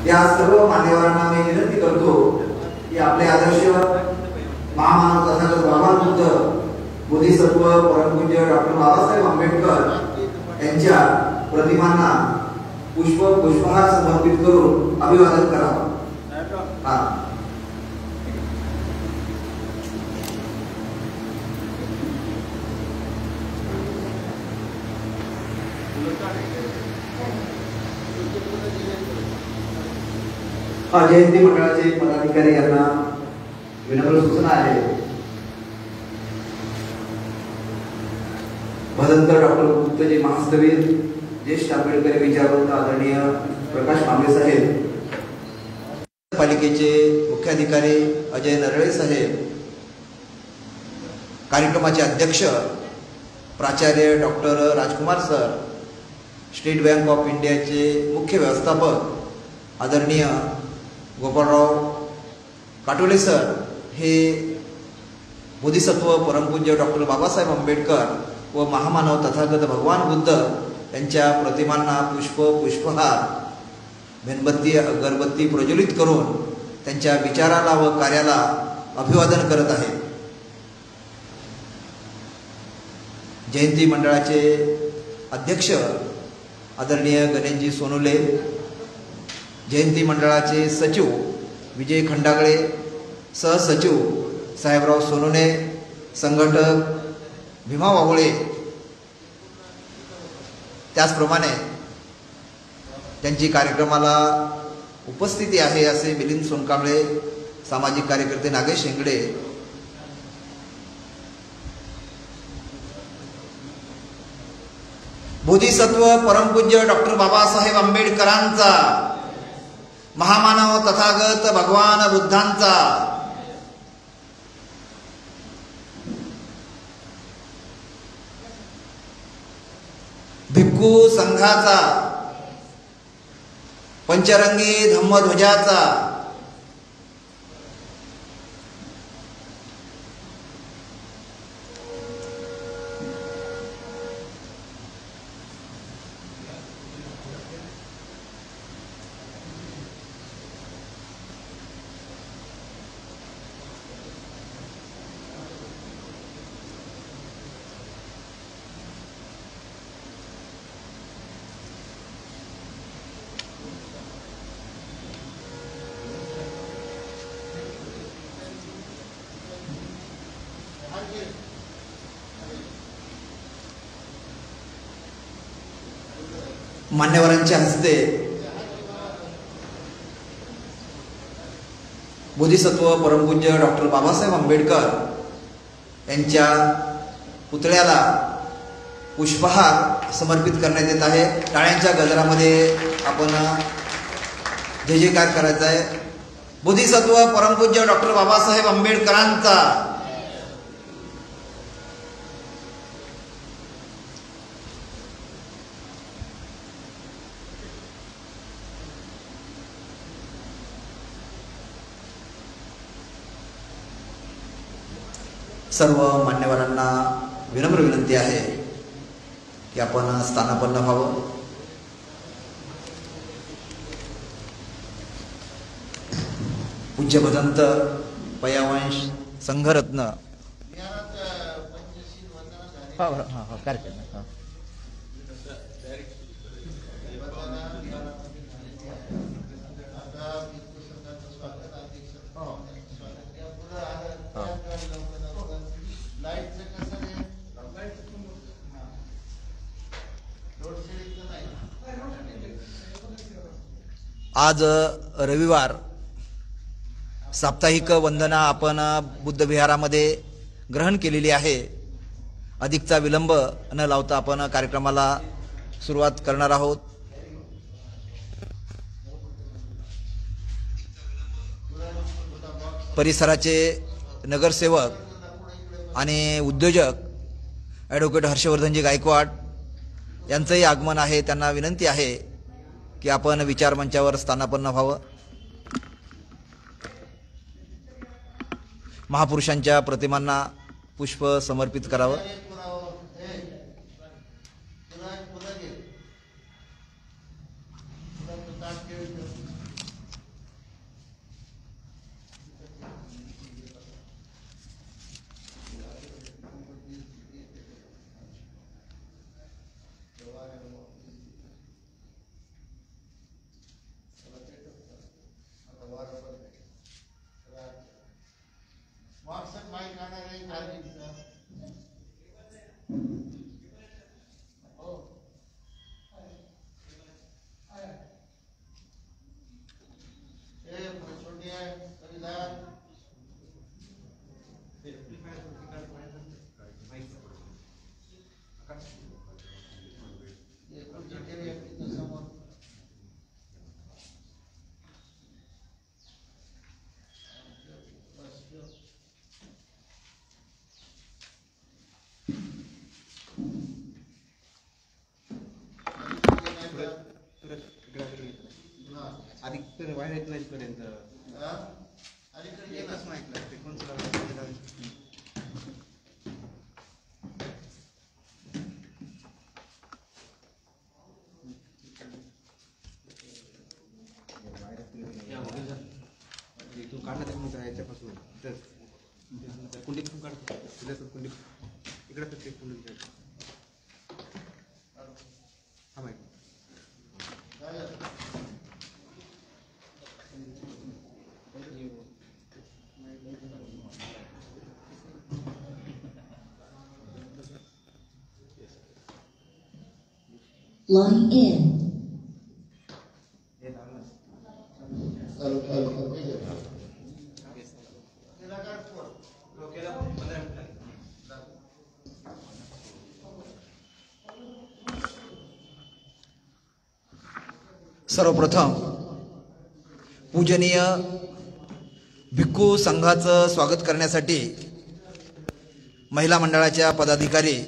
या सर्व मान्यवरांना मी विनंती करतो की आपले आदर्श महामानव तथागत भगवान बुद्ध बोधिसत्व परमपूज्य डॉक्टर बाबासाहेब आंबेडकर यांच्या प्रतिमांना पुष्पहार समर्पित करून अभिवादन करावं. जयंती मंडळाचे पदाधिकारी यांना विनम्र सूचना आहे. भदंत डॉक्टर गुप्तजी महास्तवीर, ज्येष्ठ आंबेडकरी विचारवंत आदरणीय प्रकाश कांबळे साहेब, पालिकेचे मुख्याधिकारी अजय नरळे साहेब, कार्यक्रमाचे अध्यक्ष प्राचार्य doctor Rajkumar sir, state bank of इंडियाचे मुख्य व्यवस्थापक आदरणीय गोपाळराव काटोले सर, हे बोधिसत्व परमपूज्य डॉक्टर बाबासाहेब आंबेडकर व महामानव तथागत भगवान बुद्ध यांच्या प्रतिमांना पुष्पहार, मेणबत्ती, अगरबत्ती प्रज्वलित करून त्यांच्या विचाराला व कार्याला अभिवादन करत आहेत. जयंती मंडळाचे अध्यक्ष आदरणीय गणेशजी सोनुले, जयंती मंडळाचे सचिव विजय खंडागळे, सहसचिव साहेबराव सोनोने, संघटक भीमा वावळे, त्याचप्रमाणे त्यांची कार्यक्रमाला उपस्थिती आहे असे मिलिंद सोनकांबळे, सामाजिक कार्यकर्ते नागेश शेंगडे, बोधिसत्व परमपूज्य डॉक्टर बाबासाहेब आंबेडकरांचा, महामानव तथागत भगवान बुद्धांचा, भिक्खू संघाचा, पंचरंगी धम्मध्वजाचा, मान्यवरांच्या हस्ते बोधिसत्व परमपूज्य डॉक्टर बाबासाहेब आंबेडकर यांच्या पुतळ्याला पुष्पहार समर्पित करण्यात येत आहे. टाळ्यांच्या गजरामध्ये आपण जय जयकार करायचा आहे. बोधिसत्व परमपूज्य डॉक्टर बाबासाहेब आंबेडकरांचा, सर्व मान्यवरांना विनम्र विनंती आहे की आपण स्थानापन्न व्हावं. पूज्य भदंत पयावंश संघरत्न कार्यक्रम आज रविवार साप्ताहिक वंदना आपण बुद्ध विहारामध्ये ग्रहण केलेली आहे. अधिकचा विलंब न लावता आपण कार्यक्रमाला सुरुवात करणार आहोत. परिसराचे नगरसेवक आणि उद्योजक ॲडव्होकेट हर्षवर्धनजी गायकवाड यांचंही आगमन आहे. त्यांना विनंती आहे की आपण विचार मंचावर स्थानापन्न व्हावं. महापुरुषांच्या प्रतिमांना पुष्प समर्पित करावं. आधी तर वायर येत नाही पर्यंत एकच नाही ऐकलं फ्रिक्वेन्सी तू काढला तर मग याच्यापासून कुंडीतून काढतो तिथं कुंडी इकडे तर ते कुंडी हा माहिती Line in. सर्वप्रथम पूजनीय भिक्खू संघाचं स्वागत करण्यासाठी महिला मंडळाच्या पदाधिकारी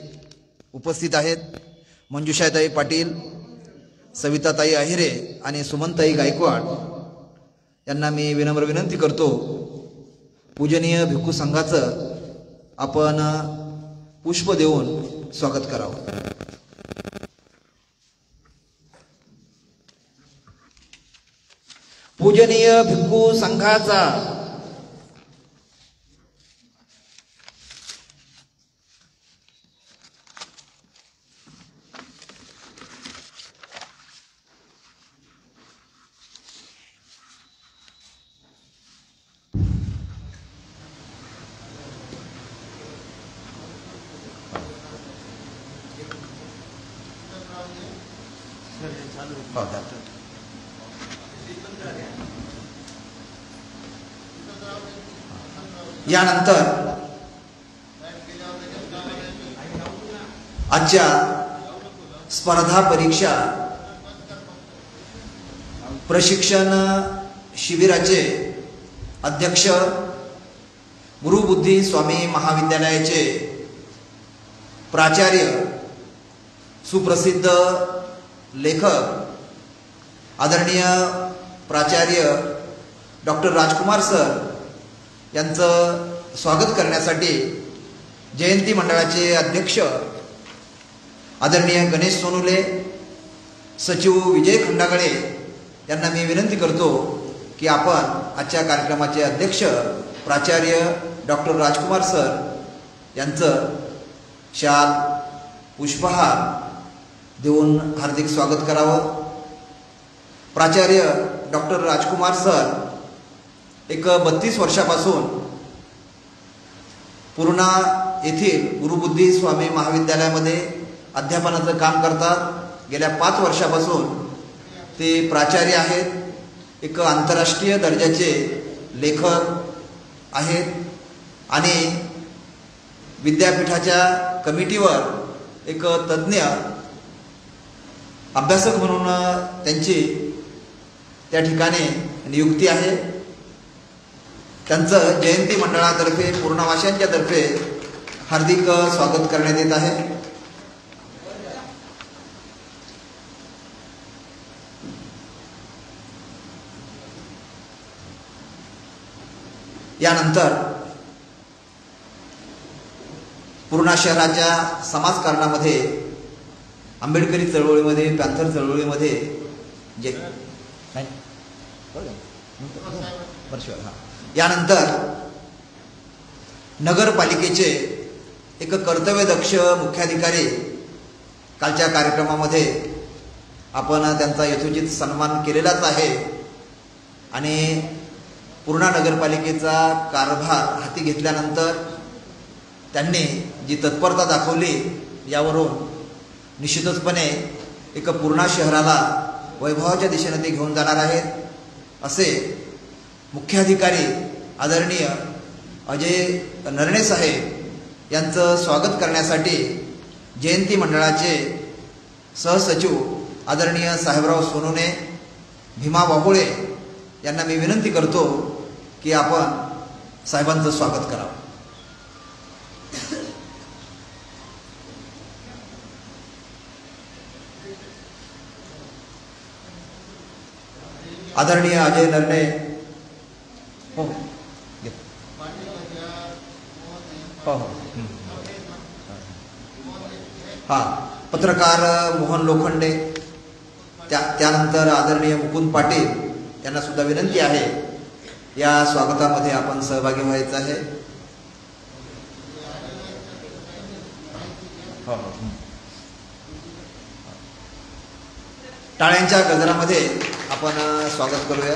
उपस्थित आहेत. मंजुषाताई पाटील, सविताताई अहिरे आणि सुमनताई गायकवाड यांना मी विनम्र विनंती करतो, पूजनीय भिक्खू संघाचं आपण पुष्प देऊन स्वागत करावं. पूजनीय भिक्खू संघाचा यानंतर आजच्या स्पर्धा परीक्षा प्रशिक्षण शिबिराचे अध्यक्ष गुरुबुद्धी स्वामी महाविद्यालयाचे प्राचार्य, सुप्रसिद्ध लेखक आदरणीय प्राचार्य डॉक्टर राजकुमार सर यांचं स्वागत करण्यासाठी जयंती मंडळाचे अध्यक्ष आदरणीय गणेश सोनुले, सचिव विजय खंडागळे यांना मी विनंती करतो की आपण आजच्या कार्यक्रमाचे अध्यक्ष प्राचार्य डॉक्टर राजकुमार सर यांचं शाल पुष्पहार देऊन हार्दिक स्वागत करावं. प्राचार्य डॉक्टर राजकुमार सर एक 32 वर्षापासून पूर्णा येथील गुरुबुद्धी स्वामी महाविद्यालयामध्ये अध्यापनाचं काम करतात. गेल्या 5 वर्षापासून ते प्राचार्य आहेत. एक आंतरराष्ट्रीय दर्जाचे लेखक आहेत आणि विद्यापीठाच्या कमिटीवर एक तज्ज्ञ अभ्यासक म्हणून त्यांची त्या ठिकाणी नियुक्ती आहे. त्यांचं जयंती मंडळातर्फे पूर्णवाशांच्या तर्फे हार्दिक स्वागत करण्यात येत आहे. यानंतर पूर्णा शहराच्या समाजकारणामध्ये, आंबेडकरी चळवळीमध्ये, पॅंथर चळवळीमध्ये यानंतर नगरपालिकेचे एक कर्तव्यदक्ष मुख्याधिकारी कालच्या कार्यक्रमामध्ये आपण त्यांचा यथोचित सन्मान केलेलाच आहे आणि पूर्णा नगरपालिकेचा कारभार हाती घेतल्यानंतर त्यांनी जी तत्परता दाखवली यावरून निश्चितचपणे एक पूर्णा शहराला वैभवाच्या दिशेने ते घेऊन जाणार आहेत. असे मुख्याधिकारी आदरणीय अजय नरणे साहेब यांचं स्वागत करण्यासाठी जयंती मंडळाचे सहसचिव आदरणीय साहेबराव सोनोने, भीमा बाबुळे यांना मी विनंती करतो की आपण साहेबांचं स्वागत करावं. आदरणीय अजय नरणे हो हो हा पत्रकार मोहन लोखंडे, त्यानंतर आदरणीय मुकुंद पाटील यांना सुद्धा विनंती आहे या स्वागतामध्ये आपण सहभागी व्हायचं आहे. टाळ्यांच्या गजरामध्ये आपण स्वागत करूया.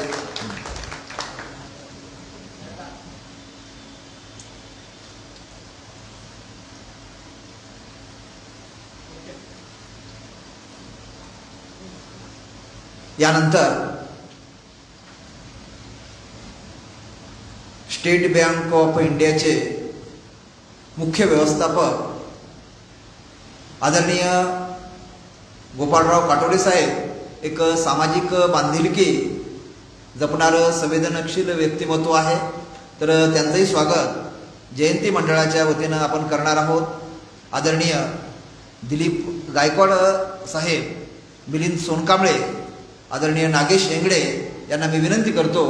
यानंतर स्टेट बँक ऑफ इंडियाचे मुख्य व्यवस्थापक आदरणीय गोपाळराव काटोले साहेब एक सामाजिक बांधिलकी जपणारं संवेदनशील व्यक्तिमत्व आहे, तर त्यांचंही स्वागत जयंती मंडळाच्या वतीनं आपण करणार आहोत. आदरणीय दिलीप गायकवाड साहेब, मिलिंद सोनकांबळे, आदरणीय नागेश हेंगडे यांना मी विनंती करतो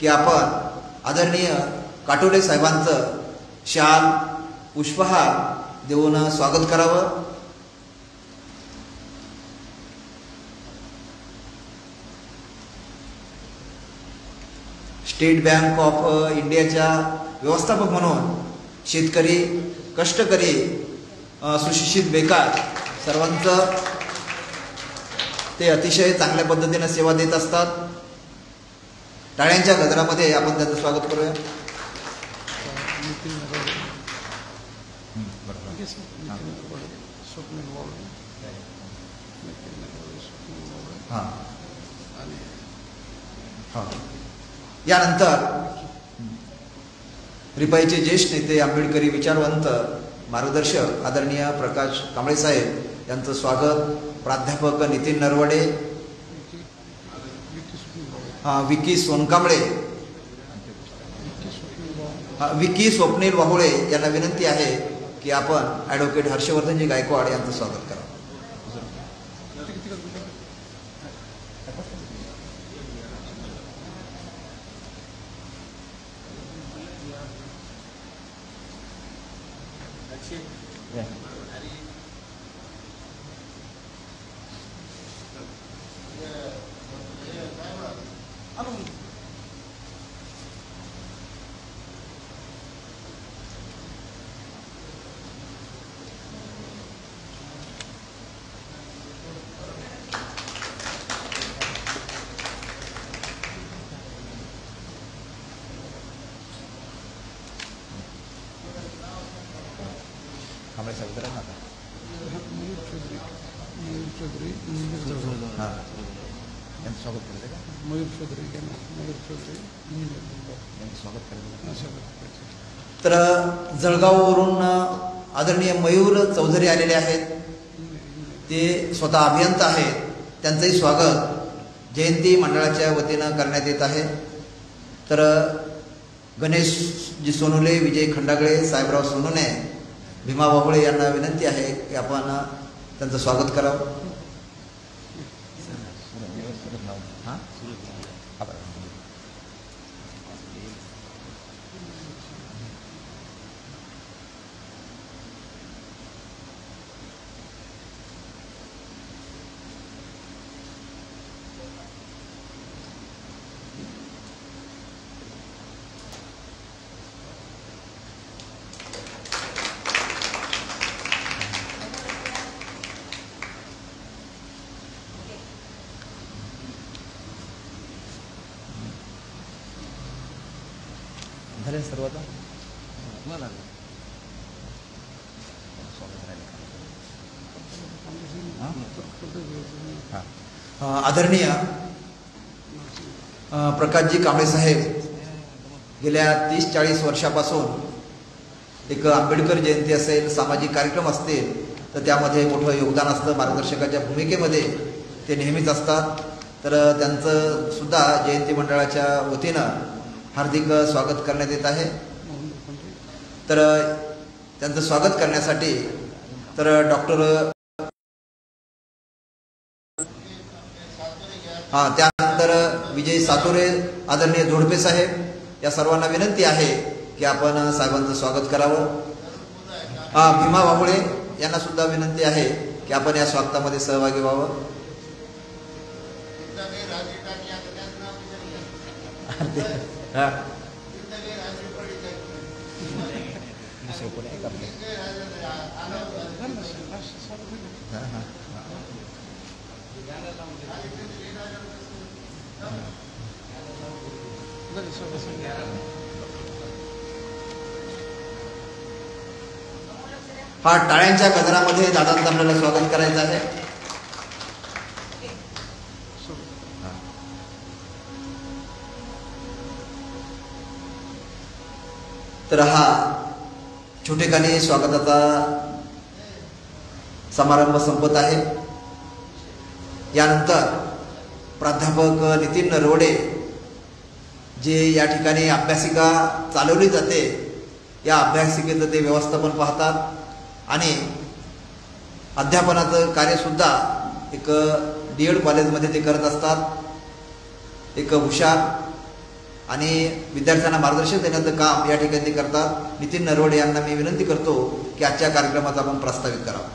की आपण आदरणीय काटोले साहेबांचं शाल पुष्पहार देऊन स्वागत करावं. स्टेट बँक ऑफ इंडियाच्या व्यवस्थापक म्हणून शेतकरी, कष्टकरी, सुशिक्षित, बेकार सर्वांचं ते अतिशय चांगल्या पद्धतीने सेवा देत असतात. टाळ्यांच्या गजरामध्ये आपण त्यांचं स्वागत करूया. यानंतर रिपाईचे ज्येष्ठ नेते, आंबेडकरी विचारवंत, मार्गदर्शक आदरणीय प्रकाश कांबळे साहेब यांचं स्वागत. प्राध्यापक नितीन नरवडे, विकी सोनकांबळे, विकी स्वप्नील वाहुळे यांना विनंती आहे की आपण ॲडव्होकेट हर्षवर्धनजी गायकवाड यांचं स्वागत करा. तर जळगाववरून आदरणीय मयूर चौधरी आलेले आहेत, ते स्वतः अभियंता आहेत. त्यांचंही स्वागत जयंती मंडळाच्या वतीनं करण्यात येत आहे. तर गणेशजी सोनुले, विजय खंडागळे, साहेबराव सोनुने, भीमा वाहुळे यांना विनंती आहे की आपण त्यांचं स्वागत करावं. झाले सर्व आता आदरणीय प्रकाशजी कांबळे साहेब गेल्या 30-40 वर्षापासून एक आंबेडकर जयंती असेल, सामाजिक कार्यक्रम असतील तर त्यामध्ये मोठं योगदान असतं. मार्गदर्शकाच्या भूमिकेमध्ये ते नेहमीच असतात. तर त्यांचं सुद्धा जयंती मंडळाच्या वतीनं हार्दिक स्वागत करण्यात येत आहे. तर त्यांचं स्वागत करण्यासाठी तर डॉक्टर त्यानंतर विजय सातोरे, आदरणीय जोडपे साहेब, या सर्वांना विनंती आहे की आपण साहेबांचं स्वागत करावं. भीमा बाबुळे यांना सुद्धा विनंती आहे की आपण या स्वागतामध्ये सहभागी व्हावं. टाळ्यांच्या गजरामध्ये दादांचं आपल्याला स्वागत करायचं आहे. तर हा छोटेखानी स्वागताचा समारंभ संपत आहे. यानंतर प्राध्यापक नितीन नरवडे जे या ठिकाणी अभ्यासिका चालवली जाते, या अभ्यासिकेचं ते व्यवस्थापन पाहतात आणि अध्यापनाचं कार्यसुद्धा एक DED कॉलेजमध्ये ते करत असतात. एक हुशार आणि विद्यार्थ्यांना मार्गदर्शन देण्याचं काम या ठिकाणी करतात. नितीन नरवडे यांना मी विनंती करतो की आजच्या कार्यक्रमाचा आपण प्रस्तावित करावा.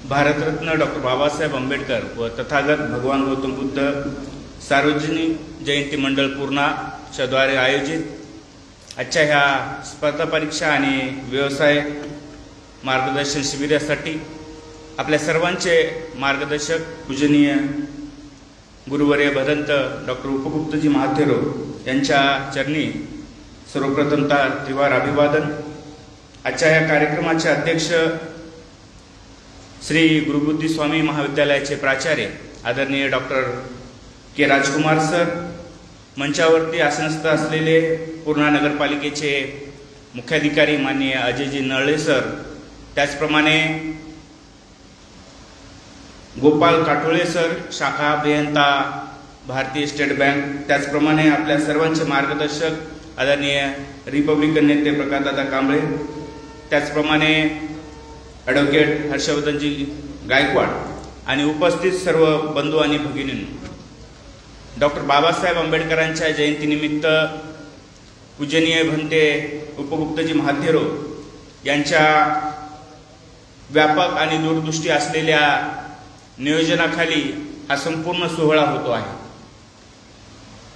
भारतरत्न डॉक्टर बाबासाहेब आंबेडकर व तथागत भगवान गौतम बुद्ध सार्वजनिक जयंती मंडळ पूर्णाच्या द्वारे आयोजित आजच्या ह्या स्पर्धा परीक्षा आणि व्यवसाय मार्गदर्शन शिबिरासाठी आपल्या सर्वांचे मार्गदर्शक पूजनीय गुरुवर्य भदंत डॉक्टर उपगुप्तजी महाथेरो यांच्या चरणी सर्वप्रथमतः त्रिवार अभिवादन. आजच्या या कार्यक्रमाचे अध्यक्ष श्री गुरुबुद्धी स्वामी महाविद्यालयाचे प्राचार्य आदरणीय डॉक्टर के राजकुमार सर, मंचावरती आसनस्थ असलेले पूर्णा नगरपालिकेचे मुख्याधिकारी माननीय अजयजी नळे सर, त्याचप्रमाणे गोपाल काठोळे सर, शाखा अभियंता भारतीय स्टेट बँक, त्याचप्रमाणे आपल्या सर्वांचे मार्गदर्शक आदरणीय रिपब्लिकन नेते प्रकाशदादा कांबळे, त्याचप्रमाणे ॲडव्होकेट हर्षवर्धनजी गायकवाड आणि उपस्थित सर्व बंधू आणि भगिनींनो, डॉक्टर बाबासाहेब आंबेडकरांच्या जयंतीनिमित्त पूजनीय भंते उपगुप्तजी महाथेरो यांच्या व्यापक आणि दूरदृष्टी असलेल्या नियोजनाखाली हा संपूर्ण सोहळा होतो आहे.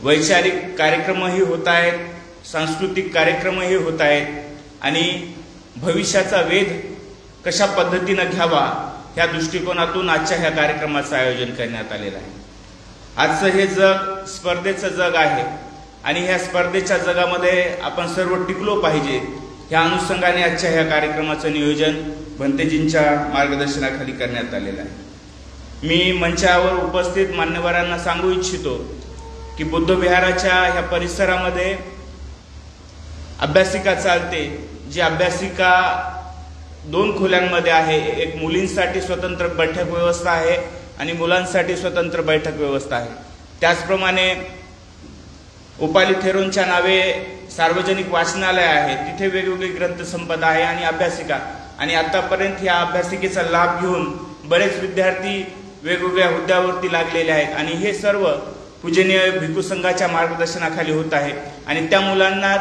वैचारिक कार्यक्रमही होत आहेत, सांस्कृतिक कार्यक्रमही होत आहेत आणि भविष्याचा वेध कशा पद्धतीनं घ्यावा ह्या दृष्टिकोनातून आजच्या ह्या कार्यक्रमाचं आयोजन करण्यात आलेलं आहे. आजचं हे जग स्पर्धेचं जग आहे आणि ह्या स्पर्धेच्या जगामध्ये आपण सर्व टिकलो पाहिजे, ह्या अनुषंगाने आजच्या ह्या कार्यक्रमाचं नियोजन भंतेजींच्या मार्गदर्शनाखाली करण्यात आलेलं आहे. मी मंचावर उपस्थित मान्यवरांना सांगू इच्छितो की बुद्धविहाराच्या ह्या परिसरामध्ये अभ्यासिका चालते, जी अभ्यासिका 2 खोल्यांमध्ये आहे. एक मुलींसाठी स्वतंत्र बैठक व्यवस्था आहे आणि मुलांसाठी स्वतंत्र बैठक व्यवस्था आहे. त्याचप्रमाणे उपाली थेरोंच्या नावे सार्वजनिक वाचनालय आहे, तिथे वेगवेगळी ग्रंथसंपदा आहे आणि अभ्यासिका, आणि आतापर्यंत या अभ्यासिकेचा लाभ घेऊन बरेच विद्यार्थी वेगवेगळ्या हुद्द्यावरती लागलेले आहेत आणि हे सर्व पूजनीय भिक्खू संघाच्या मार्गदर्शनाखाली होत आहे. आणि त्या मुलांना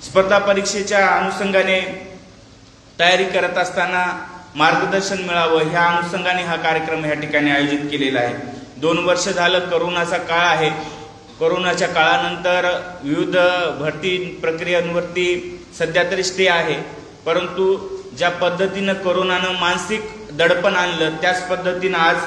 स्पर्धा परीक्षेच्या अनुषंगाने तयारी करत असताना मार्गदर्शन मिळावं ह्या अनुषंगाने हा कार्यक्रम या ठिकाणी आयोजित केलेला आहे. 2 वर्ष झालं करोनाचा काळ आहे. करोनाच्या काळानंतर विविध भरती प्रक्रियांवरती सध्या तरी स्टे आहे, परंतु ज्या पद्धतीनं करोनानं मानसिक दडपण आणलं त्याच पद्धतीनं आज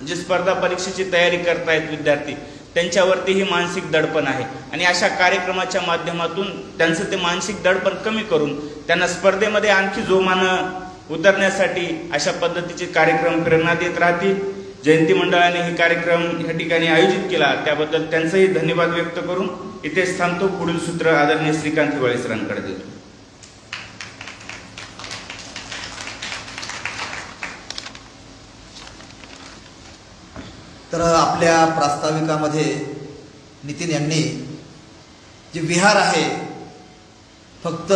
जे स्पर्धा परीक्षेची तयारी करतायत विद्यार्थी त्यांच्यावरतीही मानसिक दडपण आहे आणि अशा कार्यक्रमाच्या माध्यमातून त्यांचं ते मानसिक दडपण कमी करून त्यांना स्पर्धेमध्ये आणखी जोमानं उतरण्यासाठी अशा पद्धतीचे कार्यक्रम प्रेरणा देत राहतील. जयंती मंडळाने हे कार्यक्रम या ठिकाणी आयोजित केला त्याबद्दल त्यांचंही धन्यवाद व्यक्त करून इथेच थांबतो. पुढील सूत्र आदरणीय श्रीकांत हिवाळे सरांकडे देतो. तर आपल्या प्रास्ताविकामध्ये नितीन यांनी जे विहार आहे फक्त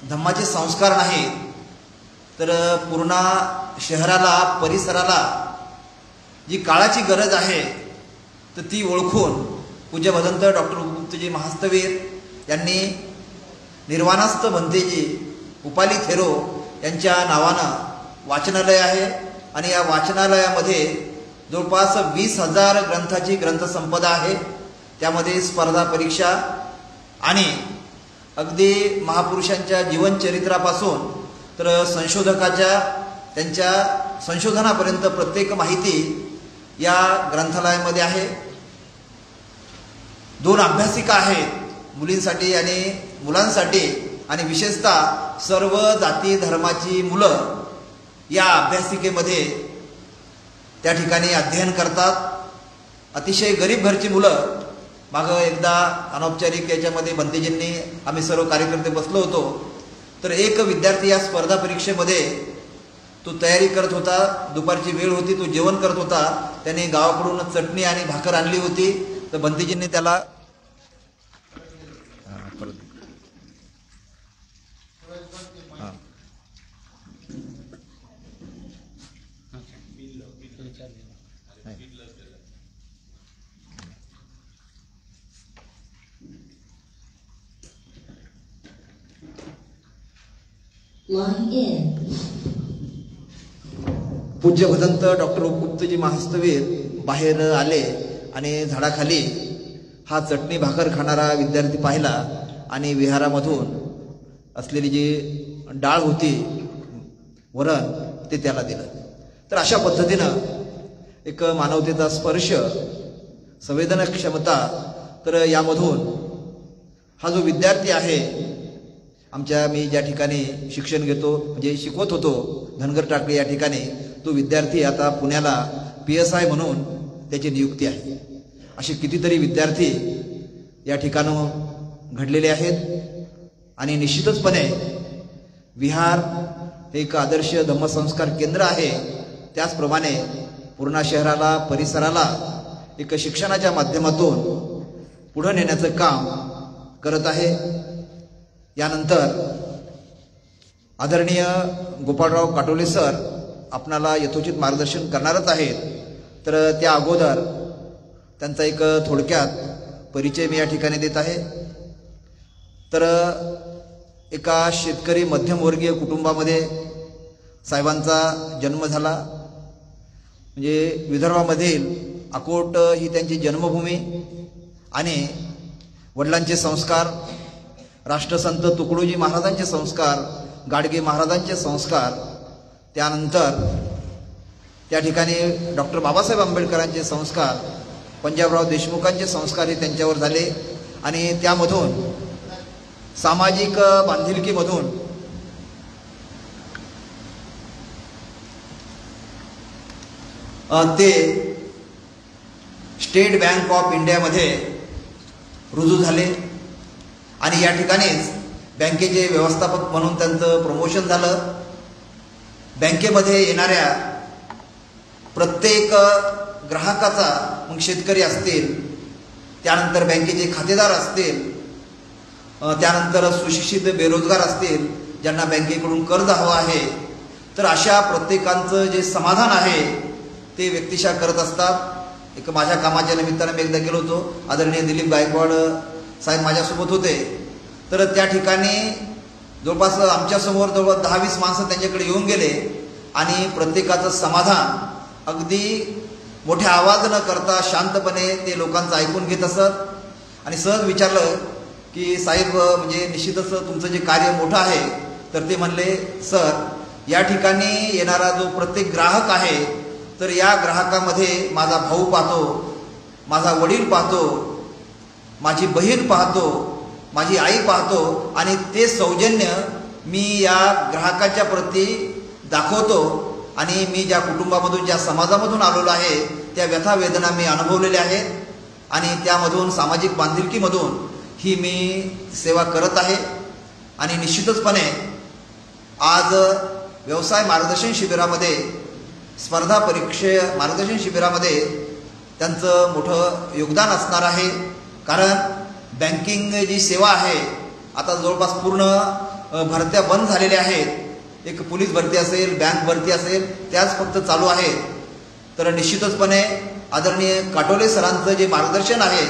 धम्माचे संस्कार नाही, तर पूर्ण शहराला परिसराला जी काळाची गरज आहे तर ती ओळखून पूज्य भदंत डॉक्टर उपगुप्तजी महास्तवीर यांनी निर्वाणास्त भंतेजी उपाली थेरो यांच्या नावानं वाचनालय आहे आणि या वाचनालयामध्ये जवळपास 20,000 ग्रंथाची ग्रंथसंपदा आहे. त्यामध्ये स्पर्धा परीक्षा आणि अगदी महापुरुषांच्या जीवनचरित्रापासून तर संशोधकाच्या त्यांच्या संशोधनापर्यंत प्रत्येक माहिती या ग्रंथालयामध्ये आहे. 2 अभ्यासिका आहेत मुलींसाठी आणि मुलांसाठी आणि विशेषतः सर्व जाती धर्माची मुलं या अभ्यासिकेमध्ये त्या ठिकाणी अध्ययन करतात. अतिशय गरीब घरची मुलं. मागं एकदा अनौपचारिक याच्यामध्ये भंतेजींनी आम्ही सर्व कार्यकर्ते बसलो होतो, तर एक विद्यार्थी या स्पर्धा परीक्षेमध्ये तो तयारी करत होता. दुपारची वेळ होती, तो जेवण करत होता. त्याने गावाकडून चटणी आणि भाकर आणली होती. तर भंतेजींनी त्याला पूज्य भदंत डॉक्टर उपगुप्तजी महास्तवीर बाहेर आले आणि झाडाखाली हा चटणी भाकर खाणारा विद्यार्थी पाहिला आणि विहारामधून असलेली जी डाळ होती वरण ते त्याला दिलं. तर अशा पद्धतीनं एक मानवतेचा स्पर्श, संवेदनक्षमता, तर यामधून हा जो विद्यार्थी आहे मी ज्या ठिकाणी शिक्षण घेतो म्हणजे शिकवत होतो धनगर टाकळी या ठिकाणी, तो विद्यार्थी आता पुण्याला PSI म्हणून त्याची नियुक्ती आहे. असे कितीतरी विद्यार्थी या ठिकाणं घडलेले आहेत आणि निश्चितचपणे विहार हे एक आदर्श धम्मसंस्कार केंद्र आहे. त्याचप्रमाणे पूर्ण शहराला परिसराला एक शिक्षणाच्या माध्यमातून पुढे नेण्याचं काम करत आहे. यानंतर आदरणीय गोपाळराव काटोले सर आपणाला यथोचित मार्गदर्शन करणारच आहेत. तर त्या अगोदर त्यांचा एक थोडक्यात परिचय मी या ठिकाणी देत आहे. तर एका शेतकरी मध्यमवर्गीय कुटुंबामध्ये साहेबांचा जन्म झाला. म्हणजे विदर्भामधील अकोट ही त्यांची जन्मभूमी आणि वडिलांचे संस्कार, राष्ट्रसंत तुकडोजी महाराजांचे संस्कार, गाडगे महाराजांचे संस्कार, त्यानंतर त्या ठिकाणी डॉक्टर बाबासाहेब आंबेडकरांचे संस्कार, पंजाबराव देशमुखांचे संस्कार हे त्यांच्यावर झाले आणि त्यामधून सामाजिक बांधिलकीमधून ते स्टेट बँक ऑफ इंडियामध्ये रुजू झाले आणि या ठिकाणीच बँकेचे व्यवस्थापक म्हणून त्यांचं प्रमोशन झालं. बँकेमध्ये येणाऱ्या प्रत्येक ग्राहकाचा, मग शेतकरी असतील, त्यानंतर बँकेचे खातेदार असतील, त्यानंतर सुशिक्षित बेरोजगार असतील ज्यांना बँकेकडून कर्ज हवं आहे, तर अशा प्रत्येकांचं जे समाधान आहे ते व्यक्तिशः करत असतात. एक माझ्या कामाच्या निमित्तानं मी एकदा गेलो होतो, आदरणीय दिलीप गायकवाड साहेब माझ्यासोबत होते. तर त्या ठिकाणी जवळपास आमच्यासमोर जवळ 10-20 माणसं त्यांच्याकडे येऊन गेले आणि प्रत्येकाचं समाधान अगदी मोठ्या आवाज न करता शांतपणे ते लोकांचं ऐकून घेत असत. आणि सहज विचारलं की साहेब म्हणजे निश्चितच तुमचं जे कार्य मोठं आहे, तर ते म्हणले सर या ठिकाणी येणारा जो प्रत्येक ग्राहक आहे तर या ग्राहकामध्ये माझा भाऊ पाहतो, माझा वडील पाहतो, माझी बहीण पाहतो, माझी आई पाहतो आणि ते सौजन्य मी या ग्राहकाच्या प्रती दाखवतो आणि मी ज्या कुटुंबामधून, ज्या समाजामधून आलेलो आहे त्या व्यथा वेदना मी अनुभवलेल्या आहेत आणि त्यामधून सामाजिक बांधिलकीमधून ही मी सेवा करत आहे. आणि निश्चितचपणे आज व्यवसाय मार्गदर्शन शिबिरामध्ये, स्पर्धा परीक्षे मार्गदर्शन शिबिरामध्ये त्यांचं मोठं योगदान असणार आहे. कारण बँकिंग जी सेवा आहे आता जवळपास पूर्ण भरत्या बंद झालेल्या आहेत, एक पोलीस भरती असेल, बँक भरती असेल, त्याच फक्त चालू आहेत. तर निश्चितचपणे आदरणीय काटोले सरांचं जे मार्गदर्शन आहे,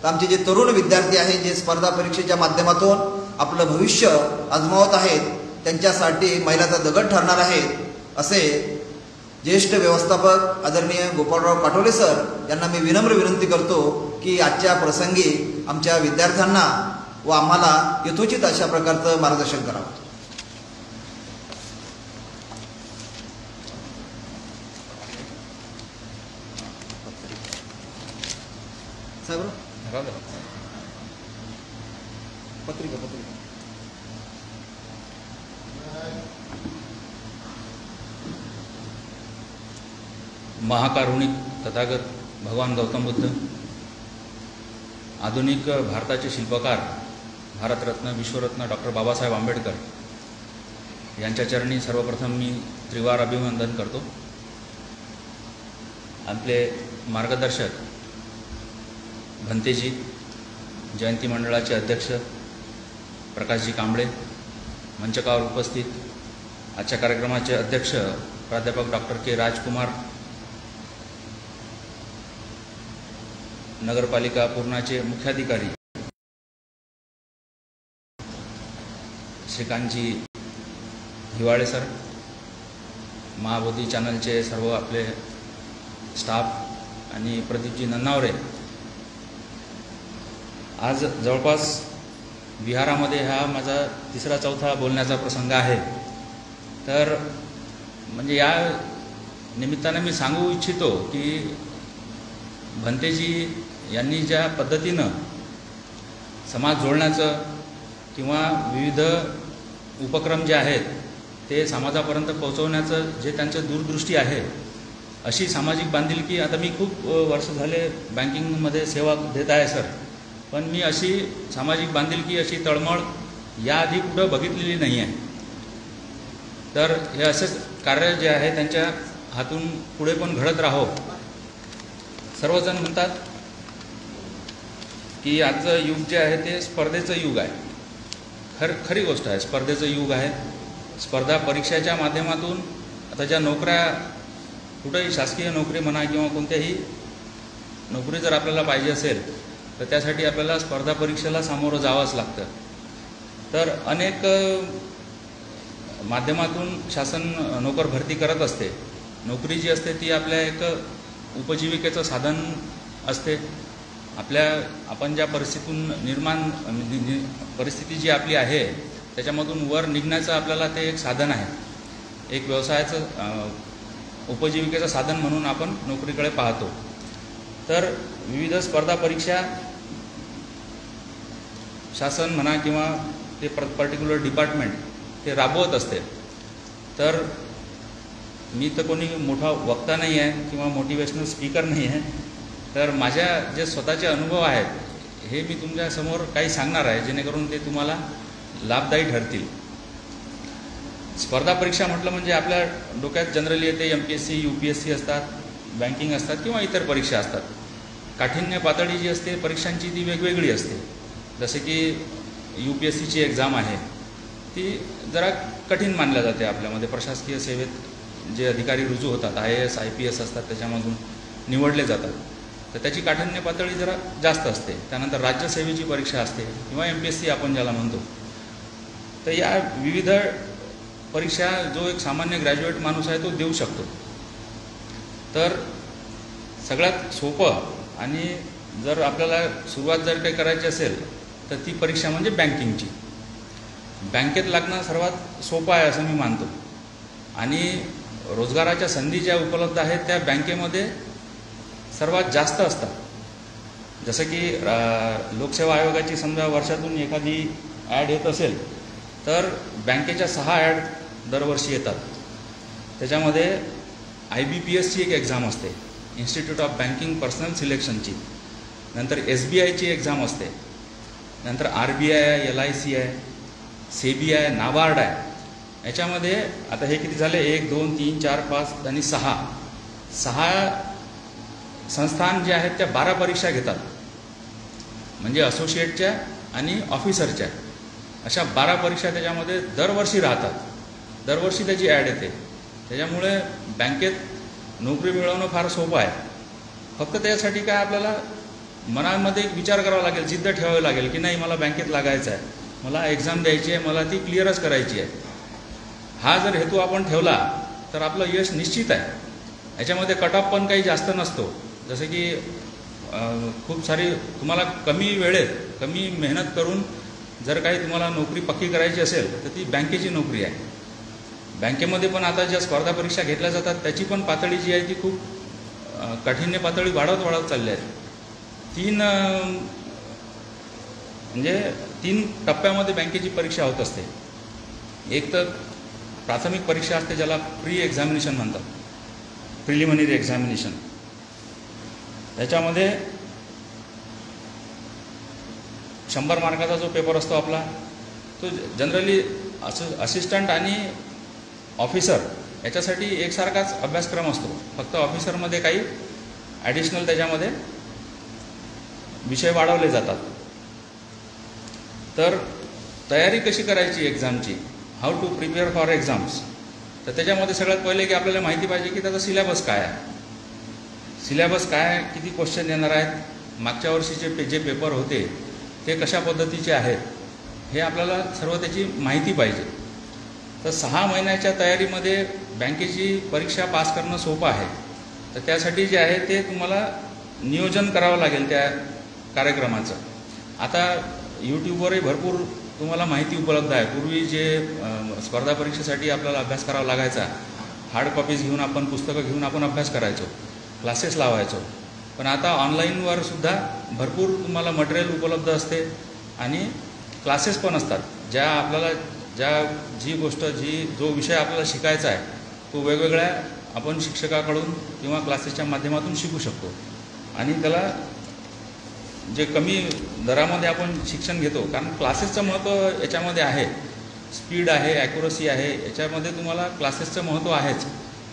तर आमचे जे तरुण विद्यार्थी आहेत जे स्पर्धा परीक्षेच्या माध्यमातून आपलं भविष्य आजमावत आहेत, त्यांच्यासाठी मैलाचा दगड ठरणार आहेत असे ज्येष्ठ व्यवस्थापक आदरणीय गोपाळराव काटोले सर यांना मी विनम्र विनंती करतो की आजच्या प्रसंगी आमच्या विद्यार्थ्यांना व आम्हाला यथोचित अशा प्रकारचं मार्गदर्शन करावं. साहेब पत्रिका महाकारुणिक तथागत भगवान गौतम बुद्ध, आधुनिक भारताचे शिल्पकार भारतरत्न विश्वरत्न डॉक्टर बाबासाहेब आंबेडकर यांच्या चरणी सर्वप्रथम मी त्रिवार अभिवंदन करतो. आपले मार्गदर्शक भंतेजी, जयंती मंडळाचे अध्यक्ष प्रकाशजी कांबळे, मंचकावर उपस्थित आजच्या कार्यक्रमाचे अध्यक्ष प्राध्यापक डॉक्टर के राजकुमार, नगरपालिका पूर्णाचे मुख्याधिकारी श्रीकांतजी हिवाळे सर, महाबोधी चॅनलचे सर्व आपले स्टाफ आणि प्रदीपजी नन्नावरे. आज जवळपास विहारामध्ये हा माझा तिसरा चौथा बोलण्याचा प्रसंग आहे. तर म्हणजे या निमित्ताने मी सांगू इच्छितो की भंतेजी यांनी ज्या पद्धतीनं समाज जोडण्याचं किंवा विविध उपक्रम जे आहेत ते समाजापर्यंत पोहोचवण्याचं जे त्यांचं दूरदृष्टी आहे, अशी सामाजिक बांधिलकी, आता मी खूप वर्ष झाले बँकिंगमध्ये सेवा देत आहे सर, पण मी अशी सामाजिक बांधिलकी, अशी तळमळ याआधी कुठं बघितलेली नाही आहे. तर हे असेच कार्य जे आहे त्यांच्या हातून पुढे पण घडत राहो. सर्वजण म्हणतात की आजचं युग जे आहे ते स्पर्धेचं युग आहे. खरी गोष्ट आहे, स्पर्धेचं युग आहे. स्पर्धा परीक्षेच्या माध्यमातून आता ज्या नोकऱ्या, कुठंही शासकीय नोकरी म्हणा किंवा कोणत्याही नोकरी जर आपल्याला पाहिजे असेल तर त्यासाठी आपल्याला स्पर्धा परीक्षेला सामोरं जावंच लागतं. तर अनेक माध्यमातून शासन नोकर भरती करत असते. नोकरी जी असते ती आपल्या एक उपजीविकेचं साधन असते. आपण ज्या परिस्थितीतून परिस्थिती जी आपली आहे त्याच्यामधून वर निघण्याचं आपल्याला ते एक साधन आहे. एक व्यवसायाचं उपजीविकेचं साधन म्हणून आपण नोकरीकडे पाहतो. तर विविध स्पर्धा परीक्षा शासन म्हणा किंवा ते पर्टिक्युलर डिपार्टमेंट ते राबवत असते. तर मी तर कोणी मोठा वक्ता नाही आहे किंवा मोटिवेशनल स्पीकर नाही आहे. तर माझ्या जे स्वतःचे अनुभव आहेत हे मी तुमच्यासमोर काही सांगणार आहे, जेणेकरून ते तुम्हाला लाभदायी ठरतील. स्पर्धा परीक्षा म्हटलं म्हणजे आपल्या डोक्यात जनरली येते MPSC, UPSC असतात, बँकिंग असतात किंवा इतर परीक्षा असतात. काठिण्य पातळी जी असते परीक्षांची ती वेगवेगळी असते. जसे की UPSCची एक्झाम आहे ती जरा कठीण मानल्या जाते. आपल्यामध्ये प्रशासकीय सेवेत जे अधिकारी रुजू होतात, IAS, IPS असतात, त्याच्यामधून निवडले जातात. तर त्याची काठिण्य पातळी जरा जास्त असते. त्यानंतर राज्यसेवेची परीक्षा असते किंवा MPSC आपण ज्याला म्हणतो. तर या विविध परीक्षा जो एक सामान्य ग्रॅज्युएट माणूस आहे तो देऊ शकतो. तर सगळ्यात सोपं आणि जर आपल्याला सुरुवात जर काही करायची असेल तर ती परीक्षा म्हणजे बँकिंगची. बँकेत लागणं सर्वात सोपं आहे असं मी मानतो. आणि रोजगाराच्या संधी ज्या उपलब्ध आहेत त्या बँकेमध्ये सर्वात जास्त असतात. जसं की लोकसेवा आयोगाची समजा वर्षातून एखादी ॲड येत असेल तर बँकेच्या 6 ॲड दरवर्षी येतात. त्याच्यामध्ये IBPSची एक एक्झाम असते, इन्स्टिट्यूट ऑफ बँकिंग पर्सनल सिलेक्शनची. नंतर SBIची एक्झाम असते. नंतर RBI आहे, LIC आहे, SEBI आहे, नाबार्ड आहे. याच्यामध्ये आता हे किती झाले, 1, 2, 3, 4, 5 आणि 6 संस्थान जे आहेत त्या 12 परीक्षा घेतात. म्हणजे असोसिएटच्या आणि ऑफिसरच्या अशा 12 परीक्षा त्याच्यामध्ये दरवर्षी राहतात. दरवर्षी त्याची ॲड येते. त्याच्यामुळे बँकेत नोकरी मिळवणं फार सोपं आहे. फक्त त्यासाठी काय आपल्याला मनामध्ये एक विचार करावा लागेल, जिद्द ठेवावी लागेल की नाही मला बँकेत लागायचं आहे, मला एक्झाम द्यायची आहे, मला ती क्लिअरच करायची आहे. हा जर हेतू आपण ठेवला तर आपलं यश निश्चित आहे. याच्यामध्ये कट ऑफ पण काही जास्त नसतो. जसं की खूप सारी तुम्हाला कमी वेळेत कमी मेहनत करून जर काही तुम्हाला नोकरी पक्की करायची असेल तर ती बँकेची नोकरी आहे. बँकेमध्ये पण आता ज्या स्पर्धा परीक्षा घेतल्या जातात त्याची पण पातळी जी आहे ती खूप काठिण्य पातळी वाढत चालली आहे. 3 टप्प्यामध्ये बँकेची परीक्षा होत असते. एक तर प्राथमिक परीक्षा असते ज्याला प्री एक्झामिनेशन म्हणतात, प्रिलिमिनरी एक्झामिनेशन. त्याच्यामध्ये 100 मार्काचा जो पेपर असतो आपला तो जनरली असिस्टंट आणि ऑफिसर याच्यासाठी एकसारखाच अभ्यासक्रम असतो. फक्त ऑफिसरमध्ये काही ॲडिशनल त्याच्यामध्ये विषय वाढवले जातात. तर तयारी कशी करायची एक्झामची, how to prepare for exams, तर त्याच्यामध्ये सगळ्यात पहिले की आपल्याला माहिती पाहिजे की त्याचा सिलेबस काय आहे. सिलेबस काय, किती क्वेश्चन येणार आहेत, मागच्या वर्षीचे जे पेपर होते ते कशा पद्धतीचे आहेत, हे आपल्याला सर्व त्याची माहिती पाहिजे. तर 6 महिन्याच्या तयारीमध्ये बँकेची परीक्षा पास करणं सोपं आहे. तर त्यासाठी जे आहे ते तुम्हाला नियोजन करावं लागेल त्या कार्यक्रमाचं. आता यूट्यूबवरही भरपूर तुम्हाला माहिती उपलब्ध आहे. पूर्वी जे स्पर्धा परीक्षेसाठी आपल्याला अभ्यास करावा लागायचा, हार्ड कॉपीज घेऊन आपण पुस्तकं घेऊन आपण अभ्यास करायचो, क्लासेस लावायचो. पण आता ऑनलाईनवर सुद्धा भरपूर तुम्हाला मटेरियल उपलब्ध असते आणि क्लासेस पण असतात. ज्या आपल्याला जो विषय आपल्याला शिकायचा आहे तो वेगवेगळ्या आपण शिक्षकाकडून किंवा क्लासेसच्या माध्यमातून शिकू शकतो. आणि त्याला जे कमी दरामध्ये आपण शिक्षण घेतो, कारण क्लासेसचं महत्त्व याच्यामध्ये आहे. स्पीड आहे, ॲक्युरसी आहे, याच्यामध्ये तुम्हाला क्लासेसचं महत्त्व आहेच.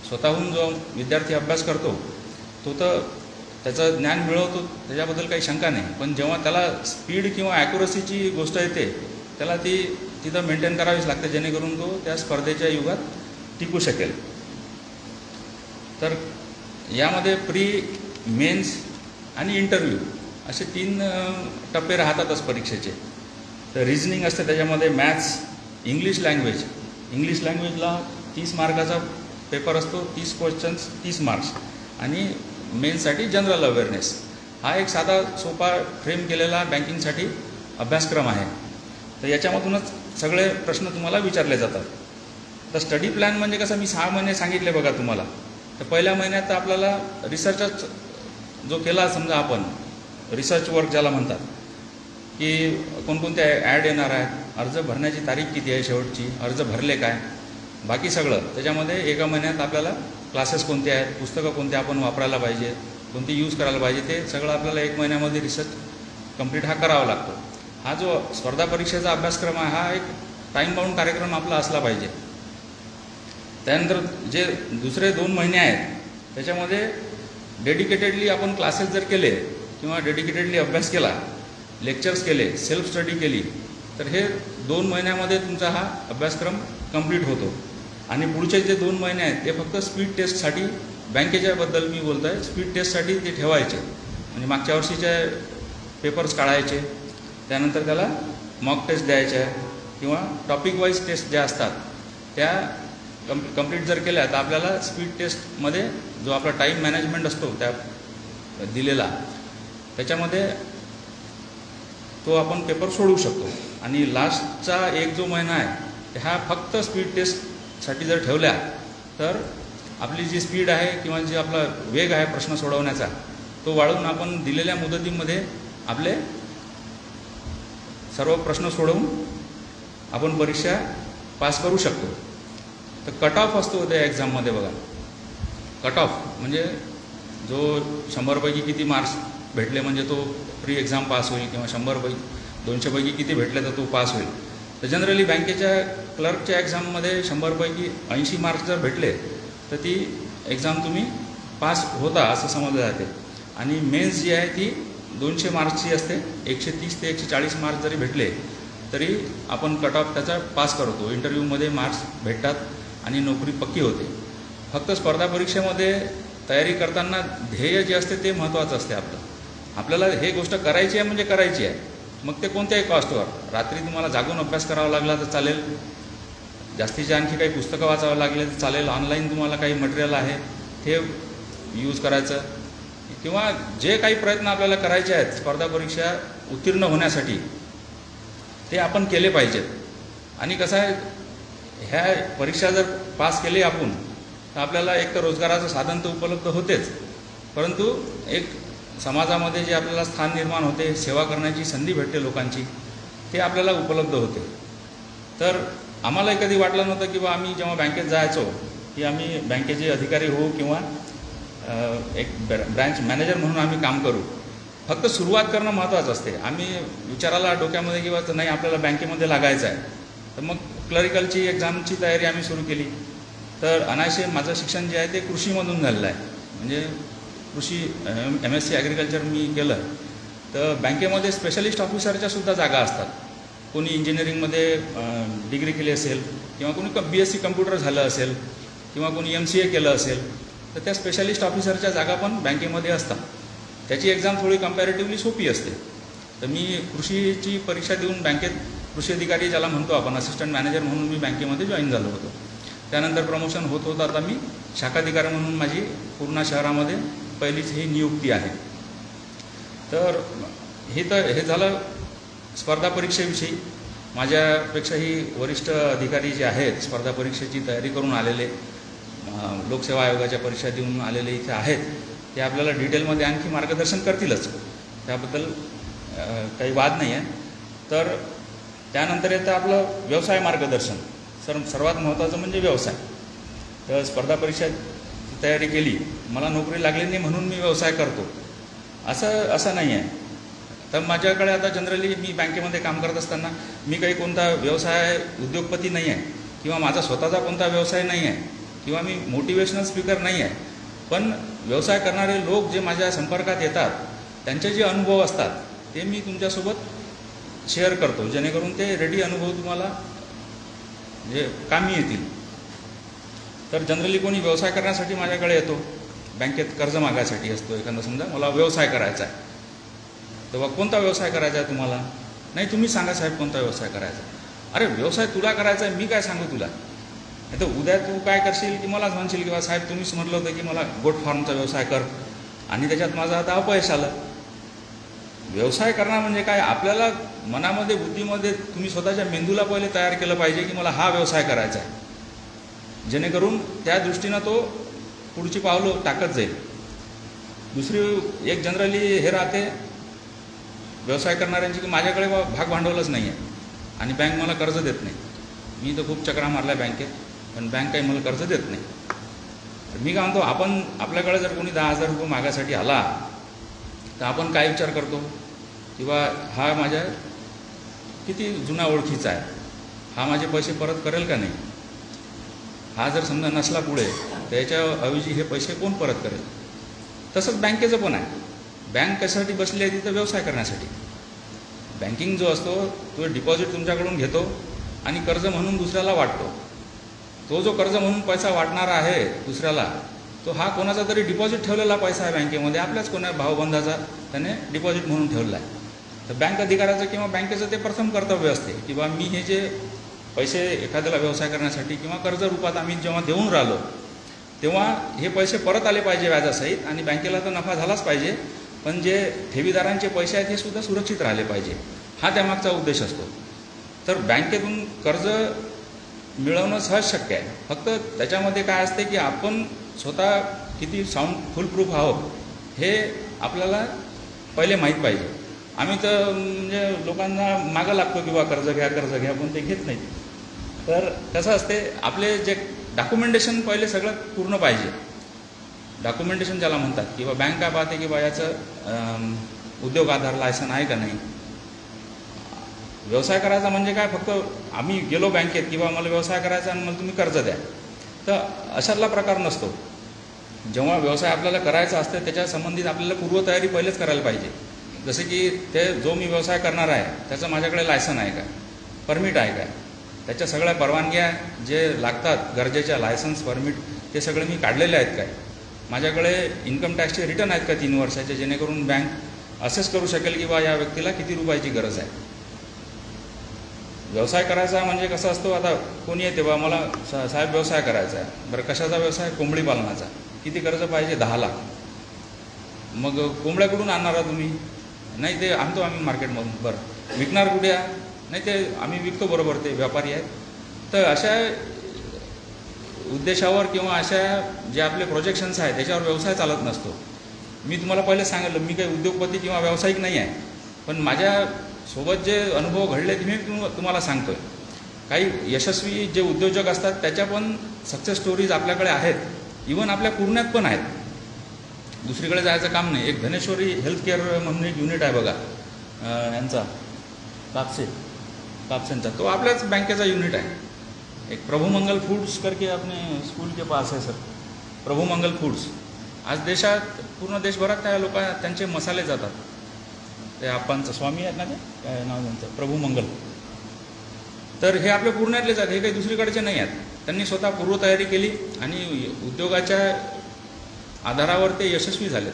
स्वतःहून जो विद्यार्थी अभ्यास करतो तो तर त्याचं ज्ञान मिळवतो, त्याच्याबद्दल काही शंका नाही. पण जेव्हा त्याला स्पीड किंवा ॲक्युरसीची गोष्ट येते त्याला ती तिथं मेंटेन करावीच लागते, जेणेकरून तो त्या स्पर्धेच्या युगात टिकू शकेल. तर यामध्ये प्री, मेन्स आणि इंटरव्ह्यू असे 3 टप्पे राहतातच परीक्षेचे. तर रिझनिंग असते, त्याच्यामध्ये मॅथ्स, इंग्लिश लँग्वेजला 30 मार्काचा पेपर असतो, 30 क्वेश्चन्स 30 मार्क्स. आणि मेन्ससाठी जनरल अवेअरनेस. हा एक साधा सोपा फ्रेम केलेला बँकिंगसाठी अभ्यासक्रम आहे. तर याच्यामधूनच सगळे प्रश्न तुम्हाला विचारले जातात. तर स्टडी प्लॅन म्हणजे कसं, मी 6 महिने सांगितले बघा तुम्हाला. तर पहिल्या महिन्यात आपल्याला रिसर्चच जो केला, समजा आपण रिसर्च वर्क ज्याला म्हणतात, की कोणकोणत्या ॲड येणार आहेत, अर्ज भरण्याची तारीख किती आहे शेवटची, अर्ज भरले काय, बाकी सगळं त्याच्यामध्ये एका महिन्यात आपल्याला क्लासेस कोणते आहेत, पुस्तकं कोणते आपण वापरायला पाहिजे, कोणती यूज करायला पाहिजे, ते सगळं आपल्याला 1 महिन्यामध्ये रिसर्च कंप्लीट हा करावा लागतो. हा जो स्पर्धा परीक्षेचा अभ्यासक्रम आहे हा एक टाईम बाउंड कार्यक्रम आपला असला पाहिजे. त्यानंतर जे दुसरे 2 महिने आहेत त्याच्यामध्ये डेडिकेटेडली आपण क्लासेस जर केले किंवा डेडिकेटेडली अभ्यास केला, लेक्चर्स केले, सेल्फ स्टडी केली, तर हे 2 महिन्यामध्ये तुमचा हा अभ्यासक्रम कंप्लीट होतो. आणि पुढचे जे 2 महिने आहेत ते फक्त स्पीड टेस्टसाठी, बँकेच्याबद्दल मी बोलतो आहे, स्पीड टेस्टसाठी ते ठेवायचे. म्हणजे मागच्या वर्षीचे पेपर्स काढायचे, त्यानंतर त्याला मॉक टेस्ट द्यायच्या किंवा टॉपिक वाईज टेस्ट ज्या असतात त्या कंप्लीट जर केल्या तर आपल्याला स्पीड टेस्टमध्ये जो आपला टाईम मॅनेजमेंट असतो त्या दिलेला, त्याच्यामध्ये तो आपण पेपर सोडवू शकतो. आणि लास्टचा 1 जो महिना आहे हा फक्त स्पीड टेस्टसाठी जर ठेवल्या तर आपली जी स्पीड आहे किंवा जी आपला वेग आहे प्रश्न सोडवण्याचा तो वाढवून आपण दिलेल्या मुदतीमध्ये आपले सर्व प्रश्न सोडवून आपण परीक्षा पास करू शकतो. तर कट ऑफ असतो त्या एक्झाममध्ये बघा. कट ऑफ म्हणजे जो 100पैकी किती मार्क्स भेटले म्हणजे तो प्री एक्झाम पास होईल, किंवा 100पैकी 200पैकी किती भेटले तर तो पास होईल. तर जनरली बँकेच्या क्लर्कच्या एक्झाममध्ये 100पैकी 80 मार्क्स जर भेटले तर ती एक्झाम तुम्ही पास होता असं समजलं जाते. आणि मेन्स जी आहे ती 200 मार्क्सची असते. 130 ते 140 मार्क्स जरी भेटले तरी आपण कट ऑफ त्याचा पास करतो, इंटरव्ह्यूमध्ये मार्क्स भेटतात आणि नोकरी पक्की होते. फक्त स्पर्धा परीक्षेमध्ये तयारी करताना ध्येय जे असते ते महत्त्वाचं असते. आपल्याला हे गोष्ट करायची आहे म्हणजे करायची आहे, मग ते कोणत्याही कॉस्टवर. रात्री तुम्हाला जागून अभ्यास करावा लागला तर चालेल, जास्तीचे आणखी काही पुस्तकं वाचावं लागले तर चालेल, ऑनलाईन तुम्हाला काही मटेरियल आहे ते यूज करायचं, किंवा जे काही प्रयत्न आपल्याला करायचे आहेत स्पर्धा परीक्षा उत्तीर्ण होण्यासाठी ते आपण केले पाहिजेत. आणि कसं आहे, ह्या परीक्षा जर पास केली आपण तर आपल्याला एक तर रोजगाराचं साधन तर उपलब्ध होतेच, परंतु एक समाजामध्ये जे आपल्याला स्थान निर्माण होते, सेवा करण्याची संधी भेटते लोकांची, ते आपल्याला उपलब्ध होते. तर आम्हालाही कधी वाटलं नव्हतं की बा आम्ही जेव्हा बँकेत जायचो की आम्ही बँकेचे अधिकारी होऊ किंवा एक ब्रँच मॅनेजर म्हणून आम्ही काम करू. फक्त सुरुवात करणं महत्त्वाचं असते. आम्ही विचाराला डोक्यामध्ये किंवा नाही आपल्याला बँकेमध्ये लागायचं आहे, तर मग क्लरिकलची एक्झामची तयारी आम्ही सुरू केली. तर अनायसे माझं शिक्षण जे आहे ते कृषीमधून झालेलं आहे, म्हणजे कृषी MSc ॲग्रिकल्चर मी केलं. तर बँकेमध्ये स्पेशलिस्ट ऑफिसरच्या सुद्धा जागा असतात. कोणी इंजिनिअरिंगमध्ये डिग्री केली असेल किंवा कोणी BSc कम्प्युटर झालं असेल किंवा कोणी MCA केलं असेल, तर त्या स्पेशलिस्ट ऑफिसरच्या जागा पण बँकेमध्ये असतात. त्याची एक्झाम थोडी कम्पॅरेटिव्हली सोपी असते. तर मी कृषीची परीक्षा देऊन बँकेत कृषी अधिकारी ज्याला म्हणतो आपण असिस्टंट मॅनेजर म्हणून मी बँकेमध्ये जॉईन झालो होतो. त्यानंतर प्रमोशन होत होतं. आता मी शाखाधिकारी म्हणून माझी पूर्णा शहरामध्ये पहिलीच ही नियुक्ती आहे. तर हे झालं स्पर्धा परीक्षेविषयी. माझ्यापेक्षाही वरिष्ठ अधिकारी जे आहेत स्पर्धा परीक्षेची तयारी करून आलेले, लोकसेवा आयोगाच्या परीक्षा देऊन आलेले इथे आहेत, ते आपल्याला डिटेलमध्ये आणखी मार्गदर्शन करतीलच, त्याबद्दल काही वाद नाही आहे. तर त्यानंतर येतं आपलं व्यवसाय मार्गदर्शन. सर्वात महत्त्वाचं म्हणजे व्यवसाय. तर स्पर्धा परीक्षेची तयारी केली, मला नोकरी लागली नाही म्हणून मी व्यवसाय करतो असं नाही आहे. तर माझ्याकडे आता जनरली मी बँकेमध्ये काम करत असताना मी काही कोणता व्यवसाय उद्योगपती नाही आहे किंवा माझा स्वतःचा कोणता व्यवसाय नाही आहे किंवा मी मोटिवेशनल स्पीकर नाही आहे, पण व्यवसाय करणारे लोक जे माझ्या संपर्कात येतात त्यांचे जे अनुभव असतात ते मी तुमच्यासोबत शेअर करतो, जेणेकरून ते रेडी अनुभव तुम्हाला म्हणजे कामी येतील. तर जनरली कोणी व्यवसाय करण्यासाठी माझ्याकडे येतो, बँकेत कर्ज मागायसाठी असतो. एखादा समजा मला व्यवसाय करायचा आहे, तेव्हा कोणता व्यवसाय करायचा आहे तुम्हाला? नाही तुम्ही सांगा साहेब कोणता व्यवसाय करायचा. अरे व्यवसाय तुला करायचा आहे, मी काय सांगू तुला? नाही तर उद्या तू काय करशील की मलाच म्हणशील किंवा साहेब तुम्हीच म्हटलं होतं की मला गोट फार्मचा व्यवसाय कर, आणि त्याच्यात माझं आता अपयश आलं. व्यवसाय करणं म्हणजे काय, आपल्याला मनामध्ये बुद्धीमध्ये तुम्ही स्वतःच्या मेंदूला पहिले तयार केलं पाहिजे की मला हा व्यवसाय करायचा आहे, जेणेकरून त्या दृष्टीनं तो पुढची पावलं टाकत जाईल. दुसरी एक जनरली हे राहते व्यवसाय करणाऱ्यांची की माझ्याकडे भाग भांडवलच नाही आहे आणि बँक मला कर्ज देत नाही. मी तर खूप चक्रा मारल्या बँकेत, पण बँक काही मला कर्ज देत नाही. तर मी काय म्हणतो, आपल्याकडे जर कोणी 10,000 रुपये मागायसाठी आला तर आपण काय विचार करतो किंवा हा माझ्या किती जुना ओळखीचा आहे, हा माझे पैसे परत करेल का नाही. हा जर समजा नसला पुढे तर याच्याऐवजी हे पैसे कोण परत करेल. तसंच बँकेचं पण आहे. बँक कशासाठी बसली आहे तिथं? व्यवसाय करण्यासाठी. बँकिंग जो असतो तो डिपॉझिट तुमच्याकडून घेतो आणि कर्ज म्हणून दुसऱ्याला वाटतो. तो जो कर्ज म्हणून पैसा वाटणारा आहे दुसऱ्याला, तो हा कोणाचा तरी डिपॉझिट ठेवलेला पैसा आहे बँकेमध्ये, आपल्याच कोणा भावबंधाचा त्याने डिपॉझिट म्हणून ठेवला आहे. तर बँक अधिकाऱ्याचं किंवा बँकेचं ते प्रथम कर्तव्य असते की बा मी हे जे पैसे एखाद्याला व्यवसाय करण्यासाठी किंवा कर्ज रूपात आम्ही जेव्हा देऊन राहिलो तेव्हा हे पैसे परत आले पाहिजे व्याजासहित, आणि बँकेला तर नफा झालाच पाहिजे, पण जे ठेवीदारांचे पैसे आहेत हे सुद्धा सुरक्षित राहिले पाहिजे, हा त्यामागचा उद्देश असतो. तर बँकेतून कर्ज मिळवणं सहज शक्य आहे. फक्त त्याच्यामध्ये काय असते की आपण स्वतः किती फुलप्रूफ आहोत हे आपल्याला पहिले माहीत पाहिजे. आम्ही तर म्हणजे लोकांना मागं लागतो किंवा कर्ज घ्या पण ते घेत नाहीत. तर कसं असते, आपले जे डॉक्युमेंटेशन पहिले सगळं पूर्ण पाहिजे. डॉक्युमेंटेशन ज्याला म्हणतात किंवा बँक काय पाहते की बा याचं उद्योग आधार लायसन आहे का नाही. व्यवसाय करायचा म्हणजे काय, फक्त आम्ही गेलो बँकेत किंवा मला व्यवसाय करायचा आणि मला तुम्ही कर्ज द्या, तर अशातला प्रकार नसतो. जेव्हा व्यवसाय आपल्याला करायचा असते त्याच्या संबंधित आपल्याला पूर्वतयारी पहिलेच करायला पाहिजे. जसे की ते जो मी व्यवसाय करणार आहे त्याचं माझ्याकडे लायसन आहे का, परमिट आहे काय, त्याच्या सगळ्या परवानग्या जे लागतात गरजेच्या लायसन्स परमिट ते सगळे मी काढलेले आहेत काय, माझ्याकडे इन्कम टॅक्सचे रिटर्न आहेत का 3 वर्षाचे, जेणेकरून बँक असेस करू शकेल की बा या व्यक्तीला किती रुपयाची गरज आहे. व्यवसाय करायचा म्हणजे कसं असतो, आता कोणी येते बा मला साहेब व्यवसाय करायचा आहे, बरं कशाचा व्यवसाय, कोंबडी पालनाचा, किती कर्ज पाहिजे, 10 लाख. मग कोंबड्या कुठून आणणार तुम्ही, नाही ते आणतो आम्ही मार्केटमधून. बरं विकणार कुठे, नाही ते आम्ही विकतो, बरोबर ते व्यापारी आहेत. तर अशा उद्देशावर किंवा अशा जे आपले प्रोजेक्शन्स आहेत त्याच्यावर व्यवसाय चालत नसतो. मी तुम्हाला पहिले सांगितलं मी काही उद्योगपती किंवा व्यावसायिक नाही आहे, पण माझ्यासोबत जे अनुभव घडले ते मी तुम्हाला सांगतोय. काही यशस्वी जे उद्योजक असतात त्याच्या पण सक्सेस स्टोरीज आपल्याकडे आहेत, इवन आपल्या पुण्यात पण आहेत. दुसरीकडे जायचं काम नाही. एक धनेश्वरी हेल्थ केअर म्हणून एक युनिट आहे बघा यांचा, कापसेंचा, तो आपल्याच बँकेचा युनिट आहे. एक प्रभुमंगल फूड्स करके अपने स्कूल के पास है सर, प्रभुमंगल फूड्स. आज देशात पूर्ण देशभरात त्या लोक त्यांचे मसाले जातात. ते आपणचं स्वामी आहेत ना, ते काय नाव त्यांचं, प्रभुमंगल. तर हे आपल्या पुण्यातलेच आहेत, हे काही दुसरीकडचे नाही आहेत. त्यांनी स्वतः पूर्वतयारी केली आणि उद्योगाच्या आधारावर ते यशस्वी झाले.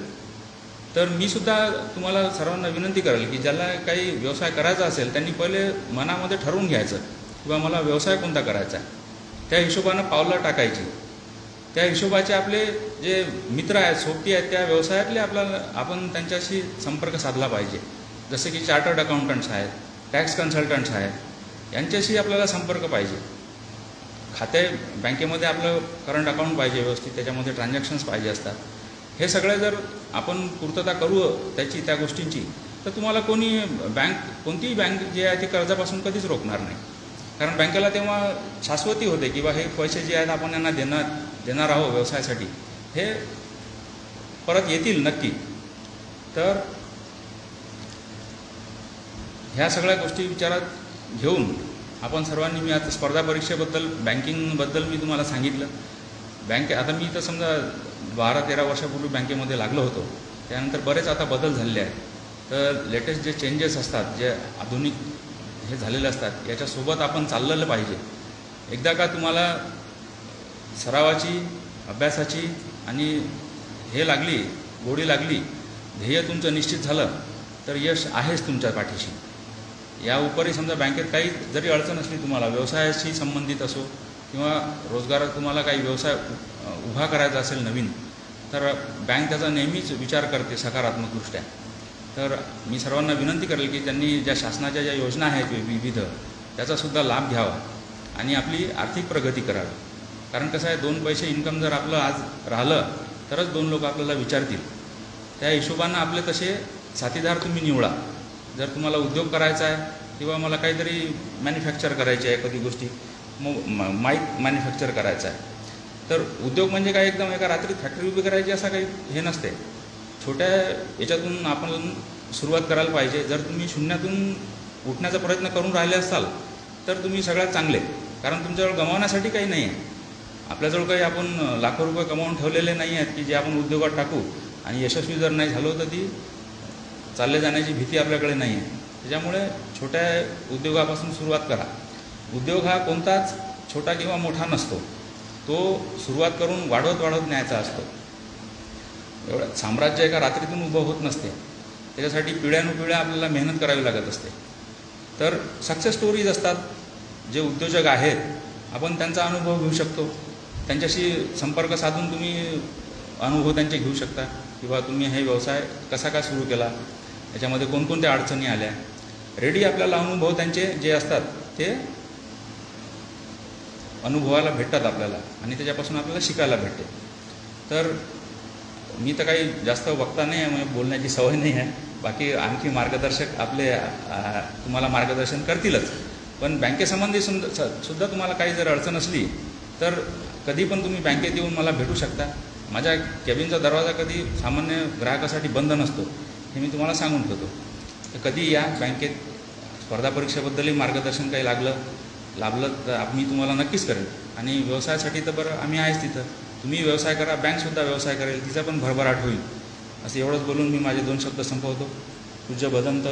तर मी सुद्धा तुम्हाला सर्वांना विनंती करेल की ज्याला काही व्यवसाय करायचा असेल त्यांनी पहिले मनामध्ये ठरवून घ्यायचं किंवा मला व्यवसाय कोणता करायचा आहे, त्या हिशोबानं पावलं टाकायची. त्या हिशोबाचे आपले जे मित्र आहेत, सोबती आहेत, त्या व्यवसायातले आपण त्यांच्याशी संपर्क साधला पाहिजे. जसे की चार्टर्ड अकाउंटंट्स आहेत, टॅक्स कन्सल्टंट्स आहेत, यांच्याशी आपल्याला संपर्क पाहिजे. खाते बँकेमध्ये आपलं करंट अकाउंट पाहिजे व्यवस्थित, त्याच्यामध्ये ट्रान्झॅक्शन्स पाहिजे असतात. हे सगळे जर आपण पूर्तता करू त्या गोष्टींची, तर तुम्हाला कोणतीही बँक जे आहे ती कर्जापासून कधीच रोखणार नाही. कारण बँकेला तेव्हा शाश्वती होते की बा हे पैसे जे आहेत आपण यांना देणार आहोत व्यवसायासाठी, हे परत येतील नक्की. तर ह्या सगळ्या गोष्टी विचारात घेऊन आपण सर्वांनी, मी आता स्पर्धा परीक्षेबद्दल, बँकिंगबद्दल मी तुम्हाला सांगितलं. आता मी तर समजा 12-13 वर्षापूर्वी बँकेमध्ये लागलो होतो, त्यानंतर बरेच आता बदल झालेले आहेत. तर लेटेस्ट जे चेंजेस असतात, जे आधुनिक हे झालेले असतात, याच्यासोबत आपण चाललेलं पाहिजे. एकदा का तुम्हाला सरावाची, अभ्यासाची आणि गोडी लागली, ध्येय तुमचं निश्चित झालं, तर यश आहेच तुमच्या पाठीशी. या उपरी समजा बँकेत काही जरी अडचण असली तुम्हाला, व्यवसायाशी संबंधित असो किंवा रोजगारात तुम्हाला काही व्यवसाय उभा करायचा असेल नवीन, तर बँक त्याचा नेहमीच विचार करते सकारात्मकदृष्ट्या. तर मी सर्वांना विनंती करेल की त्यांनी ज्या शासनाच्या ज्या योजना आहेत विविध, त्याचासुद्धा लाभ घ्यावा आणि आपली आर्थिक प्रगती करावी. कारण कसं आहे, 2 पैसे इन्कम जर आपलं आज राहिलं तरच 2 लोक आपल्याला विचारतील. त्या हिशोबानं आपले तसे साथीदार तुम्ही निवडा. जर तुम्हाला उद्योग करायचा आहे किंवा मला काहीतरी मॅन्युफॅक्चर करायची आहे, कधी गोष्टी माईक मॅन्युफॅक्चर करायचा आहे, तर उद्योग म्हणजे काय एकदम एका रात्रीत फॅक्टरी उभी करायची असं काही हे नसते. छोट्या याच्यातून आपण सुरुवात करायला पाहिजे. जर तुम्ही शून्यातून उठण्याचा प्रयत्न करून राहिले असाल तर तुम्ही सगळ्यात चांगले, कारण तुमच्याजवळ गमावण्यासाठी काही नाही आहे. आपल्याजवळ काही आपण लाखो रुपये कमावून ठेवलेले नाही आहेत की जे आपण उद्योगात टाकू आणि यशस्वी जर नाही झालो तर ती चालले जाण्याची भीती आपल्याकडे नाही आहे. त्याच्यामुळे छोट्या उद्योगापासून सुरुवात करा. उद्योग हा कोणताच छोटा किंवा मोठा नसतो, तो सुरुवात करून वाढवत न्यायचा असतो. एवढं साम्राज्य एका रात्रीतून उभं होत नसते, त्याच्यासाठी पिढ्यानुपिढ्या आपल्याला मेहनत करावी लागत असते. तर सक्सेस स्टोरीज असतात, जे उद्योजक आहेत आपण त्यांचा अनुभव घेऊ शकतो. त्यांच्याशी संपर्क साधून तुम्ही अनुभव त्यांचे घेऊ शकता किंवा तुम्ही हे व्यवसाय कसा काय सुरू केला, याच्यामध्ये कोणकोणत्या अडचणी आल्या. रेडी आपल्याला अनुभव त्यांचे जे असतात ते अनुभवाला भेटतात आपल्याला आणि त्याच्यापासून आपल्याला शिकायला भेटते. तर मी तर काही जास्त वक्ता नाही आहे, म्हणजे बोलण्याची सवय नाही आहे. बाकी आणखी मार्गदर्शक आपले तुम्हाला मार्गदर्शन करतीलच. पण बँकेसंबंधी सुद्धा तुम्हाला काही जर अडचण असली तर कधी पण तुम्ही बँकेत येऊन मला भेटू शकता. माझ्या कॅबिनचा दरवाजा कधी सामान्य ग्राहकासाठी बंद नसतो, हे मी तुम्हाला सांगून ठेवतो. तर कधी या बँकेत. स्पर्धा परीक्षेबद्दलही मार्गदर्शन काही लाभलं तर मी तुम्हाला नक्कीच करेन. आणि व्यवसायासाठी तर बरं आम्ही आहेच तिथं. तुम्ही व्यवसाय करा, बँकसुद्धा व्यवसाय करेल, तिचा पण भरभराट होईल. असं एवढंच बोलून मी माझे 2 शब्द संपवतो. पूज्य भदंत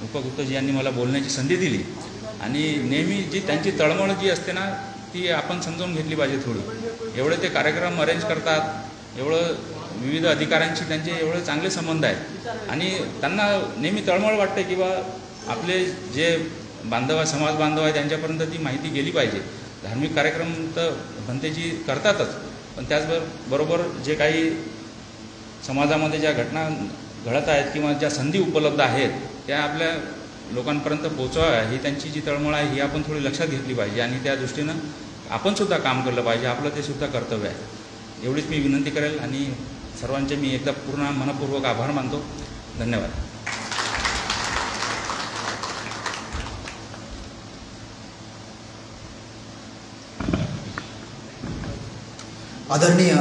उपगुप्तजी यांनी मला बोलण्याची संधी दिली आणि नेहमी जी त्यांची तळमळ जी असते ना ती आपण समजून घेतली पाहिजे थोडी. एवढे ते कार्यक्रम अरेंज करतात, एवढं विविध अधिकाऱ्यांशी त्यांचे एवढे चांगले संबंध आहेत आणि त्यांना नेहमी तळमळ वाटते की बा आपले जे बांधव आहे, समाज बांधव आहे, त्यांच्यापर्यंत ती माहिती गेली पाहिजे. धार्मिक कार्यक्रम तर भंतेजी करतातच, पण त्याचबरोबर जे काही समाजामध्ये ज्या घटना घडत आहेत किंवा ज्या संधी उपलब्ध आहेत त्या आपल्या लोकांपर्यंत पोचवा ही त्यांची जी तळमळ आहे ही आपण थोडी लक्षात घेतली पाहिजे आणि त्या दृष्टीनं आपण सुद्धा काम केलं पाहिजे. आपलं ते सुद्धा कर्तव्य आहे. एवढीच मी विनंती करेल आणि सर्वांचे मी एकदा पूर्ण मनपूर्वक आभार मानतो. धन्यवाद. आदरणीय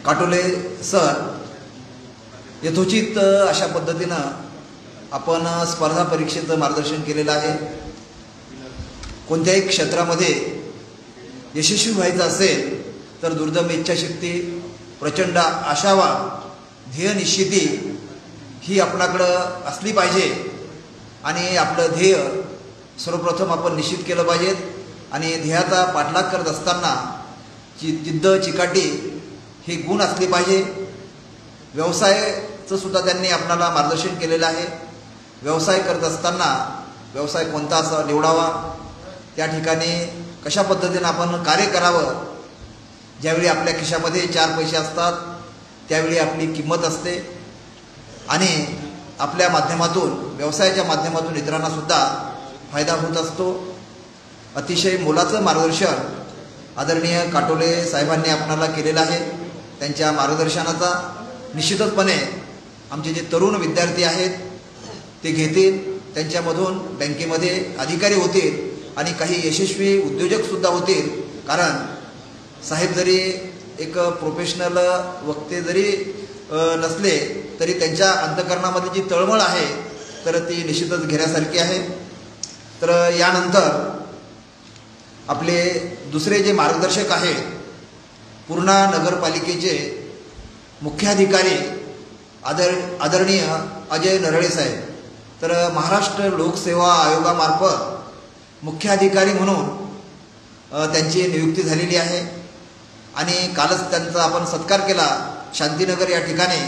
काटोले सर, यथोचित अशा पद्धतीनं आपण स्पर्धा परीक्षेचं मार्गदर्शन केलेलं आहे. कोणत्याही क्षेत्रामध्ये यशस्वी व्हायचं असेल तर दुर्दम इच्छाशक्ती, प्रचंड आशावा, ध्येयनिश्चिती ही आपणाकडं असली पाहिजे आणि आपलं ध्येय सर्वप्रथम आपण निश्चित केलं पाहिजेत आणि ध्येयाचा पाठलाग करत असताना जिद्द, चिकाटी हे गुण असले पाहिजे. व्यवसायाचं सुद्धा त्यांनी आपणाला मार्गदर्शन केलेलं आहे. व्यवसाय करत असताना व्यवसाय कोणता असा निवडावा, त्या ठिकाणी कशा पद्धतीनं आपण कार्य करावं. ज्यावेळी आपल्या खिशामध्ये 4 पैसे असतात त्यावेळी आपली किंमत असते आणि आपल्या माध्यमातून, व्यवसायाच्या माध्यमातून इतरांना सुद्धा फायदा होत असतो. अतिशय मोलाचं मार्गदर्शन आदरणीय काटोले साहेबांनी आपणाला केलेलं आहे. त्यांच्या मार्गदर्शनाचा निश्चितपणे आमचे जे तरुण विद्यार्थी आहेत ते घेतील. त्यांच्यामधून बँकेमध्ये अधिकारी होतील आणि काही यशस्वी उद्योजकसुद्धा होतील. कारण साहेब जरी एक प्रोफेशनल वक्ते जरी नसले तरी त्यांच्या अंतःकरणामध्ये जी तळमळ आहे तर ती निश्चितच घेण्यासारखी आहे. तर यानंतर आपले दुसरे जे मार्गदर्शक आहेत, पूर्णा नगरपालिकेचे मुख्याधिकारी आदरणीय अजय नरळे साहेब, तर महाराष्ट्र लोकसेवा आयोगामार्फत मुख्याधिकारी म्हणून त्यांची नियुक्ती झालेली आहे आणि कालच त्यांचा आपण सत्कार केला शांतीनगर या ठिकाणी.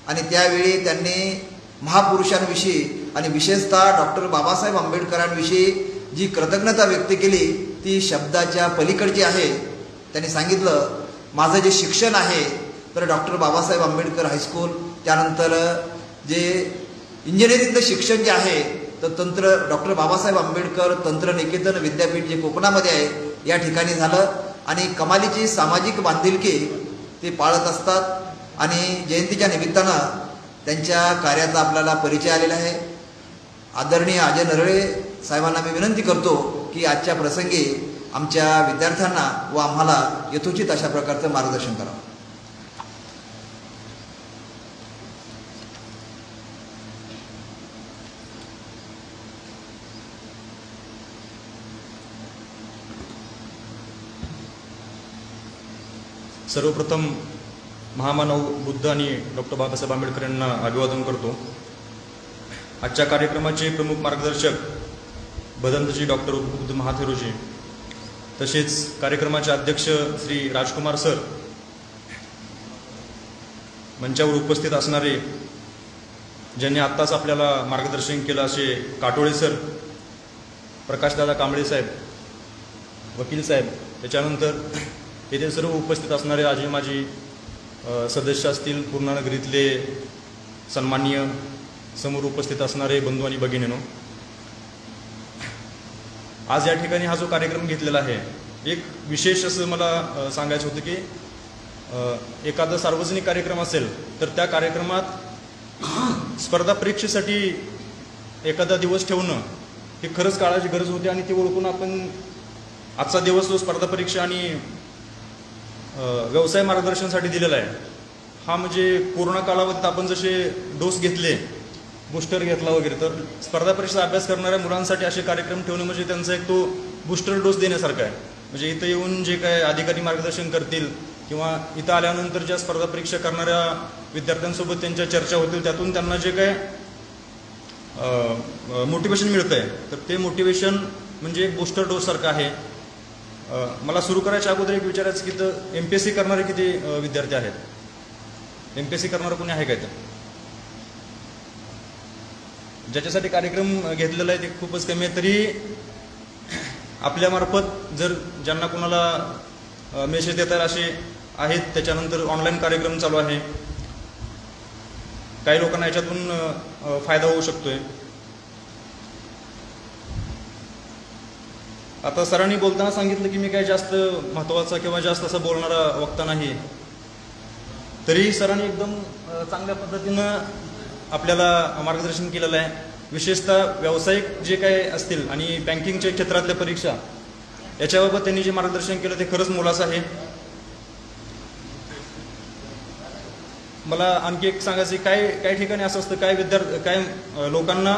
आणि त्यावेळी त्यांनी महापुरुषांविषयी आणि विशेषतः डॉक्टर बाबासाहेब आंबेडकरांविषयी जी कृतज्ञता व्यक्त केली ती शब्दाच्या पलीकडची आहे. त्यांनी सांगितलं, माझं जे शिक्षण आहे तर डॉक्टर बाबासाहेब आंबेडकर हायस्कूल, त्यानंतर जे इंजिनिअरिंगचं शिक्षण जे आहे तर डॉक्टर बाबासाहेब आंबेडकर तंत्रनिकेतन विद्यापीठ जे कोकणामध्ये आहे या ठिकाणी झालं. आणि कमालीची सामाजिक बांधिलकी ते पाळत असतात आणि जयंतीच्या निमित्तानं त्यांच्या कार्याचा आपल्याला परिचय आलेला आहे. आदरणीय अजय नरळे साहेबांना मी विनंती करतो की आजच्या प्रसंगी आमच्या विद्यार्थ्यांना व आम्हाला यथोचित अशा प्रकारचं मार्गदर्शन करावं. सर्वप्रथम महामानव बुद्ध आणि डॉक्टर बाबासाहेब आंबेडकर यांना अभिवादन करतो. आजच्या कार्यक्रमाचे प्रमुख मार्गदर्शक भदंतजी डॉक्टर बुद्ध महाथेरोजी, तसेच कार्यक्रमाचे अध्यक्ष श्री राजकुमार सर, मंचावर उपस्थित असणारे ज्यांनी आत्ताच आपल्याला मार्गदर्शन केलं असे काटोळे सर, प्रकाशदादा कांबळे साहेब, वकील साहेब, त्याच्यानंतर येथे सर्व उपस्थित असणारे आजी माजी सदस्य असतील, पूर्णा नगरीतले सन्माननीय समोर उपस्थित असणारे बंधू आणि भगिनींनो, आज या ठिकाणी हा जो कार्यक्रम घेतलेला आहे एक विशेष असं मला सांगायचं होतं की एखादा सार्वजनिक कार्यक्रम असेल तर त्या कार्यक्रमात स्पर्धा परीक्षेसाठी एखादा दिवस ठेवणं हे खरंच काळाची गरज होती आणि ते ओळखून आपण आजचा दिवस तो स्पर्धा परीक्षा आणि व्यवसाय मार्गदर्शनासाठी दिलेला आहे. हा म्हणजे कोरोना कालावधीत आपण जसे डोस घेतले, बूस्टर घेतला वगैरे, तर स्पर्धा परीक्षेचा अभ्यास करणाऱ्या मुलांसाठी असे कार्यक्रम ठेवणे म्हणजे त्यांचा एक तो बूस्टर डोस देण्यासारखा आहे. म्हणजे इथं येऊन जे काय अधिकारी मार्गदर्शन करतील किंवा इथं आल्यानंतर ज्या स्पर्धा परीक्षा करणाऱ्या विद्यार्थ्यांसोबत त्यांच्या चर्चा होतील, त्यातून त्यांना जे काय मोटिवेशन मिळतं आहे, तर ते मोटिवेशन म्हणजे एक बूस्टर डोससारखं आहे. मला सुरू करायच्या अगोदर एक विचारायचं की तर MPSC करणारे किती विद्यार्थी आहेत? MPSC करणारं कोणी आहे काय? तर ज्याच्यासाठी कार्यक्रम घेतलेला आहे ते खूपच कमी आहे. तरी आपल्यामार्फत जर ज्यांना कोणाला मेसेज देतात असे आहेत, त्याच्यानंतर ऑनलाईन कार्यक्रम चालू आहे. काही लोकांना याच्यातून फायदा होऊ शकतोय. आता सरांनी बोलताना सांगितलं की मी काही जास्त महत्त्वाचा किंवा जास्त असं बोलणारा वक्ता नाही, तरी सरांनी एकदम चांगल्या पद्धतीनं आपल्याला मार्गदर्शन केलेलं आहे. विशेषतः व्यावसायिक जे काही असतील आणि बँकिंगच्या क्षेत्रातल्या परीक्षा याच्याबाबत त्यांनी जे मार्गदर्शन केलं ते खरंच मोलाचं आहे. मला आणखी एक सांगायचं, काही ठिकाणी असं असतं, काही लोकांना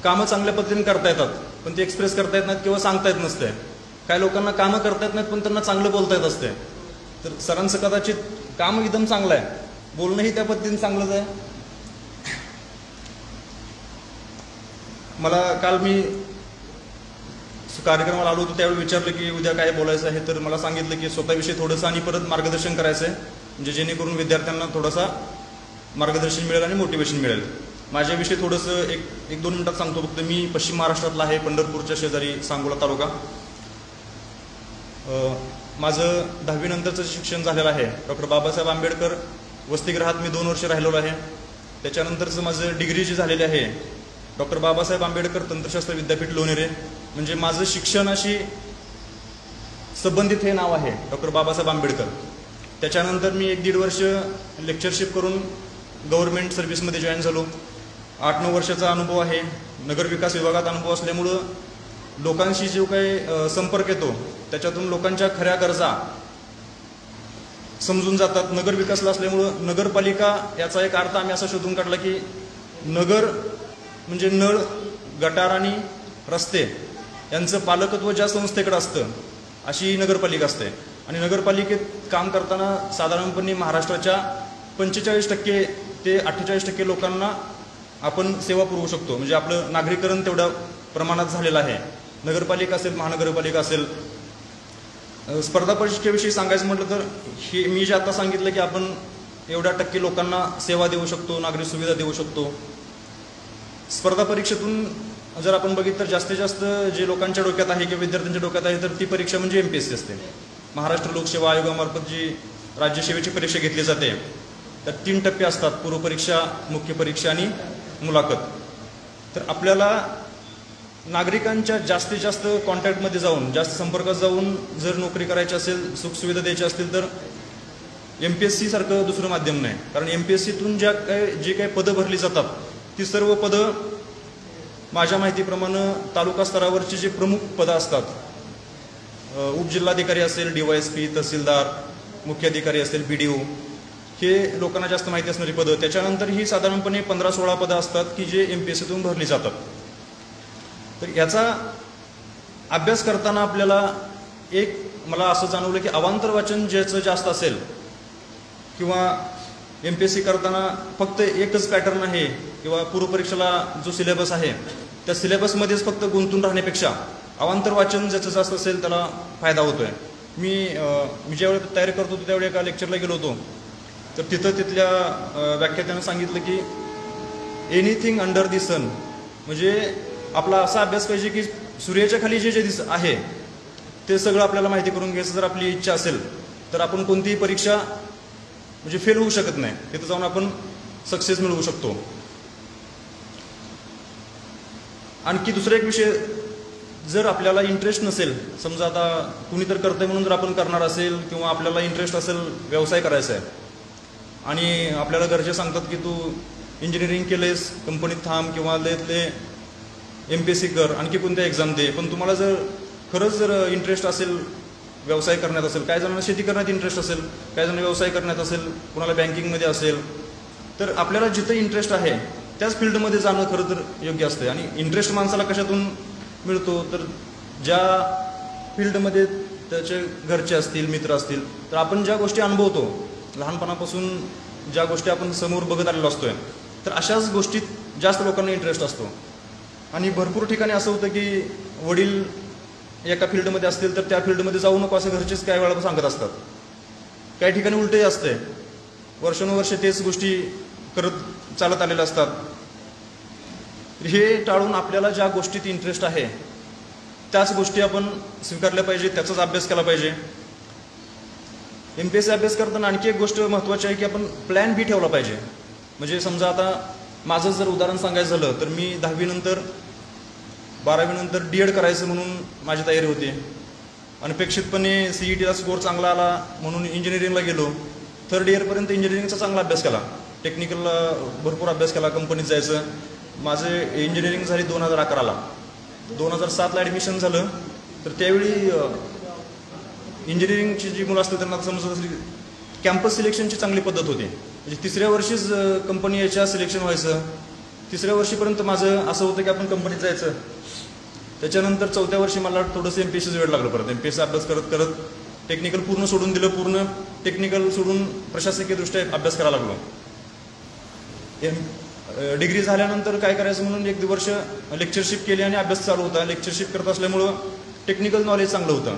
कामं चांगल्या पद्धतीने करता येतात पण ते एक्सप्रेस करता येत नाहीत किंवा सांगता येत नसते. काही लोकांना कामं करता येत नाहीत पण त्यांना चांगलं बोलता येत असते. तर सरांचं कदाचित काम एकदम चांगलं आहे, बोलणंही त्या पद्धतीने चांगलंच आहे. मला काल मी कार्यक्रमाला आलो होतो त्यावेळी विचारलं की उद्या काय बोलायचं आहे, तर मला सांगितलं की स्वतःविषयी थोडंसं आणि परत मार्गदर्शन करायचं आहे, म्हणजे जेणेकरून विद्यार्थ्यांना थोडासा मार्गदर्शन मिळेल आणि मोटिवेशन मिळेल. माझ्याविषयी थोडंसं एक 2 मिनिटात सांगतो फक्त. मी पश्चिम महाराष्ट्रातला आहे, पंढरपूरच्या शेजारी सांगोला तालुका. माझं 10वी नंतरचं शिक्षण झालेलं आहे डॉक्टर बाबासाहेब आंबेडकर वसतिगृहात मी 2 वर्ष राहिलेलो आहे. त्याच्यानंतरचं माझं डिग्री जी झालेली आहे डॉक्टर बाबासाहेब आंबेडकर तंत्रशास्त्र विद्यापीठ लोणेरे, म्हणजे माझं शिक्षणाशी संबंधित हे नाव आहे डॉक्टर बाबासाहेब आंबेडकर. त्याच्यानंतर मी 1-1.5 वर्ष लेक्चरशिप करून गव्हर्नमेंट सर्व्हिसमध्ये जॉईन झालो. 8-9 वर्षाचा अनुभव आहे. नगरविकास विभागात अनुभव असल्यामुळं लोकांशी जो काही संपर्क येतो त्याच्यातून लोकांच्या खऱ्या गरजा समजून जातात. नगरविकासला असल्यामुळं नगरपालिका याचा एक अर्थ आम्ही असा शोधून काढला की नगर म्हणजे नळ, गटार आणि रस्ते यांचं पालकत्व ज्या संस्थेकडे असतं अशी नगरपालिका असते. आणि नगरपालिकेत काम करताना साधारणपणे महाराष्ट्राच्या 45% ते 48% लोकांना आपण सेवा पुरवू शकतो. म्हणजे आपलं नागरीकरण तेवढ्या प्रमाणात झालेलं आहे. नगरपालिका असेल, महानगरपालिका असेल. स्पर्धा परीक्षेविषयी सांगायचं म्हटलं तर हे मी जे आता सांगितलं की आपण एवढ्या टक्के लोकांना सेवा देऊ शकतो, नागरी सुविधा देऊ शकतो. स्पर्धा परीक्षेतून जर आपण बघितलं तर जास्तीत जास्त जे लोकांच्या डोक्यात आहे किंवा विद्यार्थ्यांच्या डोक्यात आहे तर ती परीक्षा म्हणजे MPSC असते. महाराष्ट्र लोकसेवा आयोगामार्फत जी राज्यसेवेची परीक्षा घेतली जाते तर 3 टप्पे असतात: पूर्वपरीक्षा, मुख्य परीक्षा आणि मुलाखत. तर आपल्याला नागरिकांच्या जास्तीत जास्त कॉन्टॅक्टमध्ये जाऊन, जास्त संपर्कात जाऊन जर नोकरी करायची असेल, सुखसुविधा द्यायची असतील तर MPSC सारखं दुसरं माध्यम नाही. कारण MPSCतून जे काही पदं भरली जातात ती सर्व पदं माझ्या माहितीप्रमाणे तालुका स्तरावरची जे प्रमुख पदं असतात, उपजिल्हाधिकारी असेल, DYSP, तहसीलदार, मुख्य अधिकारी असेल, BDO, हे लोकांना जास्त माहिती असणारी पदं. त्याच्यानंतर ही साधारणपणे 15-16 पदं असतात की जे MPSCतून भरली जातात. तर याचा अभ्यास करताना आपल्याला मला असं जाणवलं की अवांतर वाचन ज्याचं जास्त असेल किंवा MPSC करताना फक्त एकच पॅटर्न आहे किंवा पूर्वपरीक्षेला जो सिलेबस आहे त्या सिलेबसमध्येच फक्त गुंतून राहण्यापेक्षा अवांतर वाचन ज्याचं जास्त असेल त्याला फायदा होतोय. मी ज्यावेळी तयारी करत होतो त्यावेळी एका लेक्चरला गेलो होतो तर तिथल्या व्याख्यात्यानं सांगितलं की एनिथिंग अंडर दी सन, म्हणजे आपला असा अभ्यास पाहिजे की सूर्याच्या खाली जे आहे ते सगळं आपल्याला माहिती करून घ्यायचं. जर आपली इच्छा असेल तर आपण कोणतीही परीक्षा म्हणजे फेल होऊ शकत नाही, तिथं जाऊन आपण सक्सेस मिळवू शकतो. आणखी दुसरा एक विषय, जर आपल्याला इंटरेस्ट नसेल, समजा आता कुणी तर करतंय म्हणून जर आपण करणार असेल किंवा आपल्याला इंटरेस्ट असेल, व्यवसाय करायचा आहे आणि आपल्याला घरचे सांगतात की तू इंजिनिअरिंग केलेस, कंपनीत थांब किंवा MPSC कर, आणखी कोणत्या एक्झाम दे, पण तुम्हाला जर खरंच जर इंटरेस्ट असेल, व्यवसाय करण्यात असेल, काही जणांना शेती करण्यात इंटरेस्ट असेल, काही जण व्यवसाय करण्यात असेल, कुणाला बँकिंगमध्ये असेल, तर आपल्याला जिथं इंटरेस्ट आहे त्याच फील्डमध्ये जाणं खरं तर योग्य असतं. आणि इंटरेस्ट माणसाला कशातून मिळतो तर ज्या फील्डमध्ये त्याचे घरचे असतील, मित्र असतील, तर आपण ज्या गोष्टी अनुभवतो लहानपणापासून, ज्या गोष्टी आपण समोर बघत आलेलो असतोय, तर अशाच गोष्टीत जास्त लोकांना इंटरेस्ट असतो. आणि भरपूर ठिकाणी असं होतं की वडील एका फील्डमध्ये असतील तर त्या फील्डमध्ये जाऊ नको असं घरचेच काही वेळा सांगत असतात. काही ठिकाणी उलटही असते, वर्षानुवर्षे तेच गोष्टी करत चालत आलेल्या असतात. हे टाळून आपल्याला ज्या गोष्टीत इंटरेस्ट आहे त्याच गोष्टी आपण स्वीकारल्या पाहिजे, त्याचाच अभ्यास केला पाहिजे. MPSC अभ्यास करताना आणखी एक गोष्ट महत्त्वाची आहे की आपण प्लॅन बी ठेवला पाहिजे. म्हणजे समजा आता माझं जर उदाहरण सांगायचं झालं तर मी 10वी नंतर 12वी नंतर D.Ed करायचं म्हणून माझी तयारी होती. अनपेक्षितपणे CETला स्कोअर चांगला आला म्हणून इंजिनिअरिंगला गेलो. 3rd इयरपर्यंत इंजिनिअरिंगचा चांगला अभ्यास केला, टेक्निकलला भरपूर अभ्यास केला, कंपनीत जायचं. माझं इंजिनिअरिंग झाली 2011ला. 2007ला ॲडमिशन झालं. तर त्यावेळी इंजिनिअरिंगची जी मुलं असतात त्यांना समजत असेल कॅम्पस सिलेक्शनची चांगली पद्धत होती. म्हणजे 3ऱ्या वर्षीच कंपनी याच्या सिलेक्शन व्हायचं. 3ऱ्या वर्षीपर्यंत माझं असं होतं की आपण कंपनीत जायचं. त्याच्यानंतर 4थ्या वर्षी मला थोडंसं MPSCचं वेळ लागलं. परत MPSC अभ्यास करत करत टेक्निकल पूर्ण सोडून दिलं, पूर्ण टेक्निकल सोडून प्रशासकीयदृष्ट्या अभ्यास करायला लागलो. डिग्री झाल्यानंतर काय करायचं म्हणून 1 वर्ष लेक्चरशिप केली आणि अभ्यास चालू होता. लेक्चरशिप करत असल्यामुळं टेक्निकल नॉलेज चांगलं होतं.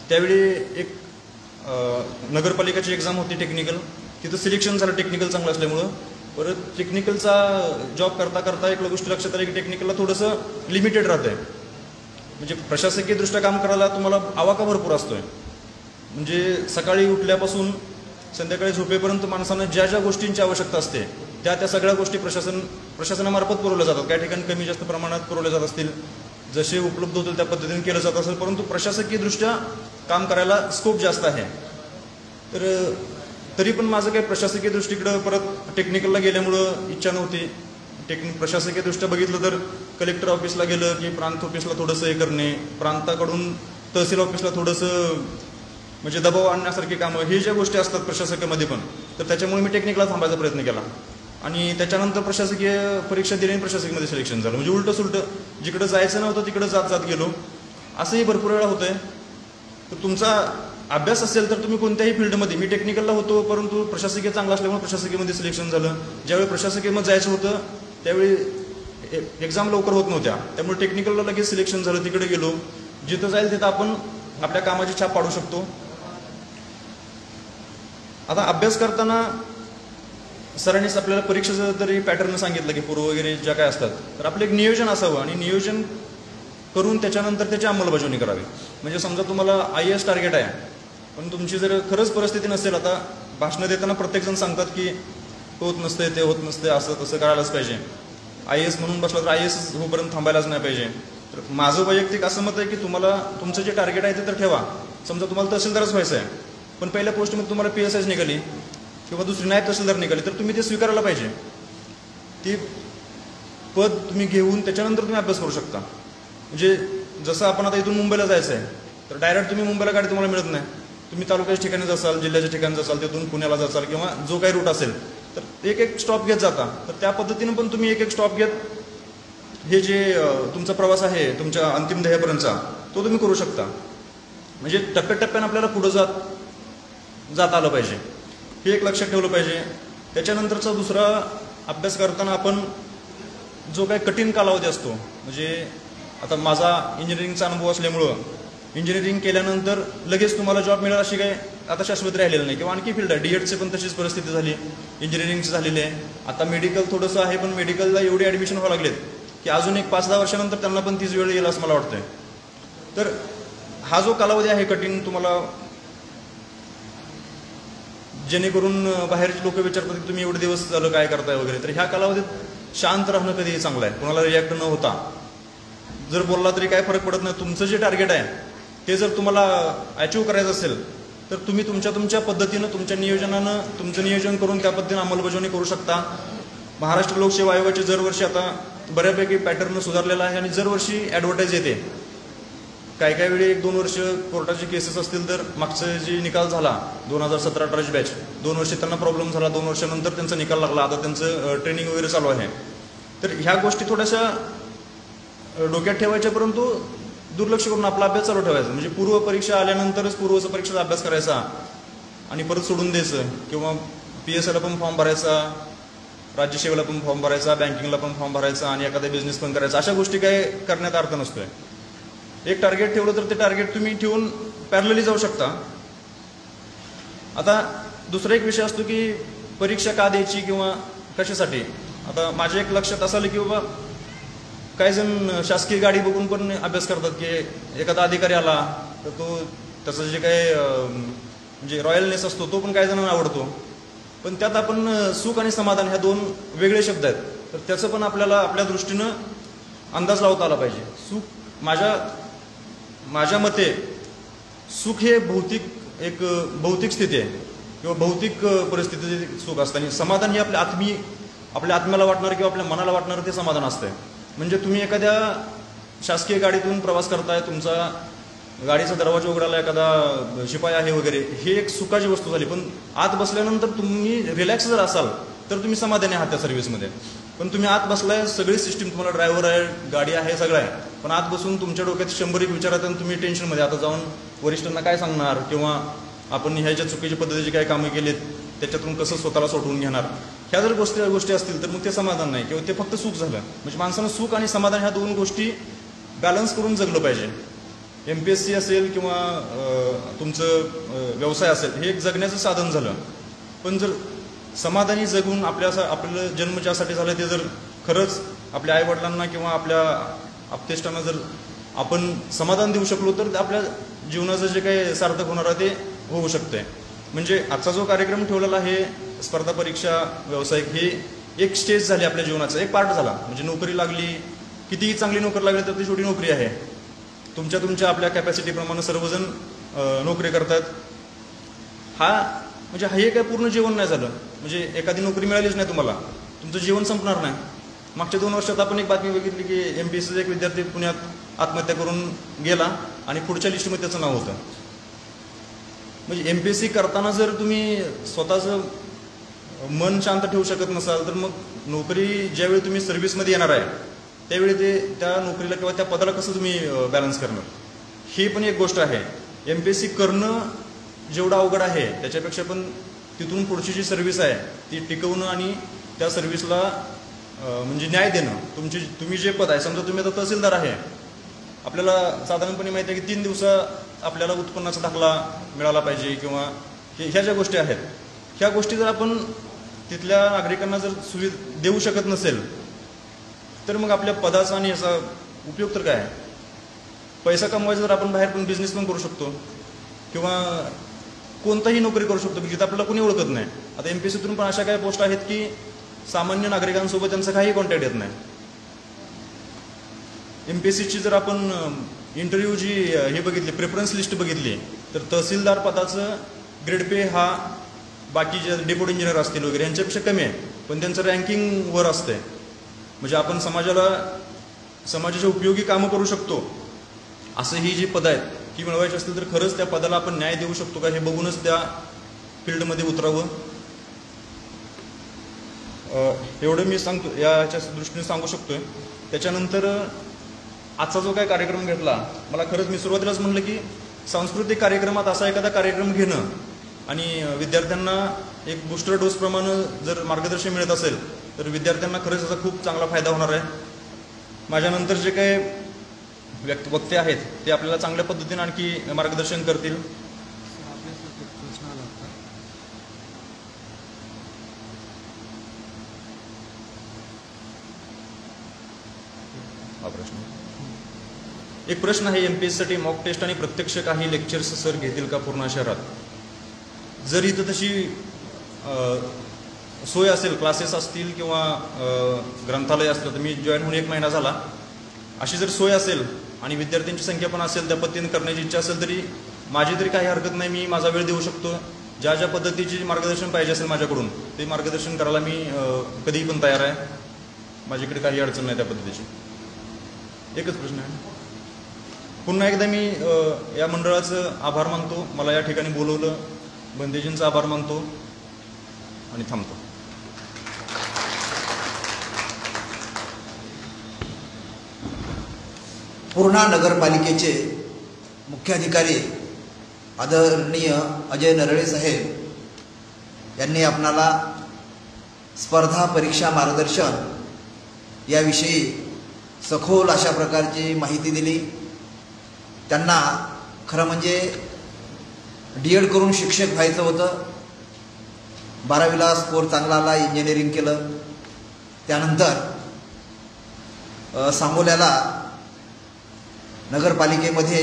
त्यावेळी एक नगरपालिकाची एक्झाम होती टेक्निकल, तिथं सिलेक्शन झालं टेक्निकल चांगलं असल्यामुळं. परत टेक्निकलचा जॉब करता करता एक गोष्ट लक्षात आली की टेक्निकलला थोडंसं लिमिटेड राहतं आहे. म्हणजे प्रशासकीयदृष्ट्या काम करायला तुम्हाला आवाका भरपूर असतोय. म्हणजे सकाळी उठल्यापासून संध्याकाळी झोपेपर्यंत माणसानं ज्या ज्या गोष्टींची आवश्यकता असते त्या सगळ्या गोष्टी प्रशासनामार्फत पुरवल्या जातात. काही ठिकाणी कमी जास्त प्रमाणात पुरवल्या जात असतील, जसे उपलब्ध होतील त्या पद्धतीने केलं जात असेल. परंतु प्रशासकीयदृष्ट्या काम करायला स्कोप जास्त आहे. तर तरी पण माझं काही प्रशासकीय दृष्टीकडं परत टेक्निकलला गेल्यामुळं इच्छा नव्हती. प्रशासकीयदृष्ट्या बघितलं तर कलेक्टर ऑफिसला गेलं की प्रांत ऑफिसला थोडंसं हे करणे, प्रांताकडून तहसील ऑफिसला थोडंसं म्हणजे दबाव आणण्यासारखी कामं, हे ज्या गोष्टी असतात प्रशासकीयमध्ये पण, तर त्याच्यामुळे मी टेक्निकला थांबायचा प्रयत्न केला. आणि त्याच्यानंतर प्रशासकीय परीक्षा दिली आणि प्रशासकीयमध्ये सिलेक्शन झालं. म्हणजे उलटं सुलटं जिकडं जायचं नव्हतं तिकडं जात गेलो. असंही भरपूर वेळा होतंय. तर तुमचा अभ्यास असेल तर तुम्ही कोणत्याही फील्डमध्ये, मी टेक्निकलला होतो परंतु प्रशासकीय चांगला असल्यामुळे प्रशासकीयमध्ये सिलेक्शन झालं. ज्यावेळी प्रशासकीयमध्ये जायचं होतं त्यावेळी एक्झाम लवकर होत नव्हत्या, त्यामुळे टेक्निकलला लगेच सिलेक्शन झालं. तिकडे गेलो. जिथं जाईल तिथं आपण आपल्या कामाची छाप पाडू शकतो. आता अभ्यास करताना सरांनीच आपल्याला परीक्षेचं तरी पॅटर्न सांगितलं की पूर्व वगैरे ज्या काय असतात, तर आपलं एक नियोजन असावं आणि नियोजन करून त्याच्यानंतर त्याची अंमलबजावणी करावी. म्हणजे समजा तुम्हाला IAS टार्गेट आहे, पण तुमची जर खरंच परिस्थिती नसेल, आता भाषणं देताना प्रत्येकजण सांगतात की होत नसते, ते होत नसते, असं तसं करायलाच पाहिजे, IAS म्हणून बसला तर IAS होईपर्यंत थांबायलाच नाही पाहिजे. तर माझं वैयक्तिक असं मत आहे की तुम्हाला तुमचं जे टार्गेट आहे ते तर ठेवा. समजा तुम्हाला तहसीलदारच व्हायचं आहे, पण पहिल्या पोस्टमध्ये तुम्हाला PSI निघाली किंवा दुसरी नायब तहसीलदार निघाली, तर तुम्ही ते स्वीकारायला पाहिजे. ती पद तुम्ही घेऊन त्याच्यानंतर तुम्ही अभ्यास करू शकता. म्हणजे जसं आपण आता इथून मुंबईला जायचं आहे, तर डायरेक्ट तुम्ही मुंबईला गाडी तुम्हाला मिळत नाही. तुम्ही तालुक्याच्या ठिकाणी जासाल, जिल्ह्याच्या ठिकाणी जासाल, तिथून पुण्याला जासाल किंवा जो काही रूट असेल तर एक स्टॉप घेत जाता. तर त्या पद्धतीनं पण तुम्ही एक स्टॉप घेत हे जे तुमचा प्रवास आहे तुमच्या अंतिम ध्येयापर्यंतचा तो तुम्ही करू शकता. म्हणजे टप्प्याटप्प्यानं आपल्याला पुढं जात आलं पाहिजे, हे एक लक्षात ठेवलं पाहिजे. त्याच्यानंतरचा दुसरा अभ्यास करताना आपण जो काही कठीण कालावधी असतो, म्हणजे आता माझा इंजिनिअरिंगचा अनुभव असल्यामुळं इंजिनिअरिंग केल्यानंतर लगेच तुम्हाला जॉब मिळेल अशी काही आता शाश्वत राहिलेलं नाही किंवा आणखी फील्ड आहे. D.Edची पण तशीच परिस्थिती झाली, इंजिनिअरिंगची झालेली आहे. आता मेडिकल थोडंसं आहे, पण मेडिकलला एवढे ॲडमिशन व्हावं लागलेत की अजून एक 5-10 वर्षानंतर त्यांना पण तीच वेळ येईल असं मला वाटतंय. तर हा जो कालावधी आहे कठीण, तुम्हाला जेणेकरून बाहेरचे लोक विचारतात की तुम्ही एवढे दिवस झालं काय करताय वगैरे, तर ह्या कालावधीत शांत राहणं कधीही चांगलं आहे. कोणाला रिॲक्ट न होता जर बोलला तरी काय फरक पडत नाही. तुमचं जे टार्गेट आहे ते जर तुम्हाला अचीव्ह करायचं असेल तर तुम्ही तुमच्या पद्धतीनं तुमच्या नियोजनानं तुमचं नियोजन करून त्या पद्धतीनं अंमलबजावणी करू शकता. महाराष्ट्र लोकसेवा आयोगाचे दरवर्षी आता बऱ्यापैकी पॅटर्न सुधारलेला आहे आणि दरवर्षी ॲडव्हर्टाईज येते. काही वेळी 1-2 वर्ष कोर्टाचे केसेस असतील तर मागचा जे निकाल झाला 2017-18 बॅच 2 वर्ष त्यांना प्रॉब्लेम झाला, 2 वर्षानंतर त्यांचा निकाल लागला. आता त्यांचं ट्रेनिंग वगैरे चालू आहे. तर ह्या गोष्टी थोड्याशा डोक्यात ठेवायच्या, परंतु दुर्लक्ष करून आपला अभ्यास चालू ठेवायचा. म्हणजे पूर्व परीक्षा आल्यानंतरच पूर्व परीक्षेचा अभ्यास करायचा आणि परत सोडून द्यायचं किंवा PSIला पण फॉर्म भरायचा राज्यसेवेला पण फॉर्म भरायचा, बँकिंगला पण फॉर्म भरायचा आणि एखादा बिझनेस पण करायचा, अशा गोष्टी काही करण्यात अर्थ नसतोय. एक टार्गेट ठेवलं तर ते टार्गेट तुम्ही ठेवून पॅरलली जाऊ शकता. आता दुसरा एक विषय असतो की परीक्षा का द्यायची किंवा कशासाठी. आता माझ्या एक लक्षात असं आलं की बाबा काही जण शासकीय गाडी बघून पण अभ्यास करतात की एखादा अधिकारी आला तर तो त्याचं जे काही म्हणजे रॉयलनेस असतो तो पण काही जणांना आवडतो, पण त्यात आपण सुख आणि समाधान ह्या दोन वेगळे शब्द आहेत, तर त्याचं पण आपल्याला आपल्या दृष्टीनं अंदाज लावता आला पाहिजे. सुख माझ्या मते सुख हे भौतिक स्थिती आहे किंवा भौतिक परिस्थितीचे सुख असतं आणि समाधान हे आपल्या आत्म्याला वाटणार किंवा आपल्या मनाला वाटणार ते समाधान असतंय. म्हणजे तुम्ही एखाद्या शासकीय गाडीतून प्रवास करताय, तुमचा गाडीचा दरवाजा उघडायला एखादा शिपाई आहे वगैरे, हे एक सुखाची वस्तू झाली, पण आत बसल्यानंतर तुम्ही रिलॅक्स जर असाल तर तुम्ही समाधानी आहात त्या सर्व्हिसमध्ये. पण तुम्ही आत बसलाय, सगळी सिस्टीम, तुम्हाला ड्रायव्हर आहे, गाडी आहे, सगळं आहे, पण आत बसून तुमच्या डोक्यात 100 विचार आहेत आणि तुम्ही टेन्शनमध्ये आता जाऊन वरिष्ठांना काय सांगणार किंवा आपण ह्याच्या चुकीच्या पद्धतीची काय कामं केलीत त्याच्यातून कसं स्वतःला सोडवून घेणार, ह्या जर गोष्टी असतील तर मग ते समाधान नाही किंवा ते फक्त सुख झालं. म्हणजे माणसानं सुख आणि समाधान ह्या दोन गोष्टी बॅलन्स करून जगलं पाहिजे. MPSC असेल किंवा तुमचं व्यवसाय असेल हे एक जगण्याचं साधन झालं, पण जर समाधानी जगून आपलं जन्म ज्यासाठी झालं ते जर खरंच आपल्या आईवडिलांना किंवा आपल्या आपतेष्टांना जर आपण समाधान देऊ शकलो तर आपल्या जीवनाचं जे काही सार्थक होणार आहे ते होऊ शकतंय. म्हणजे आजचा जो कार्यक्रम ठेवलेला आहे स्पर्धा परीक्षा व्यावसायिक, हे एक स्टेज झाली आपल्या जीवनाचा, एक पार्ट झाला. म्हणजे नोकरी लागली, कितीही चांगली नोकरी लागली तर ती छोटी नोकरी आहे. तुमच्या आपल्या कॅपॅसिटीप्रमाणे सर्वजण नोकरी करतात. म्हणजे हे काय पूर्ण जीवन नाही झालं. म्हणजे एखादी नोकरी मिळालीच नाही तुम्हाला, तुमचं जीवन संपणार नाही. मागच्या 2 वर्षात आपण एक बातमी बघितली की MPSCचा एक विद्यार्थी पुण्यात आत्महत्या करून गेला आणि पुढच्या लिस्टमध्ये त्याचं नाव होतं. म्हणजे MPSC करताना जर तुम्ही स्वतःचं मन शांत ठेवू शकत नसाल तर मग नोकरी ज्यावेळी तुम्ही सर्व्हिसमध्ये येणार आहे त्यावेळी त्या नोकरीला किंवा त्या पदाला कसं तुम्ही बॅलन्स करणार, ही पण एक गोष्ट आहे. MPSC करणं जेवढं अवघड आहे त्याच्यापेक्षा पण तिथून पुढची जी सर्व्हिस आहे ती टिकवणं आणि त्या सर्व्हिसला म्हणजे न्याय देणं. तुम्ही जे पद आहे, समजा तुम्ही आता तहसीलदार आहे, आपल्याला साधारणपणे माहिती आहे की 3 दिवसात आपल्याला उत्पन्नाचा दाखला मिळाला पाहिजे किंवा ह्या ज्या गोष्टी आहेत, ह्या गोष्टी जर आपण तिथल्या नागरिकांना जर सुविधा देऊ शकत नसेल तर मग आपल्या पदाचा आणि याचा उपयोग तर काय आहे. पैसा कमवायचा तर आपण बाहेर पण बिझनेस पण करू शकतो किंवा कोणताही नोकरी करू शकतो की जिथं आपल्याला कोणी ओळखत नाही. आता MPSCतून पण अशा काही पोस्ट आहेत की सामान्य नागरिकांसोबत त्यांचा काही कॉन्टॅक्ट येत नाही. MPSCची जर आपण इंटरव्ह्यू जी हे बघितली, प्रेफरन्स लिस्ट बघितली, तर तहसीलदार पदाचं ग्रेड पे हा बाकी जे डेप्युटी इंजिनियर असतील वगैरे यांच्यापेक्षा कमी आहे, पण त्यांचं रँकिंग वर असतंय. म्हणजे आपण समाजाच्या उपयोगी कामं करू शकतो असं ही जी पदं आहेत ती मिळवायची असतील तर खरंच त्या पदाला आपण न्याय देऊ शकतो का हे बघूनच त्या फील्डमध्ये उतरावं. एवढं मी सांगतो, याच्या दृष्टीने सांगू शकतोय. त्याच्यानंतर आजचा जो काही कार्यक्रम घेतला, मला खरंच मी सुरुवातीलाच म्हटलं की सांस्कृतिक कार्यक्रमात असा एखादा कार्यक्रम घेणं आणि विद्यार्थ्यांना एक बूस्टर डोस प्रमाणे जर मार्गदर्शन मिळत असेल तर विद्यार्थ्यांना खरंच याचा खूप चांगला फायदा होणार आहे. माझ्यानंतर जे काही वक्ते आहेत ते आपल्याला चांगल्या पद्धतीने आणखी मार्गदर्शन करतील. एक प्रश्न आहे, MPSCसाठी मॉक टेस्ट आणि प्रत्यक्ष काही लेक्चर्स सर घेतील का पूर्ण शहरात? जर इथं तशी सोय असेल, क्लासेस असतील किंवा ग्रंथालय असलं, तर मी जॉईन होऊन 1 महिना झाला, अशी जर सोय असेल आणि विद्यार्थ्यांची संख्या पण असेल, त्या पद्धतीने करण्याची इच्छा असेल तरी माझी तरी काही हरकत नाही. मी माझा वेळ देऊ शकतो. ज्या पद्धतीची मार्गदर्शन पाहिजे असेल माझ्याकडून ते मार्गदर्शन करायला मी कधीही पण तयार आहे. माझ्याकडे काही अडचण नाही त्या पद्धतीची. एकच प्रश्न आहे. पुन्हा एकदा मी या मंडळाचं आभार मानतो. मला या ठिकाणी बोलवलं, बंदेजींचा आभार मानतो आणि थांबतो. पूर्णा नगरपालिकेचे मुख्याधिकारी आदरणीय अजय नरळे साहेब यांनी आपणाला स्पर्धा परीक्षा मार्गदर्शन याविषयी सखोल अशा प्रकारची माहिती दिली. त्यांना खरं म्हणजे D.Ed करून शिक्षक व्हायचं होतं. 12वीला स्कोर चांगला आला, इंजिनिअरिंग केलं. त्यानंतर सांगोल्याला नगरपालिकेमध्ये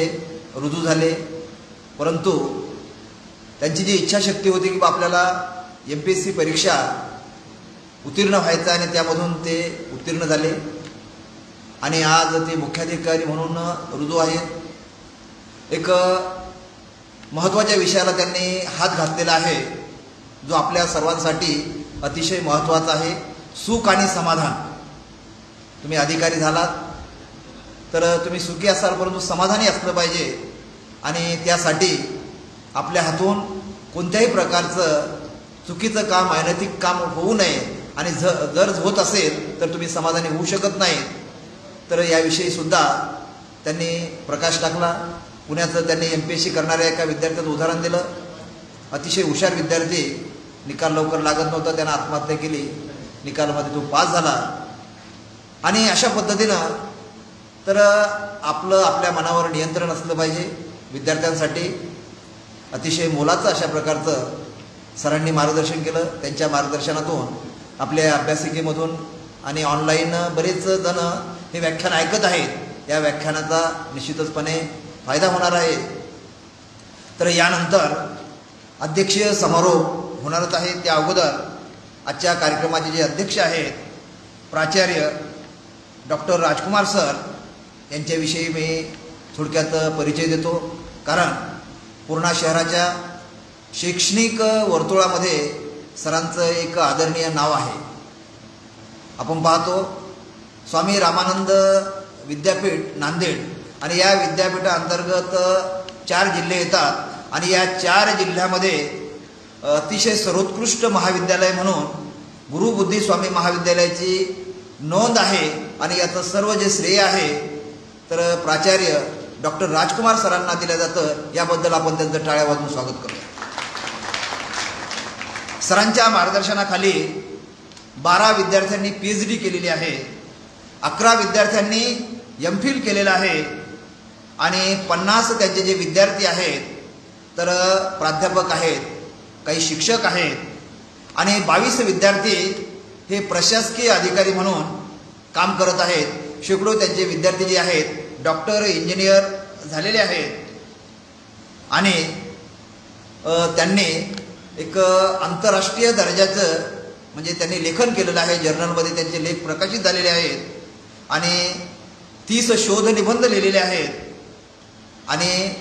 रुजू झाले. परंतु त्यांची जी इच्छाशक्ती होती की आपल्याला MPSC परीक्षा उत्तीर्ण व्हायचं आणि त्यामधून ते उत्तीर्ण झाले आणि आज ते मुख्याधिकारी म्हणून रुजू आहेत. एक महत्त्वाच्या विषयाला त्यांनी हात घातलेला आहे जो आपल्या सर्वांसाठी अतिशय महत्त्वाचा आहे. सुख आणि समाधान. तुम्ही अधिकारी झालात तर तुम्ही सुखी असाल परंतु समाधानी असलं पाहिजे आणि त्यासाठी आपल्या हातून कोणत्याही प्रकारचं चुकीचं काम अनैतिक काम होऊ नये आणि जर होत असेल तर तुम्ही समाधानी होऊ शकत नाही. तर याविषयी सुद्धा त्यांनी प्रकाश टाकला. पुण्याचं त्यांनी MPSC करणाऱ्या एका विद्यार्थ्याचं उदाहरण दिलं. अतिशय हुशार विद्यार्थी, निकाल लवकर लागत नव्हता, त्यानं आत्महत्या केली. निकालामध्ये तो पास झाला. आणि अशा पद्धतीनं तर आपल्या मनावर नियंत्रण असलं पाहिजे. विद्यार्थ्यांसाठी अतिशय मोलाचं अशा प्रकारचं सरांनी मार्गदर्शन केलं. त्यांच्या मार्गदर्शनातून आपल्या अभ्यासिकेमधून आणि ऑनलाईन बरेच जण हे व्याख्यान ऐकत आहेत. या व्याख्यानाचा निश्चितचपणे फायदा होणार आहे. तर यानंतर अध्यक्षीय समारोप होणारच आहे. त्या अगोदर आजच्या कार्यक्रमाचे जे अध्यक्ष आहेत प्राचार्य डॉक्टर राजकुमार सर यांच्याविषयी मी थोडक्यात परिचय देतो. कारण पूर्णा शहराच्या शैक्षणिक वर्तुळामध्ये सरांचं एक आदरणीय नाव आहे. आपण पाहतो स्वामी रामानंद विद्यापीठ नांदेड आणि या विद्यापीठाअंतर्गत 4 जिल्हे येतात आणि या 4 जिल्ह्यामध्ये अतिशय सर्वोत्कृष्ट महाविद्यालय म्हणून गुरुबुद्धी स्वामी महाविद्यालयाची नोंद आहे. आणि याचं सर्व जे श्रेय आहे तर प्राचार्य डॉक्टर राजकुमार सरांना दिलं जातं. याबद्दल आपण त्यांचं टाळ्या वाजवून स्वागत करतो. सरांच्या मार्गदर्शनाखाली 12 विद्यार्थ्यांनी PhD केलेली आहे, 11 विद्यार्थ्यांनी MPhil केलेलं आहे आणि 50 त्यांचे जे विद्यार्थी आहेत तर प्राध्यापक आहेत, काही शिक्षक आहेत आणि 22 विद्यार्थी हे प्रशासकीय अधिकारी म्हणून काम करत आहेत. शेकडो त्यांचे विद्यार्थी जे आहेत डॉक्टर, इंजिनियर झालेले आहेत आणि त्यांनी एक आंतरराष्ट्रीय दर्जाचं म्हणजे त्यांनी लेखन केलेलं आहे. जर्नलमध्ये त्यांचे लेख प्रकाशित झालेले आहेत आणि 30 शोध निबंध लिहिलेले आहेत. आणि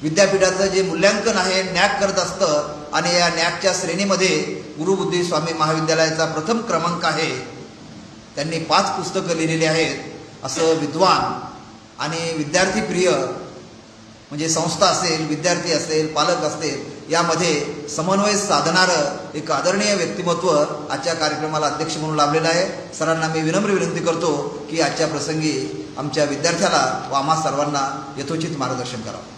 विद्यापीठाचं जे मूल्यांकन आहे NAAC करत असतं आणि या NAACच्या श्रेणीमध्ये गुरुबुद्धी स्वामी महाविद्यालयाचा प्रथम क्रमांक आहे. त्यांनी 5 पुस्तकं लिहिलेली आहेत. असं विद्वान आणि विद्यार्थीप्रिय म्हणजे संस्था असेल, विद्यार्थी असेल, पालक असेल यामध्ये समन्वय साधणारं एक आदरणीय व्यक्तिमत्व आजच्या कार्यक्रमाला अध्यक्ष म्हणून लाभलेलं आहे. सरांना मी विनम्र विनंती करतो की आजच्या प्रसंगी आमच्या विद्यार्थ्याला व आम्हा सर्वांना यथोचित मार्गदर्शन करावं.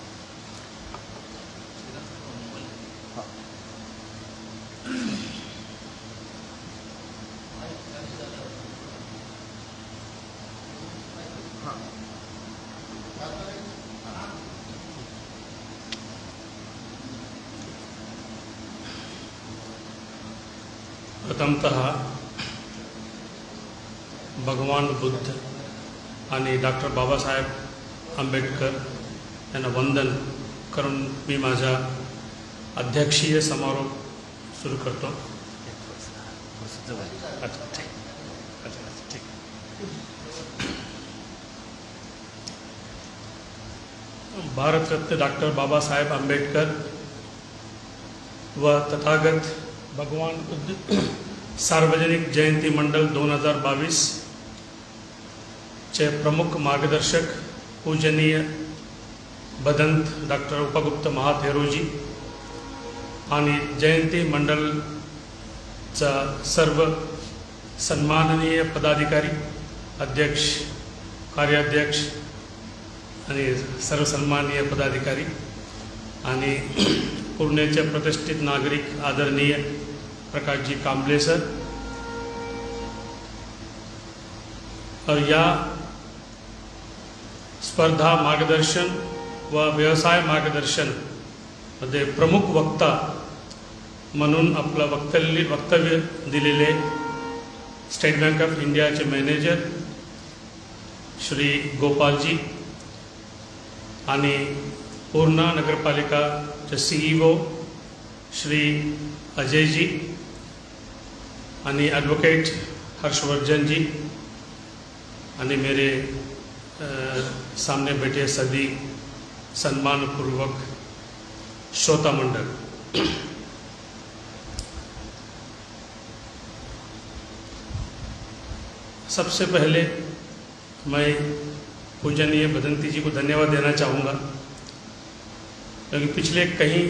प्रथमतः भगवान बुद्ध आणि डॉक्टर बाबासाहेब आंबेडकर यांना वंदन करून मी माझा अध्यक्षीय समारोप सुरू करतो. भारतरत्न डॉक्टर बाबासाहेब आंबेडकर व तथागत भगवान बुद्ध सार्वजनिक जयंती मंडल 2022 चे प्रमुख मार्गदर्शक पूजनीय भदंत डॉक्टर उपगुप्त महाथेरोजी आणि जयंती मंडलचा सर्व सन्माननीय पदाधिकारी, अध्यक्ष, कार्याध्यक्ष आणि सर्व सन्माननीय पदाधिकारी आणि पुणेचे प्रतिष्ठित नागरिक आदरणीय प्रकाशजी कांबळे सर, और या स्पर्धा मार्गदर्शन व व्यवसाय मार्गदर्शन मध्ये प्रमुख वक्ता म्हणून आपलं वक्तव्य दिलेले स्टेट बँक ऑफ इंडियाचे मॅनेजर श्री गोपालजी आणि पूर्णा नगरपालिकाचे CEO श्री अजयजी आणि ॲडव्होकेट हर्षवर्धन जी आणि मेरे सामने बैठे सभी सम्मानपूर्वक श्रोता मंडल, सबसे पहले मैं पूजनीय बदंती जी को धन्यवाद देना चाहूँगा, क्योंकि पिछले कहीं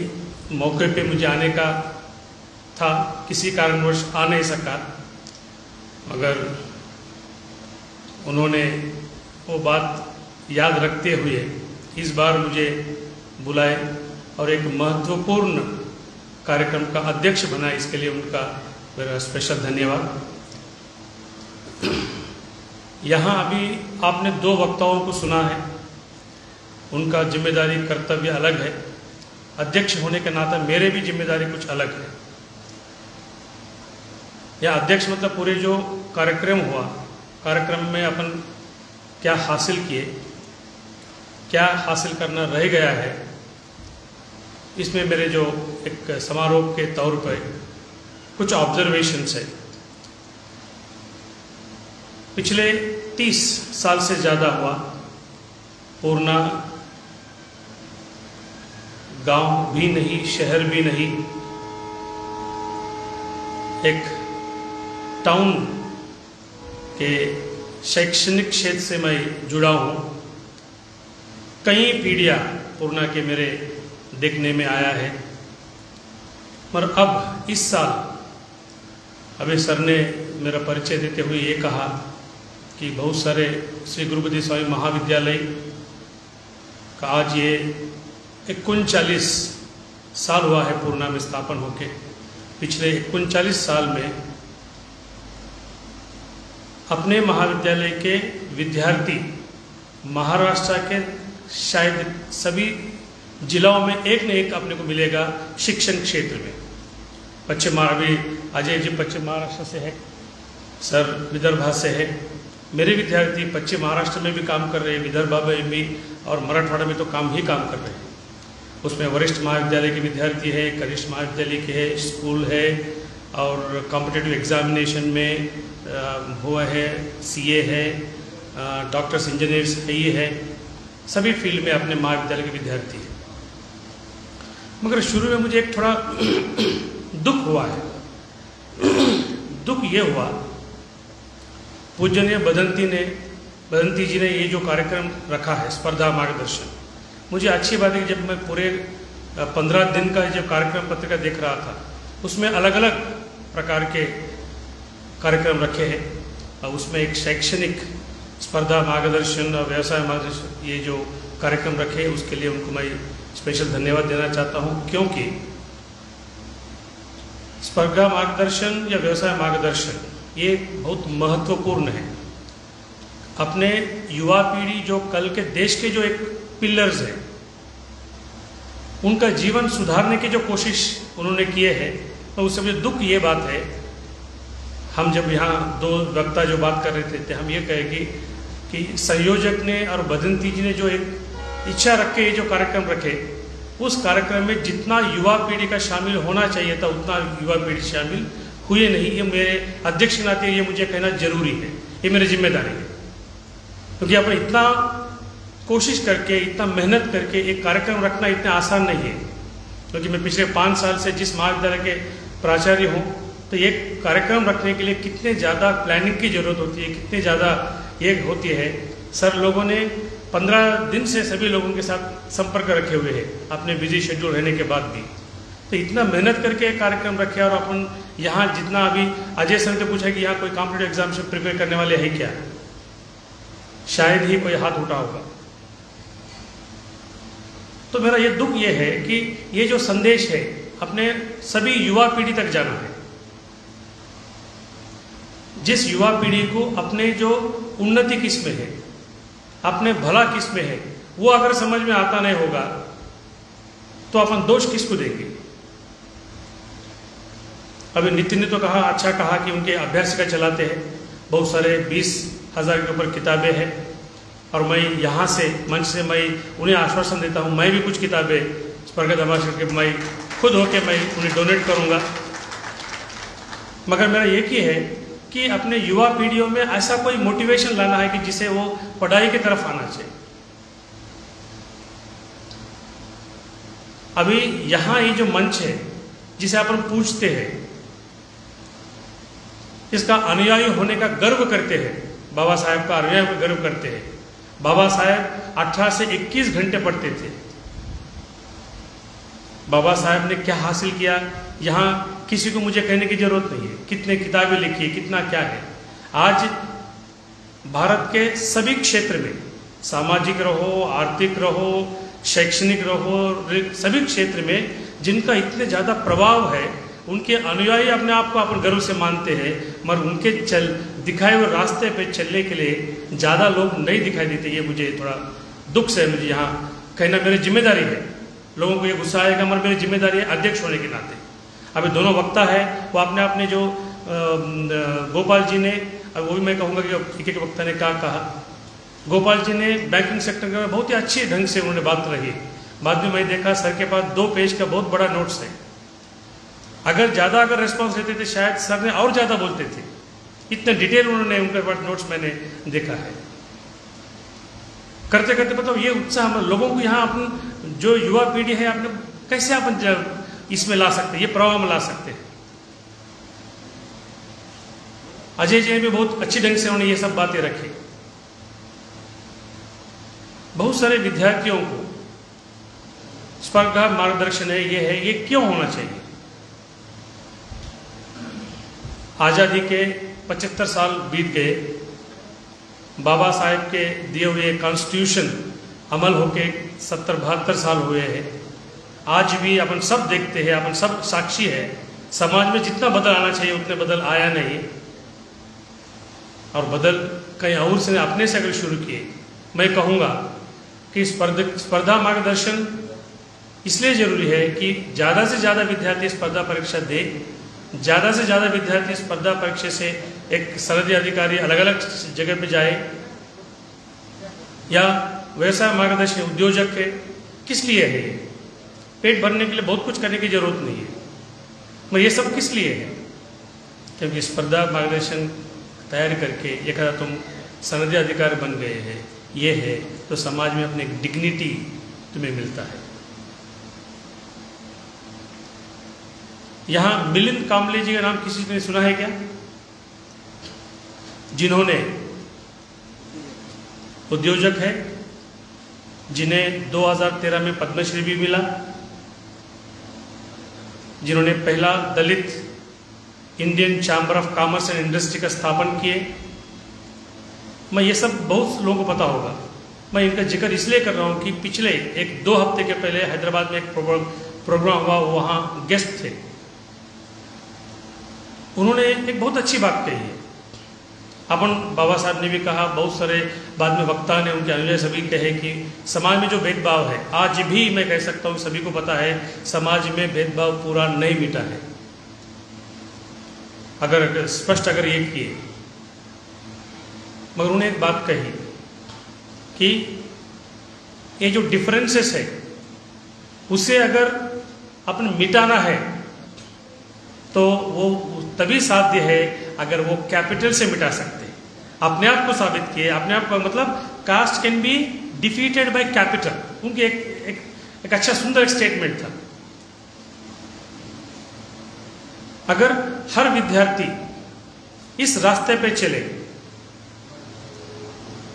मौके पे मुझे आने का था, किसी कारणवश आ नहीं सका, मगर उन्होंने वो बात याद रखते हुए इस बार मुझे बुलाए और एक महत्वपूर्ण कार्यक्रम का अध्यक्ष बना, इसके लिए उनका मेरा स्पेशल धन्यवाद। यहाँ अभी आपने 2 वक्ताओं को सुना है, उनका जिम्मेदारी कर्तव्य अलग है, अध्यक्ष होने के नाते मेरे भी जिम्मेदारी कुछ अलग है। यह अध्यक्ष मतलब पूरे जो कार्यक्रम हुआ, कार्यक्रम में अपन क्या हासिल किए, क्या हासिल करना रह गया है, इसमें मेरे जो एक समारोह के तौर पर कुछ ऑब्जर्वेशंस है। पिछले 30 साल से ज़्यादा हुआ पूर्णा गांव भी नहीं, शहर भी नहीं, एक टाउन के शैक्षणिक क्षेत्र से मैं जुड़ा हूँ। कई पीढ़ियाँ पूर्णा के मेरे देखने में आया है, पर अब इस साल अभी सर ने मेरा परिचय देते हुए ये कहा कि बहुत सारे श्री गुरु गोविंद स्वामी महाविद्यालय का आज ये 39 साल हुआ है पूर्णा में स्थापन होके। पिछले 39 साल में अपने महाविद्यालय के विद्यार्थी महाराष्ट्र के शायद सभी जिलों में एक न एक अपने को मिलेगा शिक्षण क्षेत्र में। पश्चिम अभी अजय जी पश्चिम महाराष्ट्र से है, सर विदर्भा से है, मेरे विद्यार्थी पश्चिम महाराष्ट्र में भी काम कर रहे हैं, विदर्भा में भी, और मराठवाड़ा में तो काम कर रहे हैं। उसमें वरिष्ठ महाविद्यालय के विद्यार्थी है, कनिष्ठ महाविद्यालय के है, स्कूल है, और कॉम्पिटिटिव एग्जामिनेशन में हुआ है, CA है, डॉक्टर्स इंजीनियर्स ये है, सभी फील्ड में अपने महाविद्यालय के विद्यार्थी हैं। मगर शुरू में मुझे एक थोड़ा दुख हुआ है। दुख ये हुआ, पूजनीय बदंती जी ने ये जो कार्यक्रम रखा है स्पर्धा मार्गदर्शन, मुझे अच्छी बात है कि जब मैं पूरे 15 दिन का जब कार्यक्रम पत्रिका देख रहा था, उसमें अलग अलग प्रकार के कार्यक्रम रखे हैं, और उसमें एक शैक्षणिक स्पर्धा मार्गदर्शन और व्यवसाय मार्गदर्शन ये जो कार्यक्रम रखे हैं, उसके लिए उनको मैं स्पेशल धन्यवाद देना चाहता हूँ, क्योंकि स्पर्धा मार्गदर्शन या व्यवसाय मार्गदर्शन ये बहुत महत्वपूर्ण है। अपने युवा पीढ़ी जो कल के देश के जो एक पिलर्स है, उनका जीवन सुधारने की जो कोशिश उन्होंने किए हैं, तो उससे मुझे दुख ये बात है, हम जब यहाँ 2 वक्ता जो बात कर रहे थे हम ये कहेंगे कि संयोजक ने और बदंती जी ने जो एक इच्छा रख के ये जो कार्यक्रम रखे, उस कार्यक्रम में जितना युवा पीढ़ी का शामिल होना चाहिए था उतना युवा पीढ़ी शामिल हुए नहीं। ये मेरे अध्यक्ष के नाते ये मुझे कहना जरूरी है, ये मेरी जिम्मेदारी है, क्योंकि अपन इतना कोशिश करके इतना मेहनत करके एक कार्यक्रम रखना इतना आसान नहीं है। क्योंकि मैं पिछले 5 साल से जिस महाविद्यालय के प्राचार्य हूँ, तो ये कार्यक्रम रखने के लिए कितने ज़्यादा प्लानिंग की जरूरत होती है, कितने ज़्यादा ये होती है। सर लोगों ने 15 दिन से सभी लोगों के साथ संपर्क रखे हुए हैं, अपने बिजी शेड्यूल रहने के बाद भी, तो इतना मेहनत करके कार्यक्रम रखे। और अपन यहाँ जितना अभी अजय सर ने पूछा कि यहाँ कोई कॉम्पिटिटिव एग्जाम से प्रिपेयर करने वाले हैं क्या, शायद ही कोई हाथ उठा होगा। तो मेरा ये दुख ये है कि ये जो संदेश है अपने सभी युवा पीढ़ी तक जाना है। जिस युवा पीढ़ी को अपने जो उन्नति किस में है, अपने भला किस में है, वो अगर समझ में आता नहीं होगा तो अपन दोष किसको देंगे। अभी नितिन ने तो कहा, अच्छा कहा कि उनके अभ्यासिका चलाते हैं, बहुत सारे 20,000 के ऊपर किताबें हैं, और मैं यहाँ से मंच से मैं उन्हें आश्वासन देता हूँ, मैं भी कुछ किताबें स्वर्गत अम्बासडर के मैं खुद होके मैं उन्हें डोनेट करूँगा। मगर मेरा एक ही है कि अपने युवा पीढ़ियों में ऐसा कोई मोटिवेशन लाना है कि जिसे वो पढ़ाई की तरफ आना चाहिए। अभी यहाँ ये जो मंच है जिसे अपन पूछते हैं, इसका अनुयायी होने का गर्व करते हैं, बाबा साहेब का अनुयायी का गर्व करते हैं। बाबा साहेब 18 से 21 घंटे पढ़ते थे। बाबा साहेब ने क्या हासिल किया, यहाँ किसी को मुझे कहने की जरूरत नहीं है, कितने किताबें लिखी है, कितना क्या है। आज भारत के सभी क्षेत्र में, सामाजिक रहो, आर्थिक रहो, शैक्षणिक रहो, सभी क्षेत्र में जिनका इतने ज़्यादा प्रभाव है, उनके अनुयायी अपने आप को अपन गर्व से मानते हैं, मगर उनके दिखाए हुए रास्ते पे चलने के लिए ज़्यादा लोग नहीं दिखाई देते। ये मुझे थोड़ा दुख से मुझे यहाँ कहना मेरी जिम्मेदारी है। लोगों को ये गुस्सा आएगा, मगर मेरी जिम्मेदारी है अध्यक्ष होने के नाते। अभी दोनों वक्ता है, वो अपने जो गोपाल जी ने, अब वो भी मैं कहूँगा कि एक एक वक्ता ने क्या कहा। गोपाल जी ने बैंकिंग सेक्टर के बहुत ही अच्छे ढंग से उन्होंने बात रही। बाद में मैं देखा सर के पास 2 पेज का बहुत बड़ा नोट्स है। अगर ज़्यादा रिस्पॉन्स लेते थे शायद सर ने और ज़्यादा बोलते थे। इतने डिटेल उन्होंने उनके पास नोट्स मैंने देखा है। करते करते मतलब ये उत्साह हम लोगों को यहाँ अपन जो युवा पीढ़ी है अपने कैसे अपन इसमें ला सकते हैं, ये प्रभाव में ला सकते हैं। अजय जी ने भी बहुत अच्छी ढंग से उन्होंने ये सब बातें रखी। बहुत सारे विद्यार्थियों को स्पर्धा मार्गदर्शन है, ये क्यों होना चाहिए। आज़ादी के 75 साल बीत गए, बाबा साहेब के दिए हुए कॉन्स्टिट्यूशन अमल होके 70-72 साल हुए हैं। आज भी अपन सब देखते हैं, अपन सब साक्षी है, समाज में जितना बदल आना चाहिए उतने बदल आया नहीं, और बदल कहीं और से अपने से अगर शुरू किए। मैं कहूँगा कि स्पर्धा मार्गदर्शन इसलिए जरूरी है कि ज़्यादा से ज़्यादा विद्यार्थी स्पर्धा परीक्षा दे, ज़्यादा से ज़्यादा विद्यार्थी स्पर्धा परीक्षा से एक सरहदी अधिकारी अलग अलग जगह पे जाए, या व्यवसाय मार्गदर्शन उद्योजक है। किस लिए है ये? पेट भरने के लिए बहुत कुछ करने की जरूरत नहीं है, मगर ये सब किस लिए है? क्योंकि स्पर्धा मार्गदर्शन तैयार करके एक तुम सरहदी अधिकारी बन गए हैं, ये है तो समाज में अपने डिग्निटी तुम्हें मिलता है। यहाँ मिलिंद कांबले जी का नाम किसी ने सुना है क्या? जिन्होंने उद्योजक है, जिन्हें 2013 में पद्मश्री भी मिला, जिन्होंने पहला दलित Indian chamber of commerce and industry का स्थापन किए। मैं ये सब बहुत लोगों को पता होगा। मैं इनका जिक्र इसलिए कर रहा हूँ कि पिछले 1-2 हफ्ते के पहले हैदराबाद में एक प्रोग्राम हुआ, वहाँ गेस्ट थे। उन्होंने एक बहुत अच्छी बात कही है। अपन बाबा साहब ने भी कहा, बहुत सारे बाद में वक्ता ने, उनके अनुयायी सभी कहे कि समाज में जो भेदभाव है, आज भी मैं कह सकता हूँ सभी को पता है, समाज में भेदभाव पूरा नहीं मिटा है। अगर स्पष्ट अगर ये किए, मगर उन्होंने एक बात कही कि ये जो डिफरेंसेस है उसे अगर अपन मिटाना है तो वो तभी साध्य है अगर वो कैपिटल से मिटा सकते हैं। अपने आप को साबित किए, अपने आप को, मतलब caste can be defeated by capital. उनकी एक अच्छा सुंदर स्टेटमेंट था। अगर हर विद्यार्थी इस रास्ते पे चले,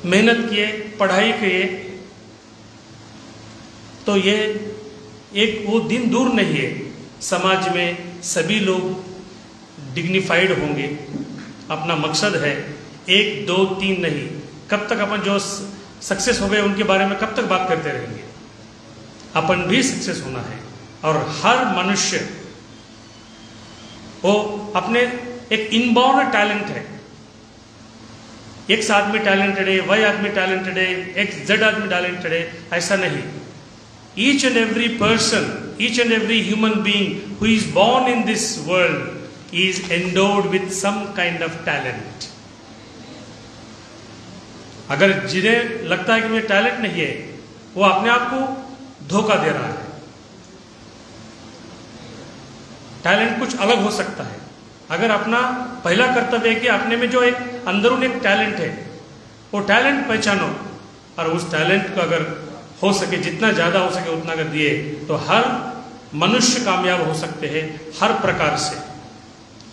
मेहनत किए, पढ़ाई किए, तो ये एक वो दिन दूर नहीं है समाज में सभी लोग डिग्निफाइड होंगे। अपना मकसद है 1, 2, 3 नहीं, कब तक अपन जो सक्सेस हो गए उनके बारे में कब तक बात करते रहेंगे। अपन भी सक्सेस होना है, और हर मनुष्य वो अपने एक इनबॉर्न टैलेंट है, एक्स आदमी टैलेंटेड है, वाई आदमी टैलेंटेड है, एक्स जेड आदमी टैलेंटेड है, ऐसा नहीं। Each and every person, each and every human being who is born in this world is endowed with some kind of talent. अगर जिन्हें लगता है कि मुझे टैलेंट नहीं है, वो अपने आप को धोखा दे रहा है। टैलेंट कुछ अलग हो सकता है। अगर अपना पहला कर्तव्य है कि अपने में जो एक अंदरून एक टैलेंट है, वो टैलेंट पहचानो, और उस टैलेंट को अगर हो सके जितना ज़्यादा हो सके उतना अगर दिए तो हर मनुष्य कामयाब हो सकते हैं, हर प्रकार से।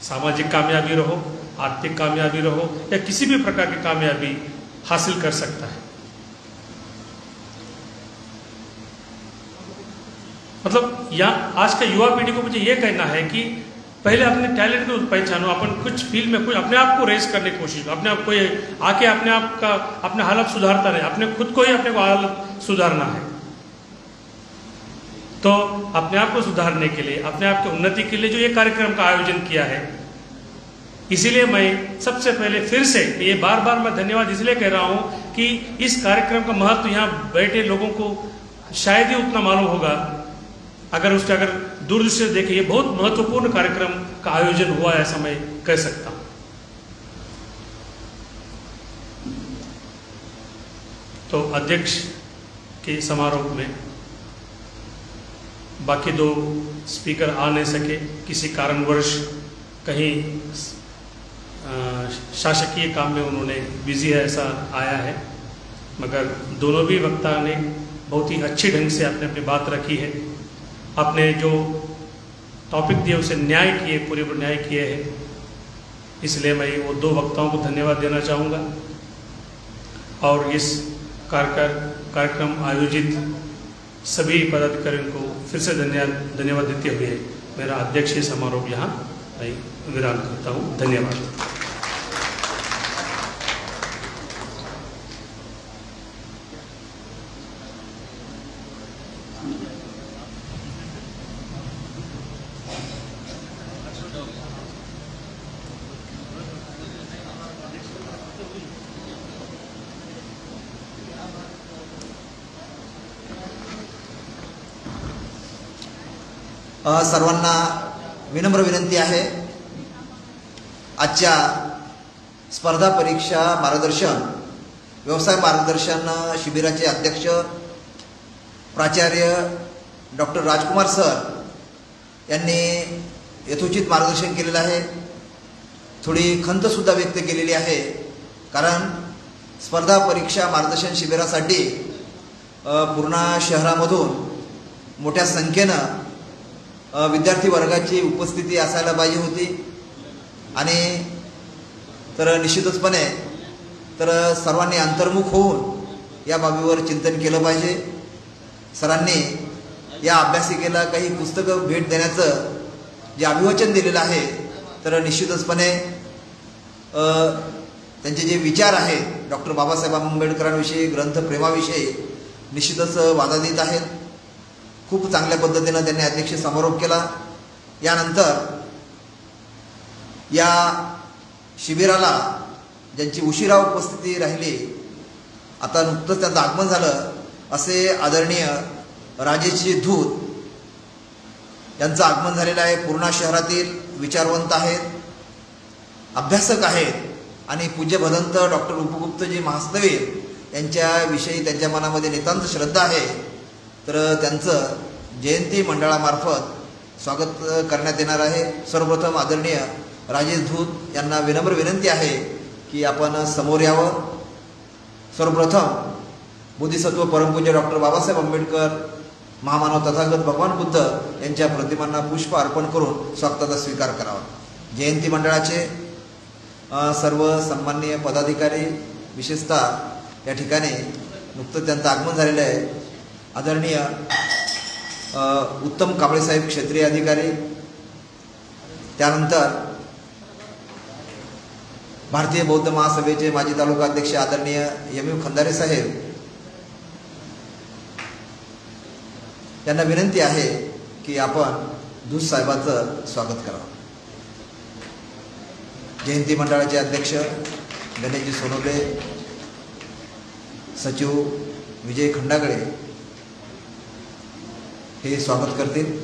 सामाजिक कामयाबी रहो, आर्थिक कामयाबी रहो, या किसी भी प्रकार की कामयाबी हासिल कर सकता है। मतलब यहाँ आज का युवा पीढ़ी को मुझे ये कहना है कि पहले अपने टैलेंट को पहचानो, अपन कुछ फील्ड में कुछ अपने आप को रेस करने की कोशिश करो, अपने आप को आके अपने आप का अपने हालत सुधारता रहे, अपने खुद को ही अपने को हालत सुधारना है। तो अपने आप को सुधारने के लिए, अपने आप की उन्नति के लिए जो ये कार्यक्रम का आयोजन किया है, इसीलिए मैं सबसे पहले फिर से ये बार बार मैं धन्यवाद इसलिए कह रहा हूँ कि इस कार्यक्रम का महत्व यहाँ बैठे लोगों को शायद ही उतना मालूम होगा। अगर उसके अगर दूरदृष्टि से देखें, ये बहुत महत्वपूर्ण कार्यक्रम का आयोजन हुआ है, ऐसा मैं कह सकता हूं। तो अध्यक्ष के समारोह में बाकी दो स्पीकर आ नहीं सके, किसी कारणवश कहीं शासकीय काम में उन्होंने बिजी है ऐसा आया है, मगर दोनों भी वक्ता ने बहुत ही अच्छे ढंग से अपने अपनी बात रखी है। आपने जो टॉपिक दिए उसे न्याय किए, पूरे पर न्याय किए हैं, इसलिए मैं वो दो वक्ताओं को धन्यवाद देना चाहूँगा। और इस कार्यक्रम आयोजित सभी पदाधिकारियों को फिर से धन्यवाद देते हुए मेरा अध्यक्षीय समारोह यहाँ मैं विराम करता हूँ। धन्यवाद। सर्वांना विनम्र विनंती आहे, आजच्या स्पर्धा परीक्षा मार्गदर्शन व्यवसाय मार्गदर्शन शिबिराचे अध्यक्ष प्राचार्य डॉक्टर राजकुमार सर यांनी यथोचित मार्गदर्शन केलेलं आहे। थोडी खंतसुद्धा व्यक्त केलेली आहे, कारण स्पर्धा परीक्षा मार्गदर्शन शिबिरासाठी पूर्णा शहरामधून मोठ्या संख्येनं विद्यार्थी वर्गाची उपस्थिती असायला पाहिजे होती, आणि तर निश्चितचपणे तर सर्वांनी अंतर्मुख होऊन या बाबीवर चिंतन केलं पाहिजे। सरांनी या अभ्यासिकेला काही पुस्तकं भेट देण्याचं जे अभिवचन दिलेलं आहे, तर निश्चितचपणे त्यांचे जे विचार आहेत डॉक्टर बाबासाहेब आंबेडकरांविषयी, ग्रंथप्रेमाविषयी निश्चितच वादातीत आहेत। खूप चांगल्या पद्धतीने त्यांनी अध्यक्ष समारोप केला। यानंतर या शिबिराला ज्यांची उशिरा उपस्थिती राहिली, आता नुकतंच त्यांचं आगमन झालं असे आदरणीय राजेशजी धूत यांचं आगमन झालेलं आहे। पूर्णा शहरातील विचारवंत आहेत, अभ्यासक आहेत, आणि पूज्य भदंत डॉक्टर उपगुप्तजी महास्तवीर यांच्याविषयी त्यांच्या मनामध्ये नितांत श्रद्धा आहे। तर त्यांचं जयंती मंडळामार्फत स्वागत करण्यात येणार आहे। सर्वप्रथम आदरणीय राजेश धूत यांना विनम्र विनंती आहे की आपण समोर यावं। सर्वप्रथम बोधिसत्व परमपूज्य डॉक्टर बाबासाहेब आंबेडकर महामानव तथागत भगवान बुद्ध यांच्या प्रतिमांना पुष्प अर्पण करून स्वागताचा स्वीकार करावा। जयंती मंडळाचे सर्व सन्माननीय पदाधिकारी, विशेषतः या ठिकाणी नुकतंच त्यांचं आगमन झालेलं आहे, आदरणीय उत्तम कांबळे साहेब क्षेत्रीय अधिकारी, त्यानंतर भारतीय बौद्ध महासभेचे माजी तालुका अध्यक्ष आदरणीय यमीव खंदारे साहेब यांना विनंती आहे की आपण धूत साहेबांचं स्वागत करावं। जयंती मंडळाचे अध्यक्ष गणेशजी सोनवणे, सचिव विजय खंडागळे हे स्वागत करतील.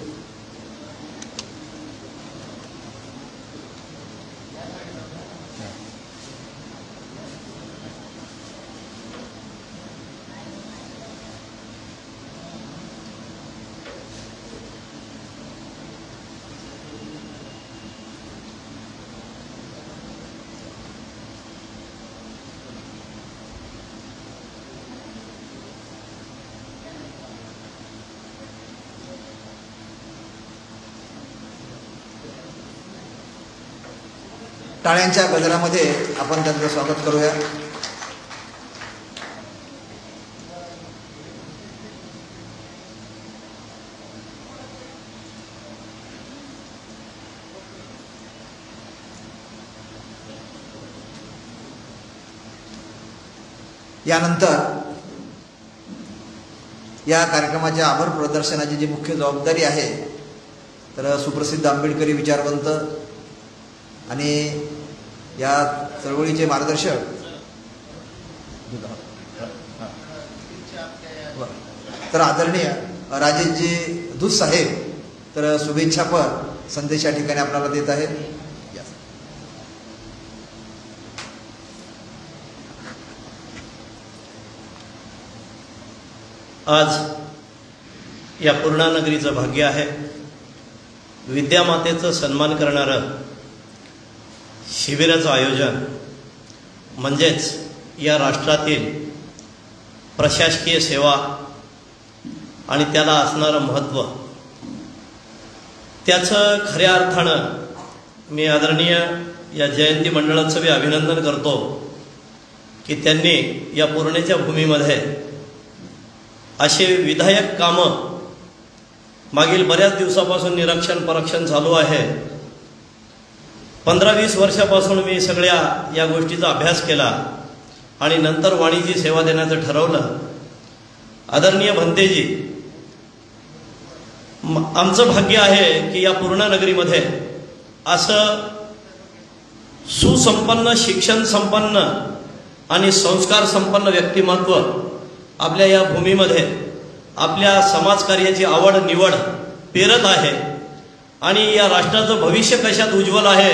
टाळ्यांच्या गजरामध्ये आपण त्यांचं स्वागत करूया. यानंतर या कार्यक्रमाच्या आभार प्रदर्शनाची जी मुख्य जबाबदारी आहे तर सुप्रसिद्ध आंबेडकरी विचारवंत आणि या चळवळीचे मार्गदर्शक तर आदरणीय राजेशजी दूध साहेब तर शुभेच्छापर संदेश या ठिकाणी आपल्याला देत आहेत. आज या पूर्णा नगरीचं भाग्य आहे. विद्यामातेचं सन्मान करणारं शिबिराचं आयोजन म्हणजेच या राष्ट्रातील प्रशासकीय सेवा आणि त्याला असणारं महत्त्व त्याचं खऱ्या अर्थानं मी आदरणीय या जयंती मंडळाचं मी अभिनंदन करतो की त्यांनी या पूर्णेच्या भूमीमध्ये असे विधायक कामं मागील बऱ्याच दिवसापासून निरीक्षण परीक्षण चालू आहे. 15-20 वर्षापासून मी सगळ्या या गोष्टीचा अभ्यास केला आणि नंतर वाणीची सेवा देण्याचं ठरवलं. आदरणीय भंतेजी, आमचं भाग्य आहे की या पूर्णा नगरीमध्ये असं सुसंपन्न, शिक्षण संपन्न आणि संस्कार संपन्न व्यक्तिमत्व आपल्या या भूमीमध्ये आपल्या समाजकार्याची आवड निवड पेरत आहे आणि या राष्ट्राचं भविष्य कशात उज्ज्वल आहे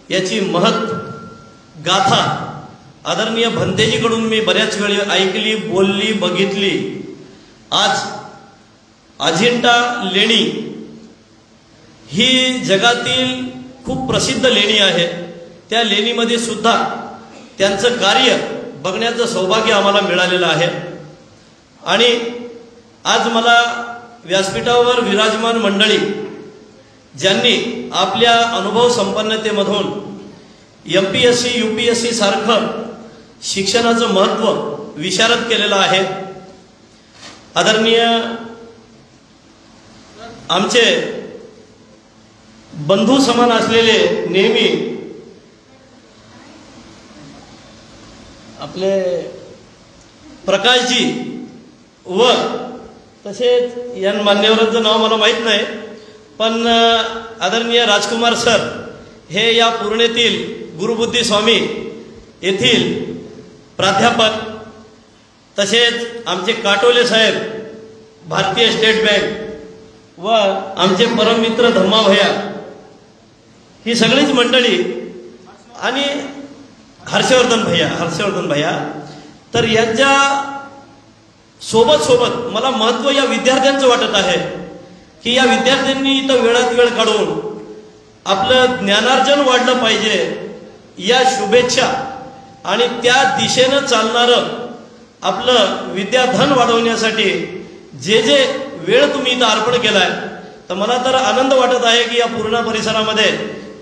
याची महत् गाथा आदरणीय भंतेजीकडून मी बऱ्याच वेळी ऐकली, बोलली, बघितली. आज अजिंठा लेणी ही जगातील खूप प्रसिद्ध लेणी आहे. त्या लेणीमध्ये सुद्धा त्यांचं कार्य बघण्याचं सौभाग्य आम्हाला मिळालेलं आहे. आणि आज मला व्यासपीठावर विराजमान मंडळी ज्यांनी आपल्या अनुभव संपन्नतेमधून MPSC UPSC सारखं शिक्षणाचं महत्त्व विशारद केलेलं आहे. आदरणीय आमचे बंधू समान असलेले नेहमी आपले प्रकाशजी व तसेच या मान्यवरांचं नाव मला माहीत नाही पण आदरणीय राजकुमार सर हे या पूर्णेतील गुरुबुद्धी स्वामी येथील प्राध्यापक, तसेच आमचे काटोले साहेब भारतीय स्टेट बँक व आमचे परममित्र धम्मा भैया ही सगळीच मंडळी आणि हर्षवर्धन भैया तर यांच्या सोबत मला महत्त्व या विद्यार्थ्यांचं वाटत आहे की या विद्यार्थ्यांनी इथं वेळात वेळ काढून आपलं ज्ञानार्जन वाढलं पाहिजे. या शुभेच्छा आणि त्या दिशेनं चालणारं आपलं विद्याधन वाढवण्यासाठी जे जे वेळ तुम्ही इथं अर्पण केलाय तर मला तर आनंद वाटत आहे की या पूर्ण परिसरामध्ये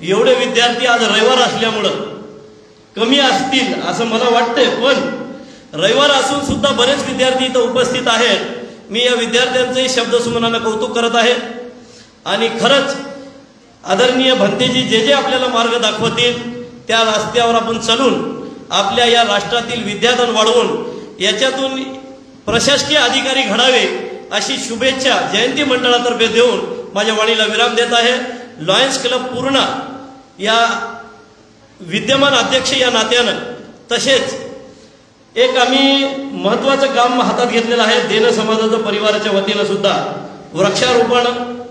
एवढे विद्यार्थी आज रविवार असल्यामुळं कमी असतील असं मला वाटतंय, पण रविवार असून सुद्धा बरेच विद्यार्थी इथं उपस्थित आहेत. मी या विद्यार्थ्यांचंही शब्दसुमनानं कौतुक करत आहे. आणि खरंच आदरणीय भंतेजी जे जे आपल्याला मार्ग दाखवतील त्या रस्त्यावर आपण चालून आपल्या या राष्ट्रातील विद्याधन वाढवून याच्यातून प्रशासकीय अधिकारी घडावे अशी शुभेच्छा जयंती मंडळातर्फे देऊन माझ्या वाणीला विराम देत आहे. लॉयन्स क्लब पूर्णा या विद्यमान अध्यक्ष या नात्यानं तसेच एक आम्ही महत्त्वाचं काम हातात घेतलेलं आहे देन समाजाच्या परिवाराच्या वतीनं सुद्धा वृक्षारोपण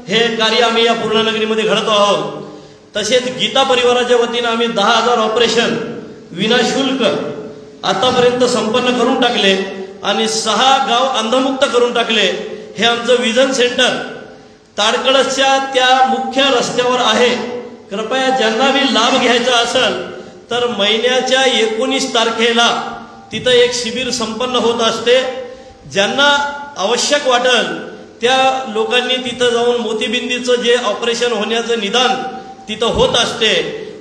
हे कार्य आम्ही या पूर्णानगरीमध्ये घडतो आहोत. तसेच गीता परिवाराच्या वतीनं आम्ही 10,000 ऑपरेशन विनाशुल्क आतापर्यंत संपन्न करून टाकले आणि 6 गाव अंधमुक्त करून टाकले. हे आमचं विजन सेंटर ताडकळसच्या त्या मुख्य रस्त्यावर आहे. कृपया ज्यांना बी लाभ घ्यायचा असेल तर महिन्याच्या 19 तारखेला तिथं एक शिबिर संपन्न होत असते. ज्यांना आवश्यक वाटेल त्या लोकांनी तिथं जाऊन मोतीबिंदूचं जे ऑपरेशन होण्याचं निदान तिथं होत असते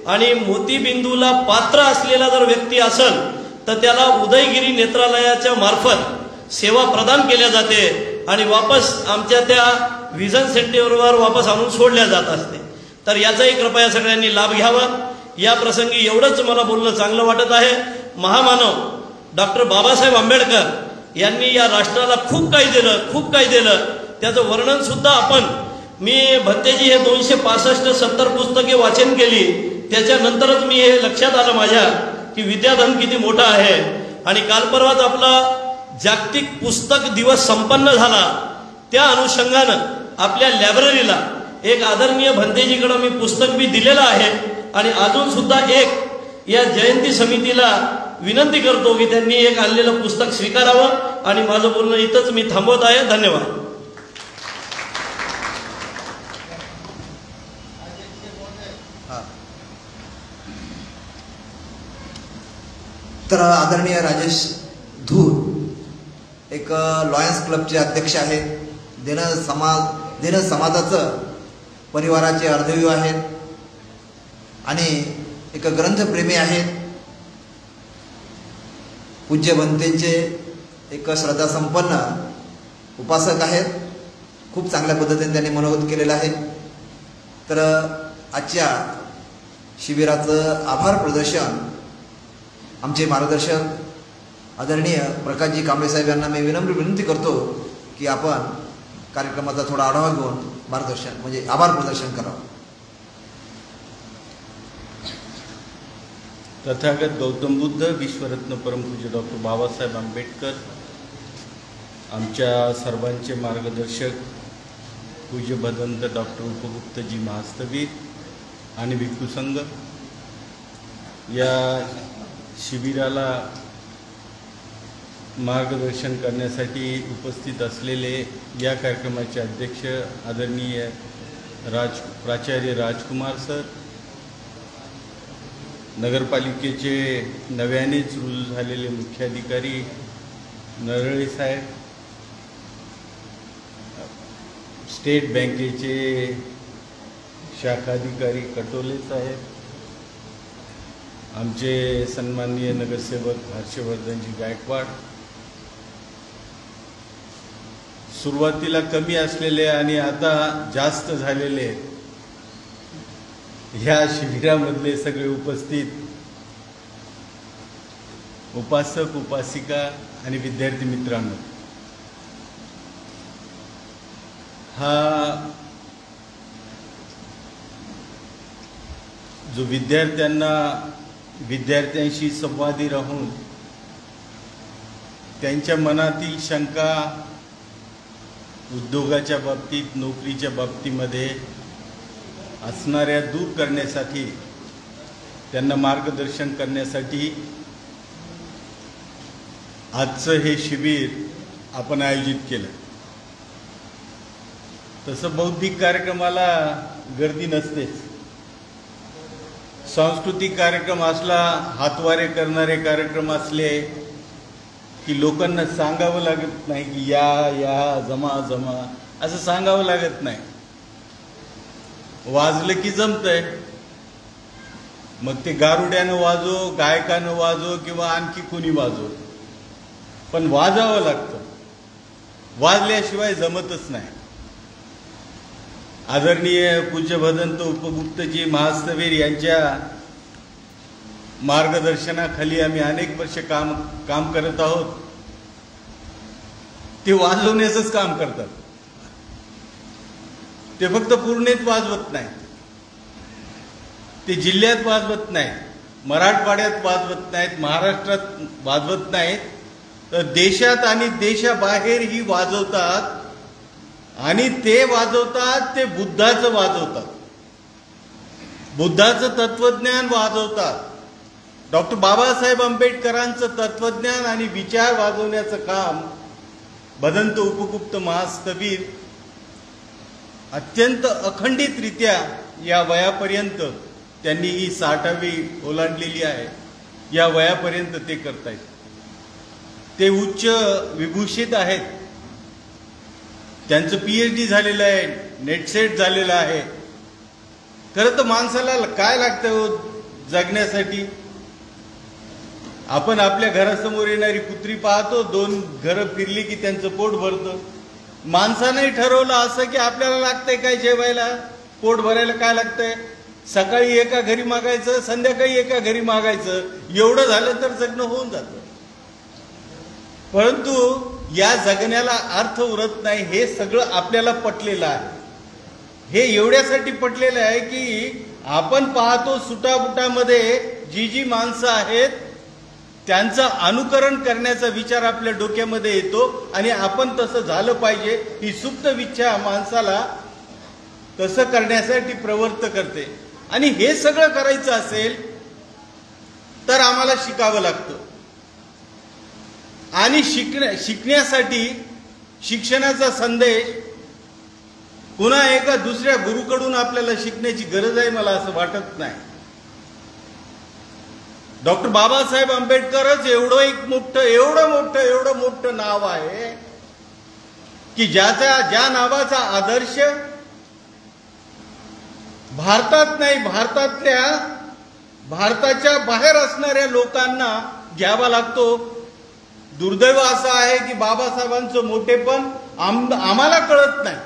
आणि मोतीबिंदूला पात्र असलेला जर व्यक्ती असेल तर त्याला उदयगिरी नेत्रालयाच्या मार्फत सेवा प्रदान केल्या जाते आणि वापस आमच्या त्या विजन सेंटरवर वापस आणून सोडल्या जात असते. तर याचाही कृपया सगळ्यांनी लाभ घ्यावा. या प्रसंगी एवढंच मला बोलणं चांगलं वाटत आहे. महामानव डॉक्टर बाबासाहेब आंबेडकर यांनी या राष्ट्राला खूप काही दिलं. त्याचं वर्णन सुद्धा मी भत्तेजी हे 265-70 पुस्तके वाचन केली. त्याच्यानंतरच मी हे लक्षात आलं माझ्या की विद्याधन किती मोठा आहे. आणि काल परवाच आपला जागतिक पुस्तक दिवस संपन्न झाला. त्या अनुषंगानं आपल्या लायब्ररीला एक आदरणीय भंतेजीकडे मी पुस्तक बी दिलेलं आहे आणि अजून सुद्धा एक या जयंती समितीला विनंती करतो की त्यांनी एक आणलेलं पुस्तक स्वीकारावं. आणि माझं बोलणं इथंच मी थांबवत आहे. धन्यवाद. तर आदरणीय राजेश धूर एक लॉयन्स क्लबचे अध्यक्ष आहेत. देन समाजाचं परिवाराचे अर्धवीव आहेत आणि एक ग्रंथप्रेमी आहेत. पूज्य भंतेंचे एक श्रद्धासंपन्न उपासक आहेत. खूप चांगल्या पद्धतीने त्यांनी मनोगत केलेलं आहे. तर आजच्या शिबिराचं आभार प्रदर्शन आमचे मार्गदर्शक आदरणीय प्रकाशजी कांबळे साहेब यांना मी विनम्र विनंती करतो की आपण कार्यक्रमाचा थोडा आढावा घेऊन मार्गदर्शन म्हणजे आभार प्रदर्शन करावं. तथागत गौतम बुद्ध, विश्वरत्न परमपूज्य डॉक्टर बाबासाहेब आंबेडकर, आमच्या सर्वांचे मार्गदर्शक पूज्य भदंत डॉक्टर उपगुप्तजी महास्तवीर आणि भिक्खू संघ, या शिबिराला मार्गदर्शन करण्यासाठी उपस्थित असलेले या कार्यक्रमाचे अध्यक्ष आदरणीय प्राचार्य राजकुमार सर, नगरपालिकेचे नव्यानेच रुजू झालेले मुख्याधिकारी नरळे साहेब, स्टेट बँकेचे शाखाधिकारी कटोले साहेब, आमचे सन्माननीय नगरसेवक हर्षवर्धनजी गायकवाड, सुरुवातीला कमी असलेले आणि आता जास्त झालेले ह्या शिबिरामधले सगळे उपस्थित उपासक, उपासिका आणि विद्यार्थी मित्रांनो, हा जो विद्यार्थ्यांशी संवादी राहून त्यांच्या मनातील शंका उद्योगाच्या बाबतीत, नोकरीच्या बाबतीमध्ये असणाऱ्या दूर करण्यासाठी, त्यांना मार्गदर्शन करण्यासाठी आजचं हे शिबिर आपण आयोजित केलं. तसं बौद्धिक कार्यक्रमाला गर्दी नसतेच. सांस्कृतिक कार्यक्रम असला, हातवारे करणारे कार्यक्रम असले की लोकांना सांगावं लागत नाही की या जमा असं सांगावं लागत नाही. वाजलं की जमतंय. मग ते गारुड्यानं वाजो, गायकानं वाजो किंवा आणखी कुणी वाजो, पण वाजावं लागतं. वाजल्याशिवाय जमतच नाही. आदरणीय पूज्य भदंत उपगुप्तजी महास्तवीर यांच्या मार्गदर्शनाखाली आम्ही अनेक वर्ष काम करत आहोत. ते वाजवण्याचंच काम करतात. ते फक्त पूर्णेत वाजवत नाही, ते जिल्ह्यात वाजवत नाही, मराठवाड्यात वाजवत नाहीत, महाराष्ट्रात वाजवत नाहीत, तर देशात आणि देशाबाहेरही वाजवतात. आणि ते वाजवतात ते बुद्धाचं वाजवतात, बुद्धाचं तत्वज्ञान वाजवतात. डॉक्टर बाबासाहेब आंबेडकरांचं तत्वज्ञान आणि विचार वाजवण्याचं काम भदंत उपगुप्त महास्तवीर अत्यंत अखंडितरित्या या वयापर्यंत, त्यांनी ही 60वी ओलांडलेली आहे, या वयापर्यंत ते करतायत. ते उच्च विभूषित आहेत, त्यांचं PhD झालेलं आहे, नेटसेट झालेलं आहे. खरं तर माणसाला काय लागतं जगण्यासाठी? आपण आपल्या घरासमोर येणारी कुत्री पाहतो, 2 घरं फिरली की त्यांचं पोट भरतं. माणसाने ठरवलं असं की आपल्याला लागतंय काय जेवायला, पोट भरायला काय लागतंय? सकाळी एका घरी मागायचं, संध्याकाळी एका घरी मागायचं. एवढं झालं तर जगणं होऊन जातं. परंतु या जगण्याला अर्थ उरत नाही, हे सगळं आपल्याला पटलेलं आहे. हे एवढ्यासाठी पटलेलं आहे की आपण पाहतो सुटाबुटामध्ये जी माणसं आहेत त्यांचं अनुकरण करण्याचा विचार आपल्या डोक्यामध्ये येतो आणि आपण तसं झालं पाहिजे ही सुप्त इच्छा माणसाला तसं करण्यासाठी प्रवृत्त करते. आणि हे सगळं करायचं असेल तर आम्हाला शिकावं लागतं. आणि शिकण्यासाठी शिक्षणाचा संदेश पुन्हा एका दुसऱ्या गुरुकडून आपल्याला शिकण्याची गरज आहे मला असं वाटत नाही. डॉक्टर बाबासाहेब आंबेडकरच एवढं मोठं नाव आहे की ज्या नावाचा आदर्श भारतात नाही, भारताच्या बाहेर असणाऱ्या लोकांना घ्यावा लागतो. दुर्दैव असं आहे की बाबासाहेबांचं मोठेपण आम्हाला कळत नाही.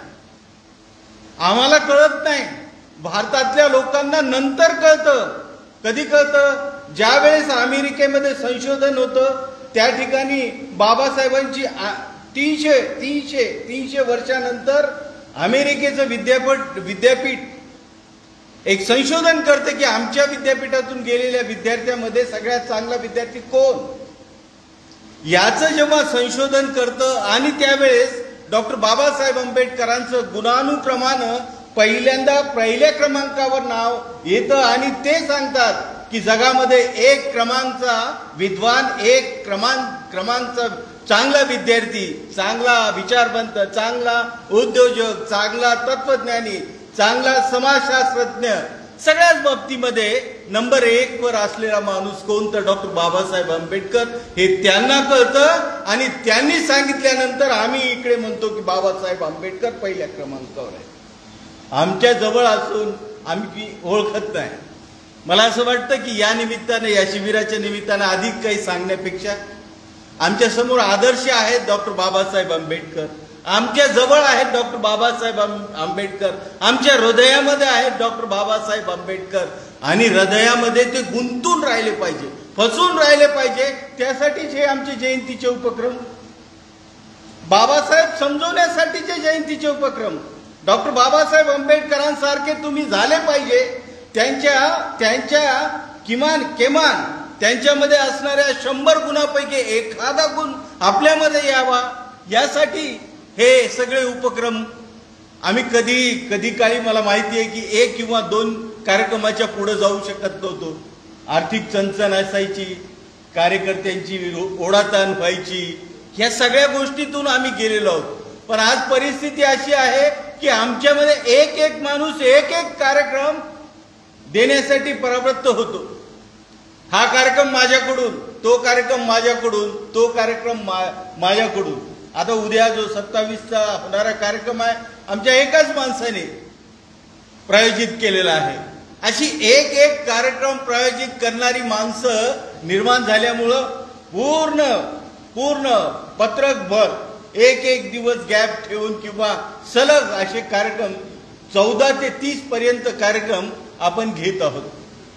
भारतातल्या लोकांना नंतर कळतं. कधी कळतं? ज्या वेळेस अमेरिकेमध्ये संशोधन होतं त्या ठिकाणी बाबासाहेबांची 300 वर्षानंतर अमेरिकेचं विद्यापीठ एक संशोधन करते की आमच्या विद्यापीठातून गेलेल्या विद्यार्थ्यांमध्ये सगळ्यात चांगला विद्यार्थी कोण, याचं जेव्हा संशोधन करतं. आणि त्यावेळेस डॉक्टर बाबासाहेब आंबेडकरांचं गुणानुक्रमानं पहिल्या क्रमांकावर नाव येतं आणि ते सांगतात की जगामध्ये 1 क्रमांकचा विद्वान, 1 क्रमांकचा चांगला विद्यार्थी, चांगला विचारवंत, चांगला उद्योजक, चांगला तत्वज्ञानी, चांगला समाजशास्त्रज्ञ, सगळ्याच बाबतीमध्ये नंबर 1 वर असलेला माणूस कोण तर डॉक्टर बाबासाहेब आंबेडकर. हे त्यांना कळतं आणि त्यांनी सांगितल्यानंतर आम्ही इकडे म्हणतो की बाबासाहेब आंबेडकर पहिल्या क्रमांकावर आहे. आमच्या जवळ असून आम्ही ओळखत नाही. मला असं वाटतं की या निमित्ताने, या शिबिराच्या निमित्ताने अधिक काही सांगण्यापेक्षा आमच्या समोर आदर्श आहेत डॉक्टर बाबासाहेब आंबेडकर, आमच्या जवळ आहेत डॉक्टर बाबासाहेब आंबेडकर, आमच्या हृदयामध्ये आहेत डॉक्टर बाबासाहेब आंबेडकर. आणि हृदयामध्ये ते गुंतून राहिले पाहिजे, फसून राहिले पाहिजे. त्यासाठीच हे आमचे जयंतीचे उपक्रम, बाबासाहेब समजवण्यासाठीचे जयंतीचे उपक्रम. डॉक्टर बाबासाहेब आंबेडकरांसारखे तुम्ही झाले पाहिजे. त्यांच्या किमान त्यांच्यामध्ये असणाऱ्या 100 गुणापैकी एखादा गुण आपल्यामध्ये यावा, यासाठी हे सगळे उपक्रम आम्ही कधी काळी मला माहिती आहे की 1 किंवा 2 कार्यक्रमाच्या पुढे जाऊ शकत नव्हतो. आर्थिक चणचण असायची, कार्यकर्त्यांची ओढाताण व्हायची, ह्या सगळ्या गोष्टीतून आम्ही गेलेलो आहोत. पण आज परिस्थिती अशी आहे की आमच्यामध्ये एक माणूस एक कार्यक्रम देण्यासाठी परावृत्त होतो. हा कार्यक्रम माझ्याकडून, तो कार्यक्रम माझ्याकडून, तो कार्यक्रम माझ्याकडून. आता उद्या जो 27चा होणारा कार्यक्रम आहे आमच्या एकाच माणसाने प्रायोजित केलेला आहे. अशी एक कार्यक्रम प्रायोजित करणारी माणसं निर्माण झाल्यामुळं पूर्ण पत्रकभर एक दिवस गॅप ठेवून किंवा सलग असे कार्यक्रम 14 ते 30 पर्यंत कार्यक्रम आपण घेत आहोत.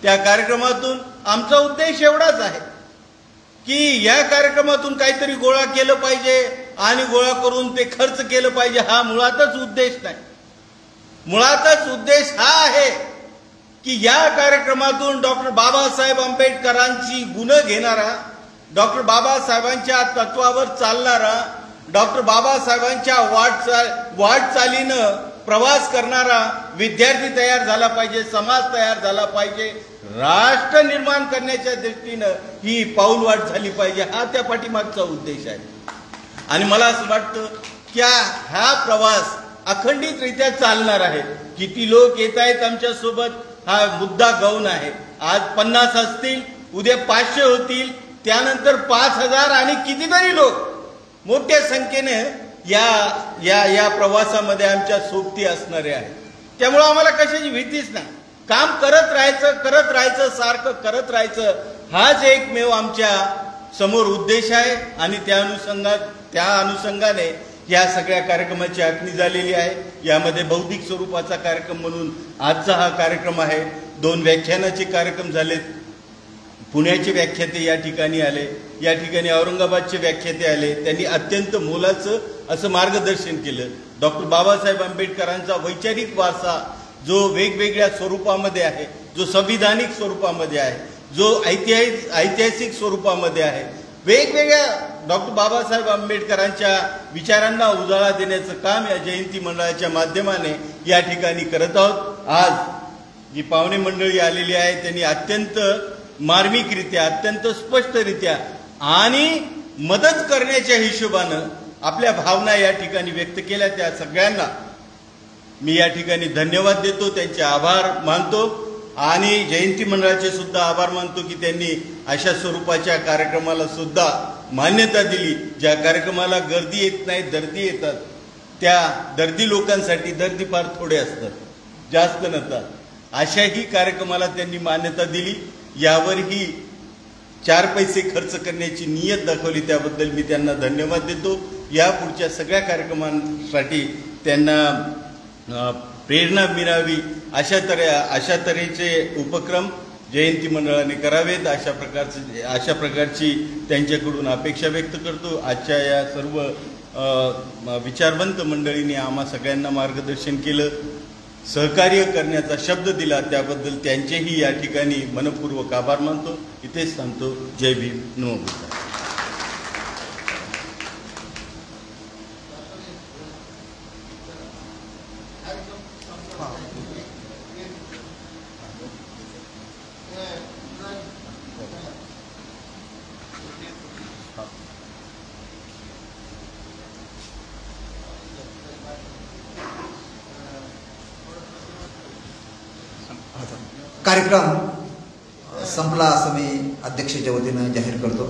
त्या कार्यक्रमातून आमचा उद्देश एवढाच आहे की या कार्यक्रमातून काहीतरी गोळा केलं पाहिजे आणि गोळा करून ते खर्च केलं पाहिजे. हा मुळातच उद्देश नाही. मुळातच उद्देश हा आहे की या कार्यक्रमातून डॉक्टर बाबासाहेब आंबेडकरांची गुणं घेणारा, डॉक्टर बाबासाहेबांच्या तत्वावर चालणारा, डॉक्टर बाबासाहेबांच्या वाटचालीनं प्रवास करणारा विद्यार्थी तयार झाला पाहिजे, समाज तयार झाला पाहिजे, राष्ट्र निर्माण करण्याच्या दृष्टीनं ही पाऊलवाट झाली पाहिजे, हा त्या पाठीमागचा उद्देश आहे. आणि मला असं वाटतं की हा प्रवास अखंडितरित्या चालणार आहे. किती लोक येत आहेत आमच्यासोबत हा मुद्दा गौण आहे. आज 50 असतील, उद्या 500 होतील, त्यानंतर 5000 आणि कितीतरी लोक मोठ्या संख्येने या प्रवासामध्ये आमच्या सोबती असणारे आहेत. त्यामुळे आम्हाला कशाची भीतीच नाही. काम करत राहायचं, सारखं करत राहायचं, हाच एकमेव आमच्या समोर उद्देश आहे. आणि त्या अनुषंगाने या सगळ्या कार्यक्रमाची आखणी झालेली आहे. यामध्ये बौद्धिक स्वरूपाचा कार्यक्रम म्हणून आजचा हा कार्यक्रम आहे. 2 व्याख्यानाचे कार्यक्रम झालेत. पुण्याचे व्याख्याते या ठिकाणी आले, या ठिकाणी औरंगाबादचे व्याख्याते आले. त्यांनी अत्यंत मोलाचं असं मार्गदर्शन केलं. डॉक्टर बाबासाहेब आंबेडकरांचा वैचारिक वारसा जो वेगवेगळ्या स्वरूपामध्ये आहे, जो संविधानिक स्वरूपामध्ये आहे, जो ऐतिहासिक स्वरूपामध्ये आहे, वेगवेगळ्या डॉक्टर बाबासाहेब आंबेडकरांच्या विचारांना उजाळा देण्याचं काम या जयंती मंडळाच्या माध्यमाने या ठिकाणी करत आहोत. आज जी पाहुणे मंडळी आलेली आहे त्यांनी अत्यंत मार्मिकरित्या, अत्यंत स्पष्टरित्या आणि मदत करण्याच्या हिशोबानं आपल्या भावना या ठिकाणी व्यक्त केल्या. त्या सगळ्यांना मी या ठिकाणी धन्यवाद देतो, त्यांचे आभार मानतो आणि जयंती मंडळाचे सुद्धा आभार मानतो की त्यांनी अशा स्वरूपाच्या कार्यक्रमाला सुद्धा मान्यता दिली. ज्या कार्यक्रमाला गर्दी येत नाही, दर्दी येतात, त्या दर्दी लोकांसाठी दर्दी फार थोडे असतात, जास्त नसतात, अशाही कार्यक्रमाला त्यांनी मान्यता दिली. यावरही 4 पैसे खर्च करण्याची नियत दाखवली, त्याबद्दल मी त्यांना धन्यवाद देतो. या पुढच्या सगळ्या कार्यक्रमांसाठी त्यांना प्रेरणा मिळावी अशा तऱ्हेचे उपक्रम जयंती मंडळाने करावेत, अशा प्रकारची त्यांच्याकडून अपेक्षा व्यक्त करतो. आजच्या या सर्व विचारवंत मंडळींनी आम्हा सगळ्यांना मार्गदर्शन केलं, सहकार्य करण्याचा शब्द दिला, त्याबद्दल त्यांचेही या ठिकाणी मनपूर्वक आभार मानतो. इथेच थांबतो. जय भीम, नमो बुद्धाय. कार्यक्रम संपला असं मी अध्यक्षाच्या वतीनं जाहीर करतो.